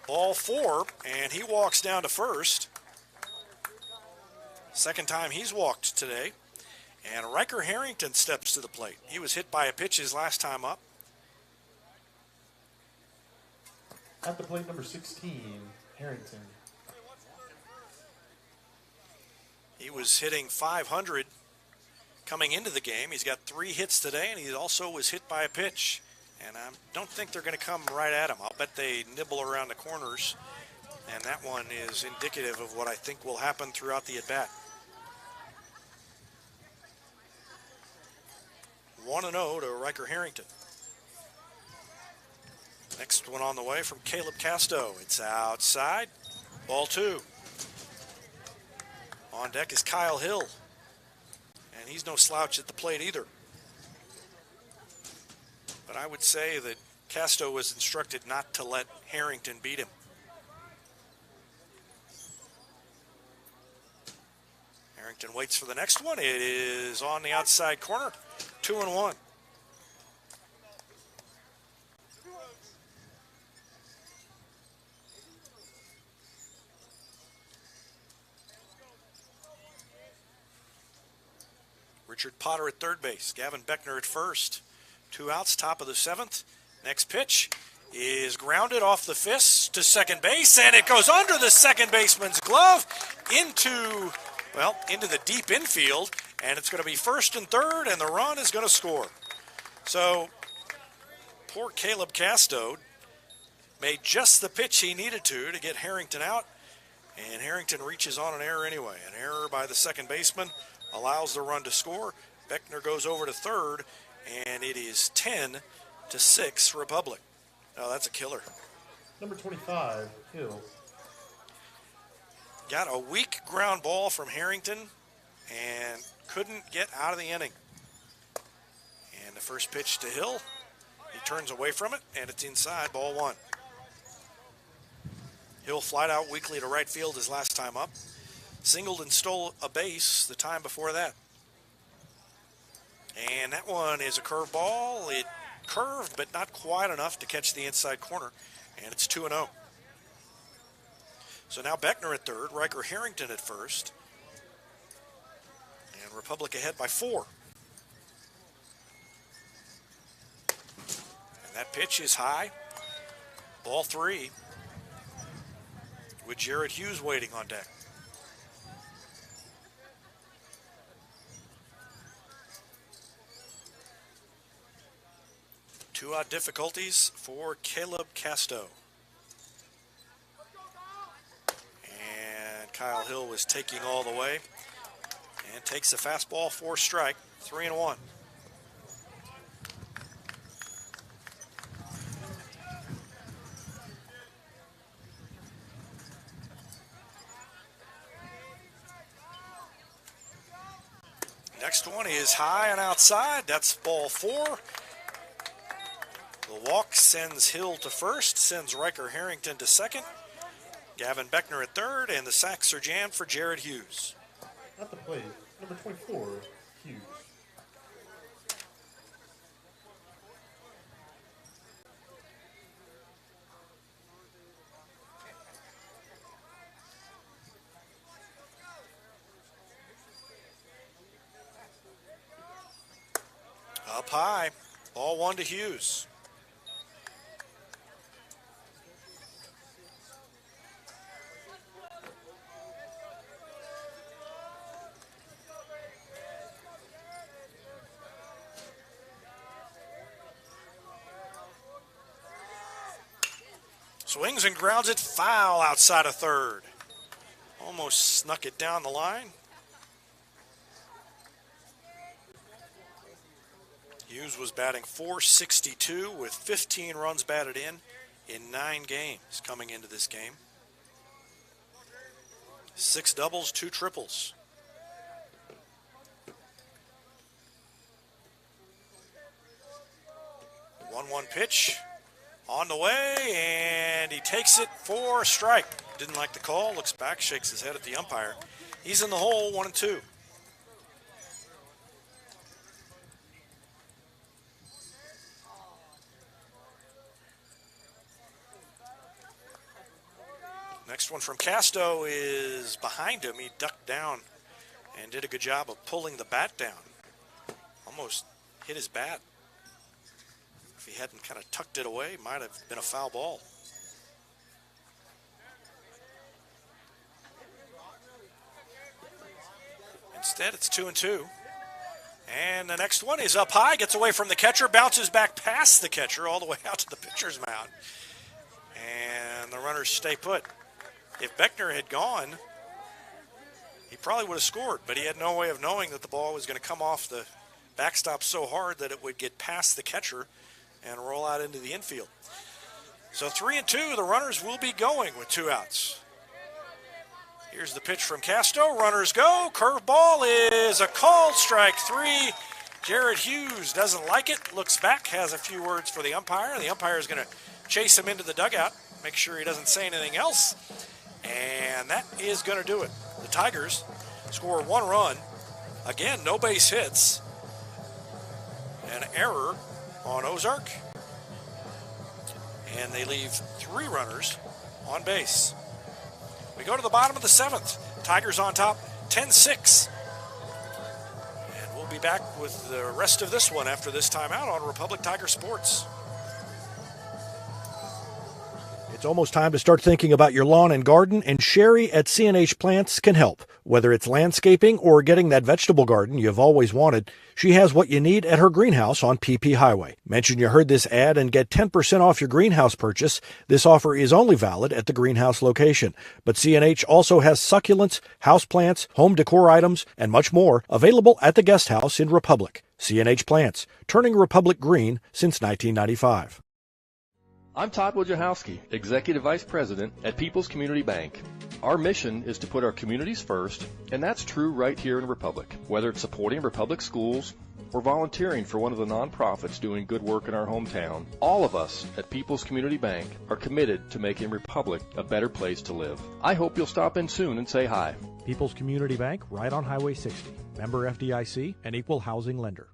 ball 4, and he walks down to first. Second time he's walked today. And Riker Harrington steps to the plate. He was hit by a pitch his last time up. At the plate, number 16, Harrington. He was hitting .500 coming into the game. He's got 3 hits today, and he also was hit by a pitch. And I don't think they're going to come right at him. I'll bet they nibble around the corners, and that one is indicative of what I think will happen throughout the at-bat. 1-0 to Riker Harrington. Next one on the way from Caleb Castell. It's outside. Ball 2. On deck is Kyle Hill. And he's no slouch at the plate either. But I would say that Castell was instructed not to let Harrington beat him. Harrington waits for the next one. It is on the outside corner. 2-1. Richard Potter at third base. Gavin Beckner at first. 2 outs, top of the 7th. Next pitch is grounded off the fist to second base, and it goes under the second baseman's glove into the deep infield. And it's going to be first and third, and the run is going to score. So, poor Caleb Castell made just the pitch he needed to get Harrington out, and Harrington reaches on an error anyway. An error by the second baseman allows the run to score. Beckner goes over to third, and it is 10-6 Republic. Oh, that's a killer. Number 25, Hill. Got a weak ground ball from Harrington, and couldn't get out of the inning. And the first pitch to Hill, he turns away from it, and it's inside, ball 1. Hill flied out weakly to right field his last time up. Singled and stole a base the time before that. And that one is a curveball. It curved, but not quite enough to catch the inside corner. And it's 2-0. So now Beckner at third, Riker Harrington at first. And Republic ahead by 4. And that pitch is high. Ball 3. With Garrett Hughes waiting on deck. Two-out difficulties for Caleb Castell. And Kyle Hill was taking all the way and takes a fastball for strike, 3-1. Next one is high and outside. That's ball 4. The walk sends Hill to first, sends Riker Harrington to second. Gavin Beckner at third, and the sacks are jammed for Garrett Hughes. At the plate, number 24, Hughes. Up high, ball 1 to Hughes. Swings and grounds it foul outside of third. Almost snuck it down the line. Hughes was batting .462 with 15 runs batted in 9 games coming into this game. 6 doubles, 2 triples. 1-1 pitch. On the way, and he takes it for a strike. Didn't like the call, looks back, shakes his head at the umpire. He's in the hole, 1-2. Next one from Castell is behind him. He ducked down and did a good job of pulling the bat down. Almost hit his bat. If he hadn't kind of tucked it away, might have been a foul ball. Instead, it's 2-2. And the next one is up high, gets away from the catcher, bounces back past the catcher all the way out to the pitcher's mound. And the runners stay put. If Beckner had gone, he probably would have scored, but he had no way of knowing that the ball was going to come off the backstop so hard that it would get past the catcher and roll out into the infield. So 3-2, the runners will be going with 2 outs. Here's the pitch from Castell. Runners go. Curveball is a called strike 3. Garrett Hughes doesn't like it. Looks back, has a few words for the umpire. The umpire is going to chase him into the dugout, make sure he doesn't say anything else. And that is going to do it. The Tigers score 1 run. Again, no base hits. An error on Ozark, and they leave 3 runners on base. We go to the bottom of the 7th. Tigers on top, 10-6. And we'll be back with the rest of this one after this timeout on Republic Tiger Sports. It's almost time to start thinking about your lawn and garden, and Sherry at C&H Plants can help. Whether it's landscaping or getting that vegetable garden you've always wanted, she has what you need at her greenhouse on PP Highway. Mention you heard this ad and get 10% off your greenhouse purchase. This offer is only valid at the greenhouse location. But C&H also has succulents, houseplants, home decor items, and much more available at the guest house in Republic. C&H Plants, turning Republic green since 1995. I'm Todd Wojciechowski, Executive Vice President at People's Community Bank. Our mission is to put our communities first, and that's true right here in Republic. Whether it's supporting Republic schools or volunteering for one of the nonprofits doing good work in our hometown, all of us at People's Community Bank are committed to making Republic a better place to live. I hope you'll stop in soon and say hi. People's Community Bank, right on Highway 60. Member FDIC, an equal housing lender.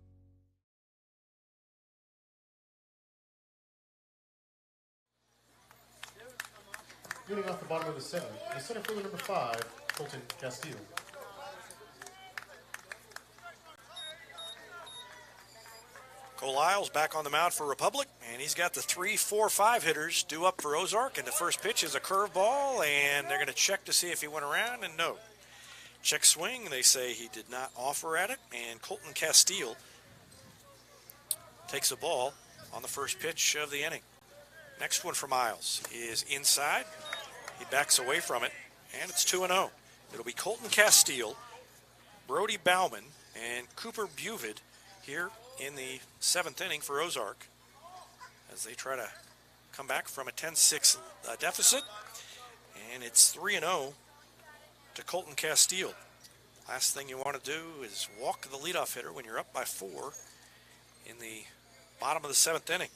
Leading off the bottom of the seventh, the center fielder number 5, Colton Castillo. Cole Isles back on the mound for Republic, and he's got the 3, 4, 5 hitters due up for Ozark, and the first pitch is a curveball, and they're going to check to see if he went around, and no. Check swing, they say he did not offer at it, and Colton Castillo takes a ball on the first pitch of the inning. Next one from Isles is inside. He backs away from it, and it's 2-0. It'll be Colton Castillo, Brody Bauman, and Cooper Buvid here in the 7th inning for Ozark as they try to come back from a 10-6 deficit. And it's 3-0 to Colton Castillo. Last thing you want to do is walk the leadoff hitter when you're up by 4 in the bottom of the 7th inning.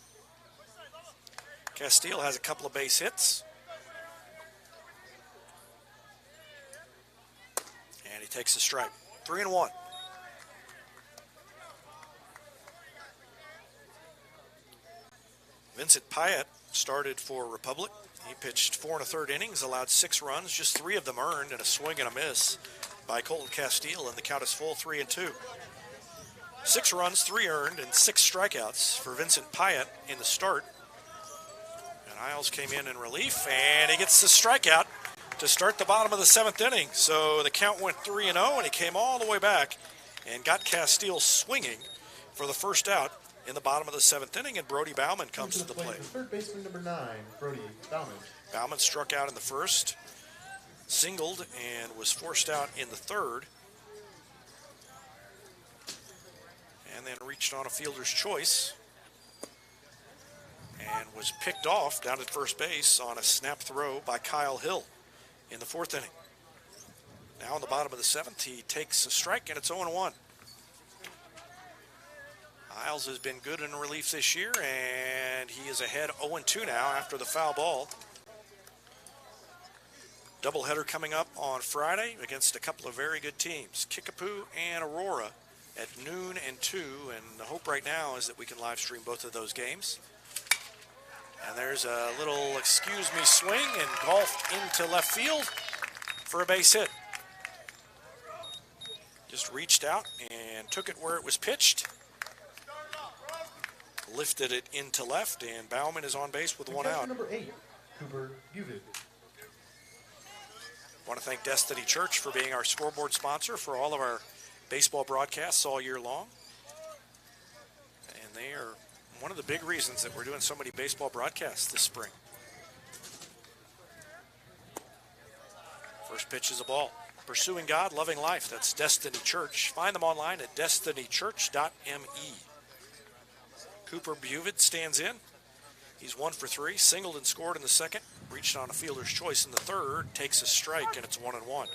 Castile has a couple of base hits. And he takes the strike. 3-1. Vincent Pyatt started for Republic. He pitched 4 1/3 innings, allowed 6 runs, just 3 of them earned, and a swing and a miss by Colton Castile, and the count is full, 3-2. 6 runs, 3 earned, and 6 strikeouts for Vincent Pyatt in the start. And Isles came in relief, and he gets the strikeout to start the bottom of the 7th inning. So the count went 3-0, and he came all the way back and got Castile swinging for the first out in the bottom of the 7th inning, and Brody Bauman comes to the plate. Third baseman number 9, Brody Bauman. Bauman struck out in the first, singled, and was forced out in the third, and then reached on a fielder's choice and was picked off down at first base on a snap throw by Kyle Hill in the 4th inning. Now in the bottom of the 7th, he takes a strike, and it's 0-1. Isles has been good in relief this year, and he is ahead 0-2 now after the foul ball. Doubleheader coming up on Friday against a couple of very good teams, Kickapoo and Aurora, at noon and 2, and the hope right now is that we can live stream both of those games. And there's a little excuse me swing and golf into left field for a base hit. Just reached out and took it where it was pitched. Lifted it into left, and Bauman is on base with 1 out. Number 8, Cooper Buvid. Want to thank Destiny Church for being our scoreboard sponsor for all of our baseball broadcasts all year long. And they are one of the big reasons that we're doing so many baseball broadcasts this spring. First pitch is a ball. Pursuing God, loving life. That's Destiny Church. Find them online at destinychurch.me. Cooper Buvid stands in. He's 1 for 3, singled and scored in the second, reached on a fielder's choice in the third, takes a strike, and it's 1-1.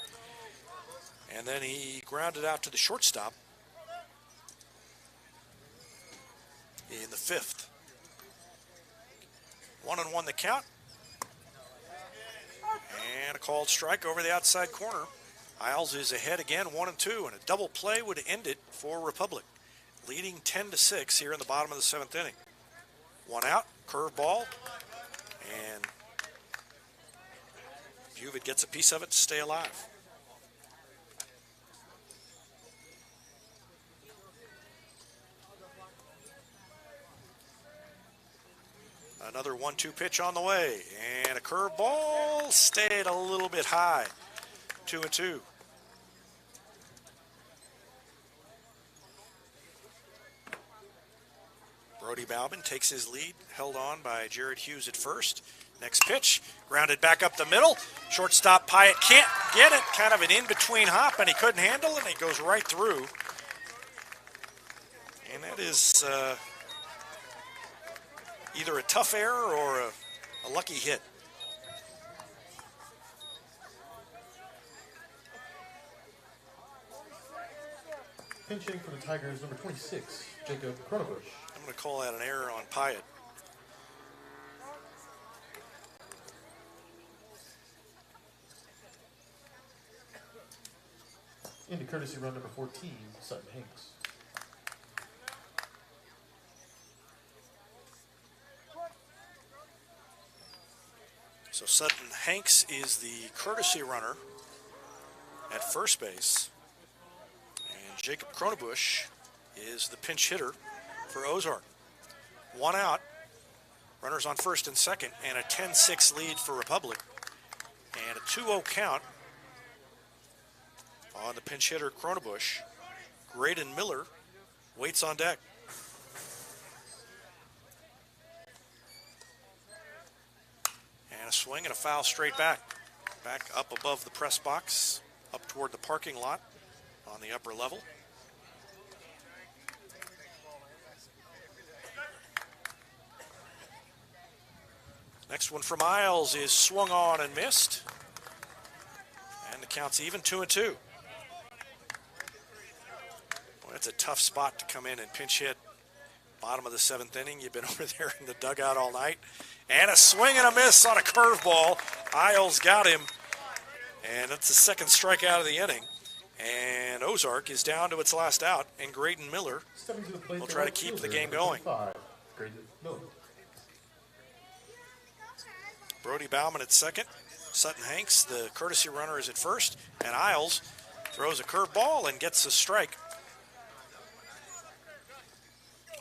And then he grounded out to the shortstop in the 5th. 1-1 the count. And a called strike over the outside corner. Isles is ahead again, 1-2, and a double play would end it for Republic, leading 10-6 here in the bottom of the 7th inning. 1 out, curveball, and Buvid gets a piece of it to stay alive. Another 1-2 pitch on the way, and a curveball stayed a little bit high. 2-2. Brody Bauman takes his lead, held on by Jared Hughes at first. Next pitch, grounded back up the middle. Shortstop Pyatt can't get it. Kind of an in-between hop, and he couldn't handle it, and it goes right through. And that is either a tough error or a lucky hit. Pinch hitting for the Tigers, number 26, Jacob Cronenbush. I'm going to call that an error on Pyatt. Into courtesy run number 14, Sutton Hanks. So Sutton Hanks is the courtesy runner at first base. And Jacob Kronebusch is the pinch hitter for Ozark. One out, runners on first and second, and a 10-6 lead for Republic. And a 2-0 count on the pinch hitter Kronebusch. Graydon Miller waits on deck. And a swing and a foul straight back. Back up above the press box, up toward the parking lot on the upper level. Next one from Miles is swung on and missed. And the count's even, 2-2. Boy, that's a tough spot to come in and pinch hit. Bottom of the seventh inning. You've been over there in the dugout all night. And a swing and a miss on a curveball. Isles got him. And that's the second strikeout of the inning. And Ozark is down to its last out. And Graydon Miller will try to keep the game going. Brody Bauman at second. Sutton Hanks, the courtesy runner, is at first. And Isles throws a curveball and gets a strike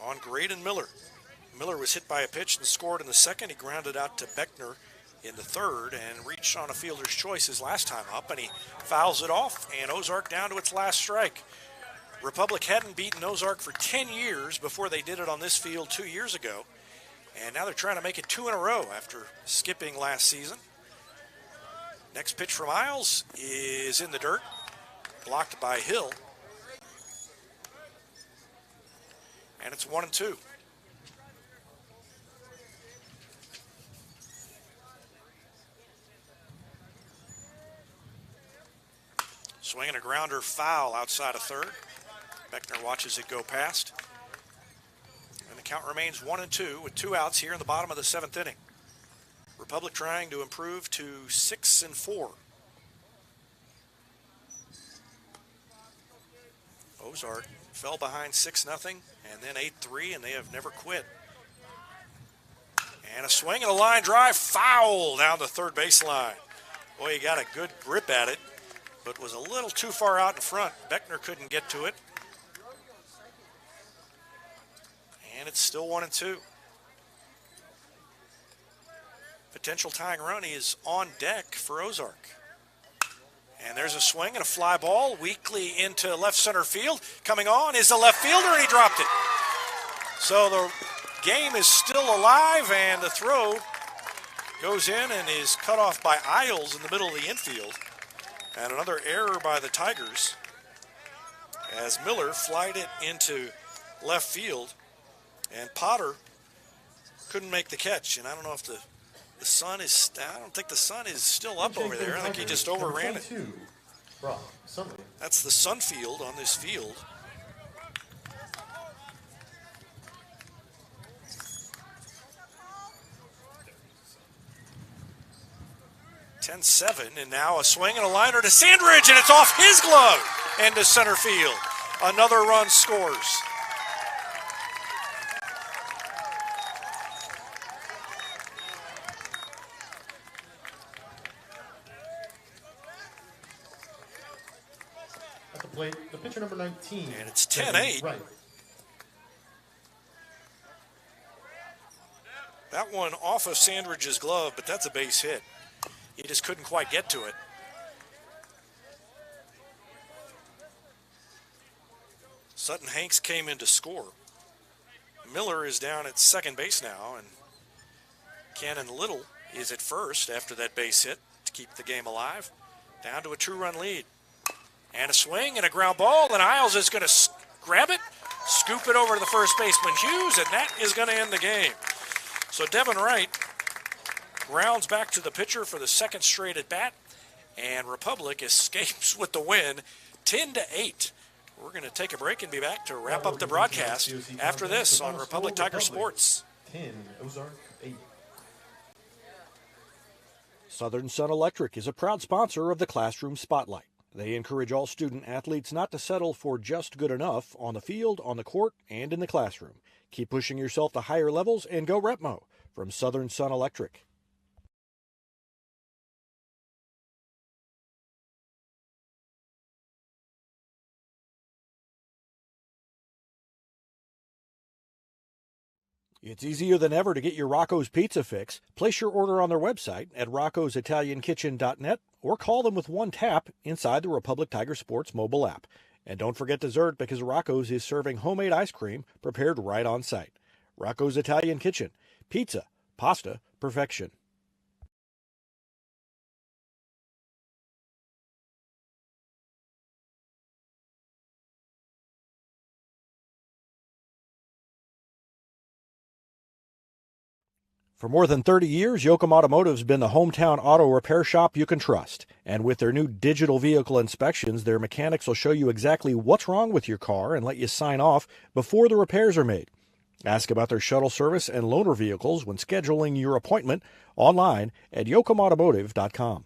on Graydon Miller. Miller was hit by a pitch and scored in the second. He grounded out to Beckner in the third and reached on a fielder's choice his last time up, and he fouls it off, and Ozark down to its last strike. Republic hadn't beaten Ozark for 10 years before they did it on this field 2 years ago, and now they're trying to make it 2 in a row after skipping last season. Next pitch from Isles is in the dirt, blocked by Hill, and it's 1-2. Swinging a grounder foul outside of third. Beckner watches it go past. And the count remains 1-2 with 2 outs here in the bottom of the seventh inning. Republic trying to improve to 6-4. Ozark fell behind 6-0 and then 8-3, and they have never quit. And a swing and a line drive, foul down the third baseline. Boy, he got a good grip at it, but was a little too far out in front. Beckner couldn't get to it. And it's still 1-2. Potential tying run is on deck for Ozark. And there's a swing and a fly ball weakly into left center field. Coming on is the left fielder, and he dropped it. So the game is still alive, and the throw goes in and is cut off by Isles in the middle of the infield. And another error by the Tigers as Miller flied it into left field, and Potter couldn't make the catch. And I don't know if the sun is, I don't think the sun is still up over there. I think he just overran it. That's the sun field on this field. (10-7), and now a swing and a liner to Sandridge, and it's off his glove into center field. Another run scores. At the plate, the pitcher number 19. And it's 10-8. Right. That one off of Sandridge's glove, but that's a base hit. He just couldn't quite get to it. Sutton Hanks came in to score. Miller is down at second base now, and Cannon Little is at first after that base hit to keep the game alive. Down to a 2-run lead. And a swing and a ground ball, and Isles is going to grab it, scoop it over to the first baseman Hughes, and that is going to end the game. So Devon Wright grounds back to the pitcher for the second straight at bat, and Republic escapes with the win, 10-8. We're going to take a break and be back to wrap up the broadcast after this on Republic Tiger Sports. 10, Ozark 8. Southern Sun Electric is a proud sponsor of the Classroom Spotlight. They encourage all student athletes not to settle for just good enough on the field, on the court, and in the classroom. Keep pushing yourself to higher levels and go Repmo from Southern Sun Electric. It's easier than ever to get your Rocco's Pizza fix. Place your order on their website at roccositaliankitchen.net or call them with one tap inside the Republic Tiger Sports mobile app. And don't forget dessert because Rocco's is serving homemade ice cream prepared right on site. Rocco's Italian Kitchen. Pizza, pasta, perfection. For more than 30 years, Yoakum Automotive's been the hometown auto repair shop you can trust. And with their new digital vehicle inspections, their mechanics will show you exactly what's wrong with your car and let you sign off before the repairs are made. Ask about their shuttle service and loaner vehicles when scheduling your appointment online at yoakumautomotive.com.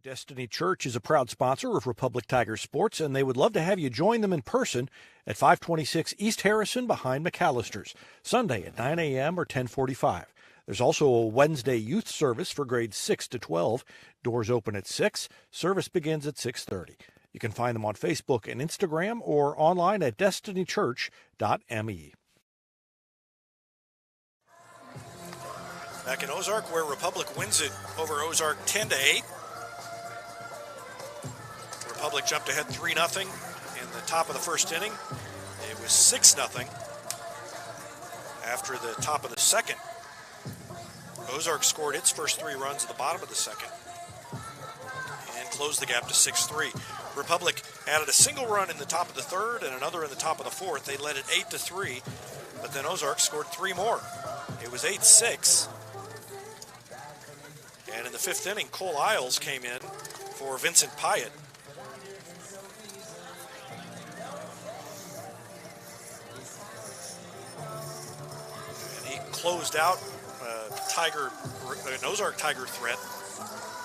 Destiny Church is a proud sponsor of Republic Tiger Sports, and they would love to have you join them in person at 526 East Harrison behind McAllister's, Sunday at 9 a.m. or 10:45. There's also a Wednesday youth service for grades 6 to 12. Doors open at 6. Service begins at 6:30. You can find them on Facebook and Instagram or online at destinychurch.me. Back in Ozark, where Republic wins it over Ozark 10-8. Republic jumped ahead 3-0 in the top of the first inning. It was 6-0 after the top of the second. Ozark scored its first 3 runs at the bottom of the second and closed the gap to 6-3. Republic added a single run in the top of the third and another in the top of the fourth. They led it 8-3, but then Ozark scored 3 more. It was 8-6. And in the 5th inning, Cole Isles came in for Vincent Pyatt. Closed out an Ozark Tiger threat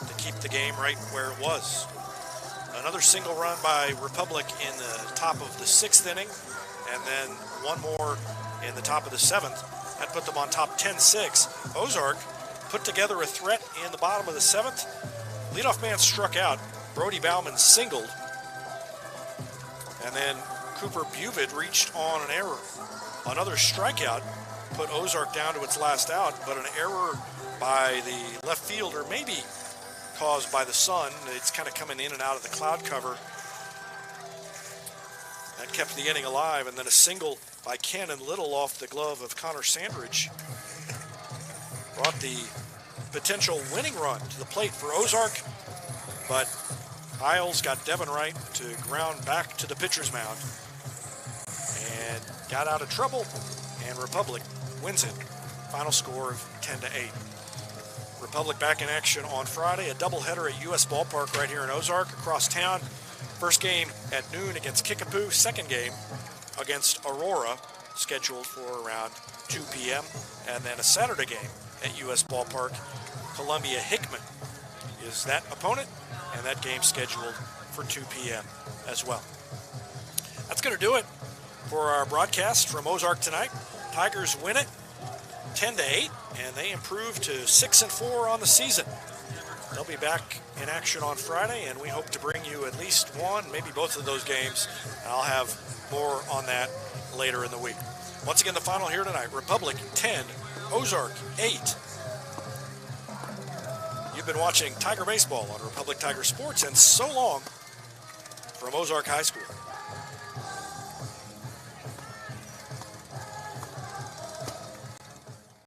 to keep the game right where it was. Another single run by Republic in the top of the 6th inning, and then one more in the top of the 7th. That put them on top 10-6. Ozark put together a threat in the bottom of the 7th. Leadoff man struck out. Brody Bauman singled. And then Cooper Buvid reached on an error. Another strikeout put Ozark down to its last out, but an error by the left fielder, maybe caused by the sun. It's kind of coming in and out of the cloud cover. That kept the inning alive, and then a single by Cannon Little off the glove of Connor Sandridge brought the potential winning run to the plate for Ozark, but Isles got Devon Wright to ground back to the pitcher's mound and got out of trouble, and Republic wins it. Final score of 10-8. Republic back in action on Friday, a doubleheader at U.S. Ballpark right here in Ozark, across town. First game at noon against Kickapoo, second game against Aurora, scheduled for around 2 p.m., and then a Saturday game at U.S. Ballpark. Columbia Hickman is that opponent, and that game scheduled for 2 p.m. as well. That's going to do it for our broadcast from Ozark tonight. Tigers win it 10-8, and they improve to 6-4 on the season. They'll be back in action on Friday, and we hope to bring you at least one, maybe both of those games. I'll have more on that later in the week. Once again, the final here tonight, Republic 10, Ozark 8. You've been watching Tiger Baseball on Republic Tiger Sports, and so long from Ozark High School.